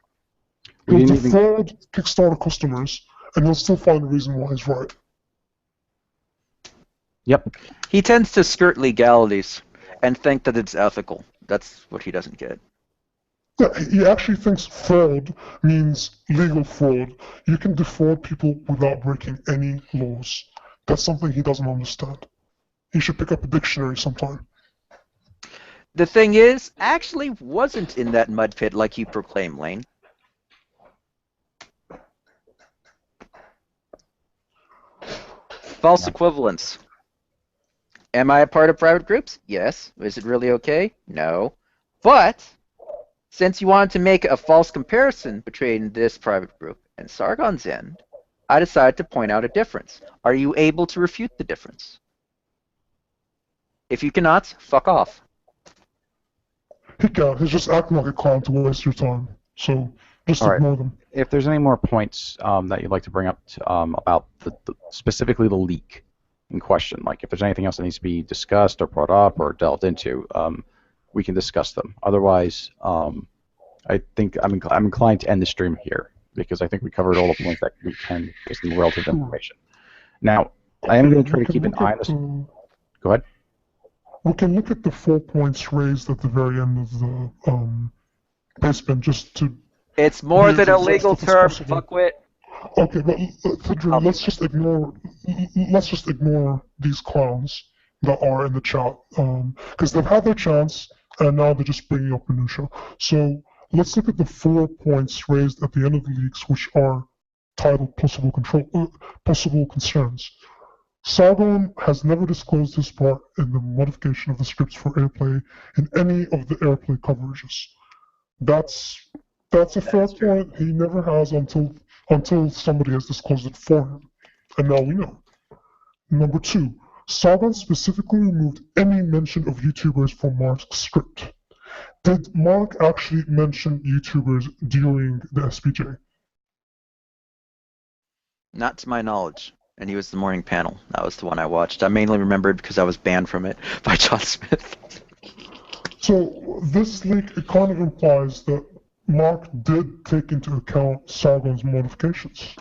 He'll defraud Kickstarter customers, and he'll still find a reason why he's right. Yep. He tends to skirt legalities and think that it's ethical. That's what he doesn't get. Yeah, he actually thinks fraud means legal fraud. You can defraud people without breaking any laws. That's something he doesn't understand. He should pick up a dictionary sometime. The thing is, actually wasn't in that mud pit like you proclaim, Lane. False equivalence. Am I a part of private groups? Yes. Is it really okay? No. But, since you wanted to make a false comparison between this private group and Sargon's End, I decided to point out a difference. Are you able to refute the difference? If you cannot, fuck off. He can't. He's just acting like a clown to waste your time. So, just ignore them. If there's any more points that you'd like to bring up about specifically the leak in question, like if there's anything else that needs to be discussed or brought up or delved into, we can discuss them. Otherwise, I think I'm inclined to end the stream here because I think we covered all the points that we can based on the relative information. Now, I am going to try to keep an eye on this. Go ahead. We can look at the 4 points raised at the very end of the basement just to... It's more than a legal term, fuckwit. Okay, but Thidrin, let's just ignore these clowns that are in the chat, because they've had their chance and now they're just bringing up minutia. So let's look at the 4 points raised at the end of the leaks, which are titled possible concerns. Sargon has never disclosed his part in the modification of the scripts for airplay in any of the airplay coverages. That's a fair point. He never has until somebody has disclosed it for him. And now we know. Number 2, Sargon specifically removed any mention of YouTubers from Mark's script. Did Mark actually mention YouTubers during the SPJ? Not to my knowledge. And he was the morning panel. That was the one I watched. I mainly remembered because I was banned from it by John Smith. So this leak, it kind of implies that Mark did take into account Sargon's modifications.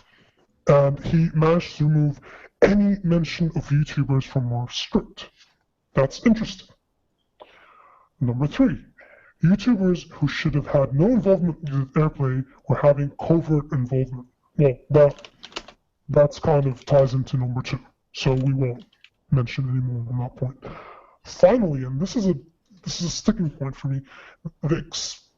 And he managed to remove any mention of YouTubers from Mark's script. That's interesting. Number 3, YouTubers who should have had no involvement with airplay were having covert involvement. Well, that's kind of ties into number 2, so we won't mention any more on that point. Finally, and this is a sticking point for me, the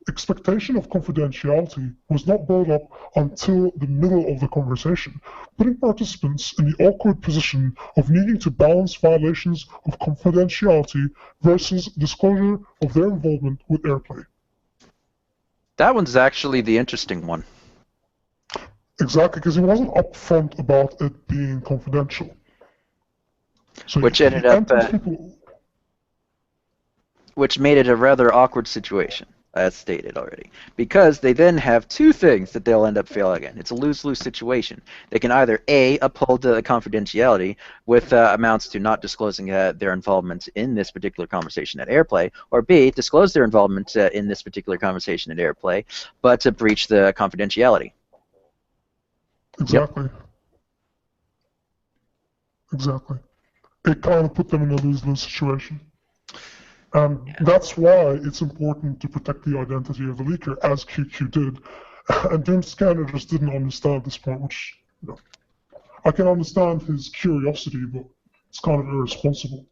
expectation of confidentiality was not brought up until the middle of the conversation, putting participants in the awkward position of needing to balance violations of confidentiality versus disclosure of their involvement with airplay. That one's actually the interesting one. Exactly, because he wasn't upfront about it being confidential. So which ended up, which made it a rather awkward situation, as stated already. Because they then have 2 things that they'll end up failing in. It's a lose-lose situation. They can either A, uphold the confidentiality with amounts to not disclosing their involvement in this particular conversation at airplay, or B, disclose their involvement in this particular conversation at airplay, but to breach the confidentiality. Exactly. Yep. Exactly. It kind of put them in a lose-lose situation. And that's why it's important to protect the identity of the leaker, as QQ did. And Doomscanner just didn't understand this point, which, I can understand his curiosity, but it's kind of irresponsible.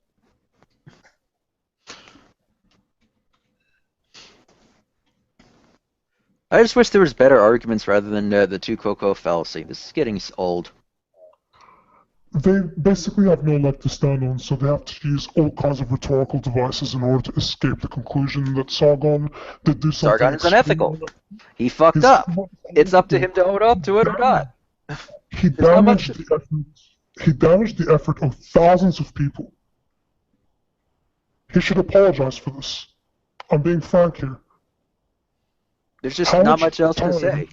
I just wish there was better arguments rather than the 2 Coco fallacy. This is getting old. they basically have no leg to stand on, so they have to use all kinds of rhetorical devices in order to escape the conclusion that Sargon did do something. Sargon is unethical. He fucked up. It's up to him to own up to it or not. He There's not much damaged the effort. He damaged the effort of thousands of people. He should apologize for this. I'm being frank here. There's just not much else to say.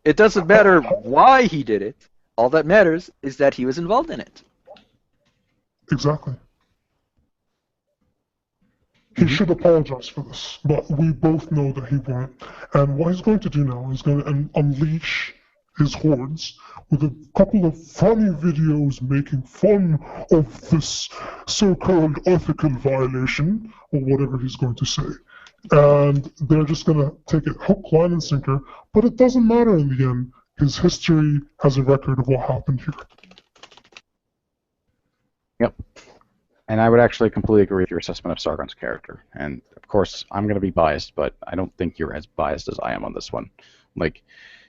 It doesn't matter why he did it. All that matters is that he was involved in it. Exactly. He should apologize for this, but we both know that he won't. And what he's going to do now is going to unleash his hordes with a couple of funny videos making fun of this so-called ethical violation, or whatever he's going to say. And they're just going to take it hook, line, and sinker, but it doesn't matter in the end. His history has a record of what happened here. Yep. And I would actually completely agree with your assessment of Sargon's character. And of course, I'm going to be biased, but I don't think you're as biased as I am on this one. Like,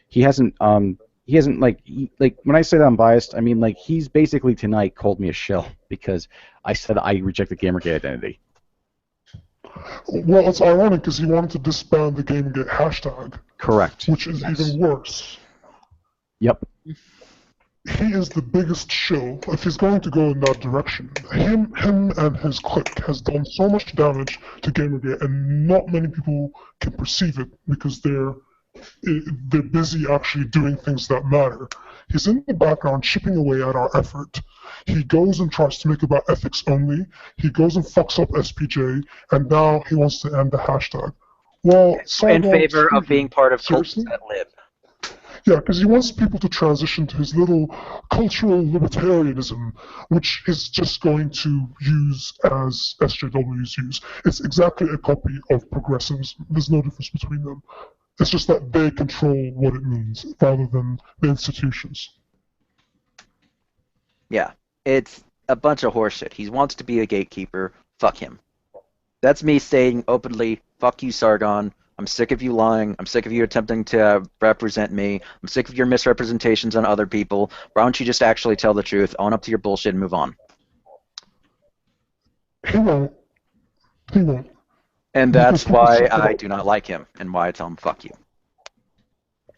he hasn't like when I say that I'm biased, I mean like he's basically tonight called me a shill because I said I reject the Gamergate identity. Well, it's ironic because he wanted to disband the Gamergate hashtag. Correct. Which is even worse. Yep. He is the biggest shill if he's going to go in that direction. Him and his clique has done so much damage to Gamergate, and not many people can perceive it because they're busy actually doing things that matter. He's in the background chipping away at our effort. He goes and tries to make it about ethics only. He goes and fucks up SPJ, and now he wants to end the hashtag. Well, in favor of being part of cults that live. Yeah, because he wants people to transition to his little cultural libertarianism, which he's just going to use as SJWs use. It's exactly a copy of progressives. There's no difference between them. It's just that they control what it means rather than the institutions. Yeah, it's a bunch of horseshit. He wants to be a gatekeeper. Fuck him. That's me saying openly, fuck you, Sargon. I'm sick of you lying. I'm sick of you attempting to represent me. I'm sick of your misrepresentations on other people. Why don't you just actually tell the truth, own up to your bullshit, and move on? He won't. He won't. And that's why I do not like him, and why I tell him, fuck you.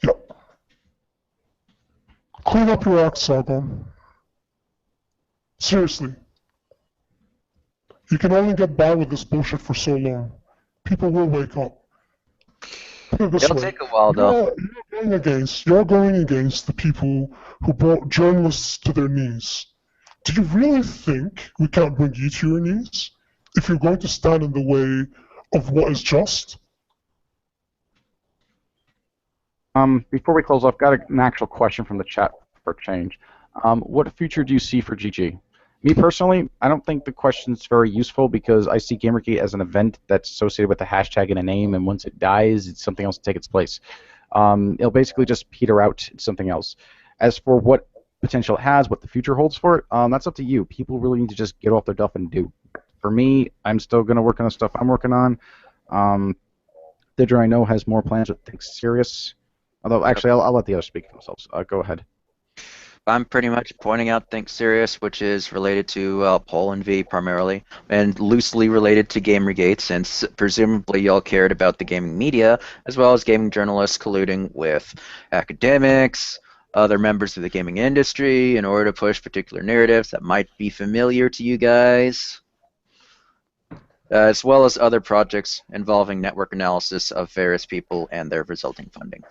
Yep. Clean up your act, Sargon. Seriously. You can only get by with this bullshit for so long. People will wake up. It'll take a while, though. You're going against the people who brought journalists to their knees. Do you really think we can't bring you to your knees if you're going to stand in the way of what is just? Before we close off, got an actual question from the chat for a change. What future do you see for GG? Me personally, I don't think the question's very useful because I see Gamergate as an event that's associated with a hashtag and a name, and once it dies, it's something else to take its place. It'll basically just peter out. It's something else. As for what potential it has, what the future holds for it, that's up to you. People really need to just get off their duff and do. For me, I'm still going to work on the stuff I'm working on. Didger, I know, has more plans with Think Serious. Although, actually, I'll let the others speak for themselves. Go ahead. I'm pretty much pointing out Think Serious, which is related to Pol and V primarily, and loosely related to Gamergate, since presumably y'all cared about the gaming media, as well as gaming journalists colluding with academics, other members of the gaming industry, in order to push particular narratives that might be familiar to you guys, as well as other projects involving network analysis of various people and their resulting funding.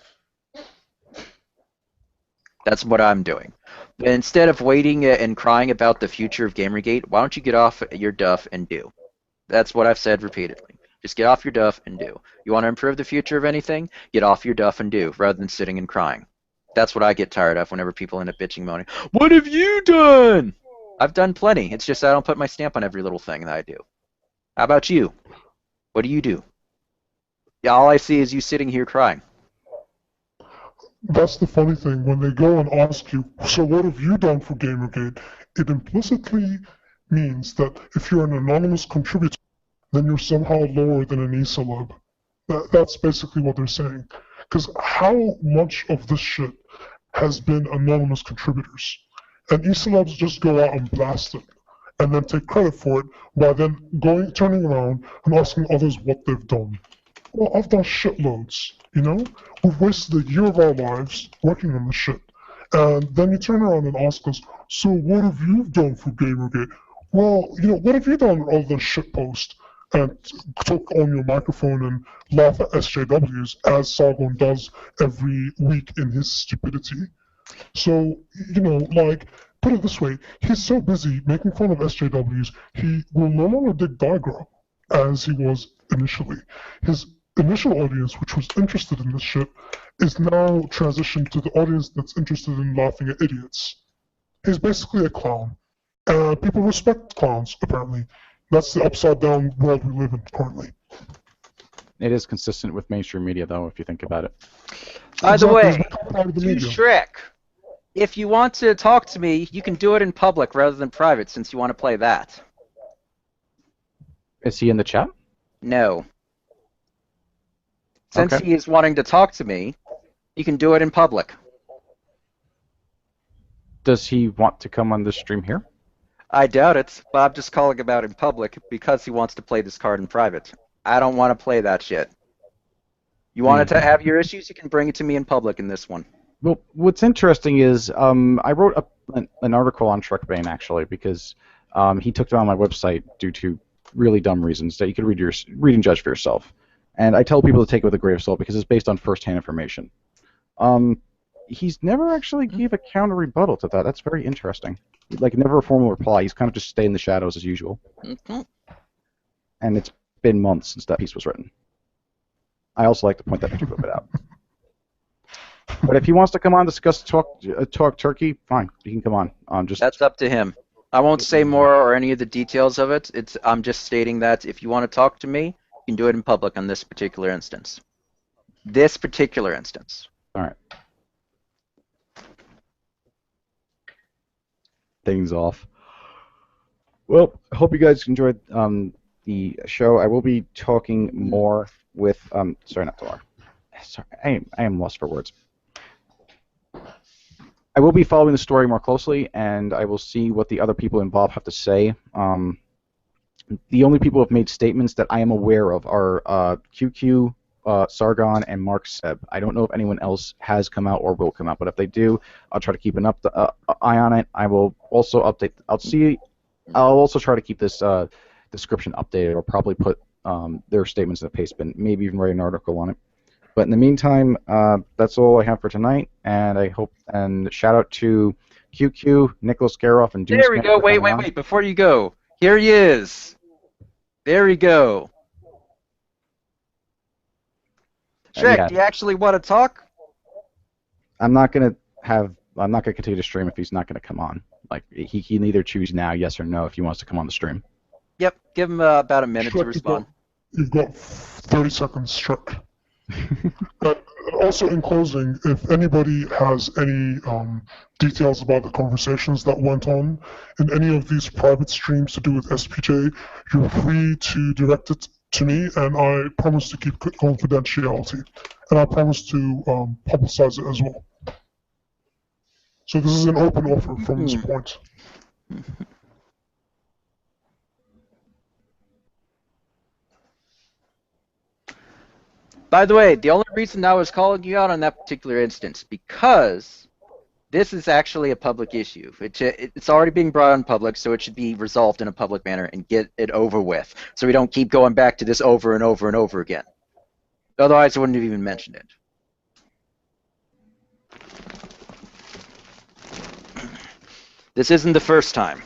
That's what I'm doing. But instead of waiting and crying about the future of Gamergate, why don't you get off your duff and do? That's what I've said repeatedly. Just get off your duff and do. You want to improve the future of anything? Get off your duff and do, rather than sitting and crying. That's what I get tired of whenever people end up bitching, moaning. What have you done? I've done plenty. It's just I don't put my stamp on every little thing that I do. How about you? What do you do? Yeah, all I see is you sitting here crying. That's the funny thing. When they go and ask you, so what have you done for Gamergate? It implicitly means that if you're an anonymous contributor, then you're somehow lower than an e-celeb. That's basically what they're saying. Because how much of this shit has been anonymous contributors? and e-celebs just go out and blast it, and then take credit for it by then turning around and asking others what they've done. Well, I've done shitloads, you know? We've wasted a year of our lives working on this shit. And then you turn around and ask us, so what have you done for Gamergate? Well, you know, what have you done other than shitpost and talk on your microphone and laugh at SJWs as Sargon does every week in his stupidity? So, you know, like, put it this way, he's so busy making fun of SJWs, he will no longer dig Diagram as he was initially. His initial audience, which was interested in this shit, is now transitioned to the audience that's interested in laughing at idiots. He's basically a clown. People respect clowns, apparently. That's the upside-down world we live in currently. It is consistent with mainstream media, though, if you think about it. By the way, Part of the to media. Shrek, if you want to talk to me, you can do it in public rather than private, since you want to play that. Is he in the chat? No. Since Okay. he is wanting to talk to me, you can do it in public. Does he want to come on this stream here? I doubt it, but I'm just calling about in public because he wants to play this card in private. I don't want to play that shit. You wanted to have your issues, you can bring it to me in public in this one. Well, what's interesting is I wrote an article on Shrekbane, actually, because he took it on my website due to really dumb reasons that you could read and judge for yourself. And I tell people to take it with a grain of salt because it's based on first-hand information. He's never actually gave a counter rebuttal to that. That's very interesting. Like, never a formal reply. He's kind of just stay in the shadows as usual. Mm-hmm. And it's been months since that piece was written. I also like to point that particular bit out. But if he wants to come on, discuss talk turkey, fine. He can come on. That's up to him. I won't say more or any of the details of it. I'm just stating that if you want to talk to me, you can do it in public on this particular instance. This particular instance. All right. Things off. Well, I hope you guys enjoyed the show. I will be talking more with sorry, not Talar. Sorry, I am lost for words. I will be following the story more closely, and I will see what the other people involved have to say. The only people who have made statements that I am aware of are QQ, Sargon, and Mark Seb. I don't know if anyone else has come out or will come out, but if they do, I'll try to keep an eye on it. I will also update. I'll also try to keep this description updated, or probably put their statements in the pastebin, maybe even write an article on it. But in the meantime, that's all I have for tonight, and I hope, and shout out to QQ, Nicholas Garoff, and Doom. There we go. Wait. Before you go, here he is. There we go. Shrek, yeah. do you actually want to talk? I'm not gonna continue to stream if he's not gonna come on. Like, he can either choose now, yes or no, if he wants to come on the stream. Yep. Give him about a minute to Shrek, respond. You've got 30 seconds, Shrek. Also, in closing, if anybody has any details about the conversations that went on in any of these private streams to do with SPJ, you're free to direct it to me, and I promise to keep confidentiality, and I promise to publicize it as well. So this is an open offer from this point. By the way, the only reason I was calling you out on that particular instance, because this is actually a public issue. It's already being brought on public, so it should be resolved in a public manner and get it over with, so we don't keep going back to this over and over and over again. Otherwise, I wouldn't have even mentioned it. This isn't the first time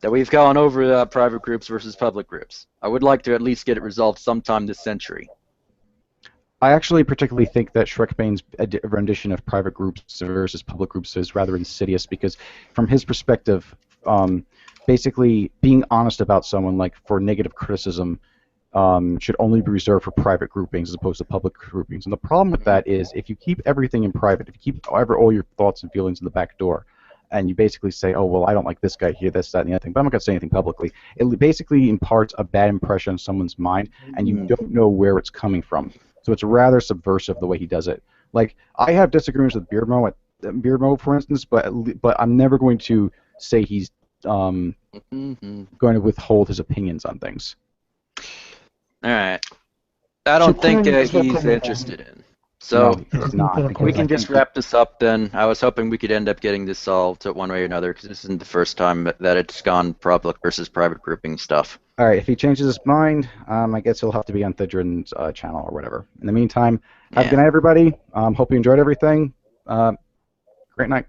that we've gone over private groups versus public groups. I would like to at least get it resolved sometime this century. I actually particularly think that Shrekbane's rendition of private groups versus public groups is rather insidious, because from his perspective, basically being honest about someone, like for negative criticism, should only be reserved for private groupings as opposed to public groupings. And the problem with that is, if you keep everything in private, if you keep all your thoughts and feelings in the back door, and you basically say, oh, well, I don't like this guy here, this, that, and the other thing, but I'm not going to say anything publicly, it basically imparts a bad impression on someone's mind, and you don't know where it's coming from. So it's rather subversive the way he does it. Like, I have disagreements with Beardmo Beardmo, for instance, but I'm never going to say he's going to withhold his opinions on things. All right. I don't think he's interested in. So no, he's not. we can just wrap this up then. I was hoping we could end up getting this solved one way or another, because this isn't the first time that it's gone public versus private grouping stuff. All right, if he changes his mind, I guess he'll have to be on Thidrin's channel or whatever. In the meantime, have a good night, everybody. Hope you enjoyed everything. Great night.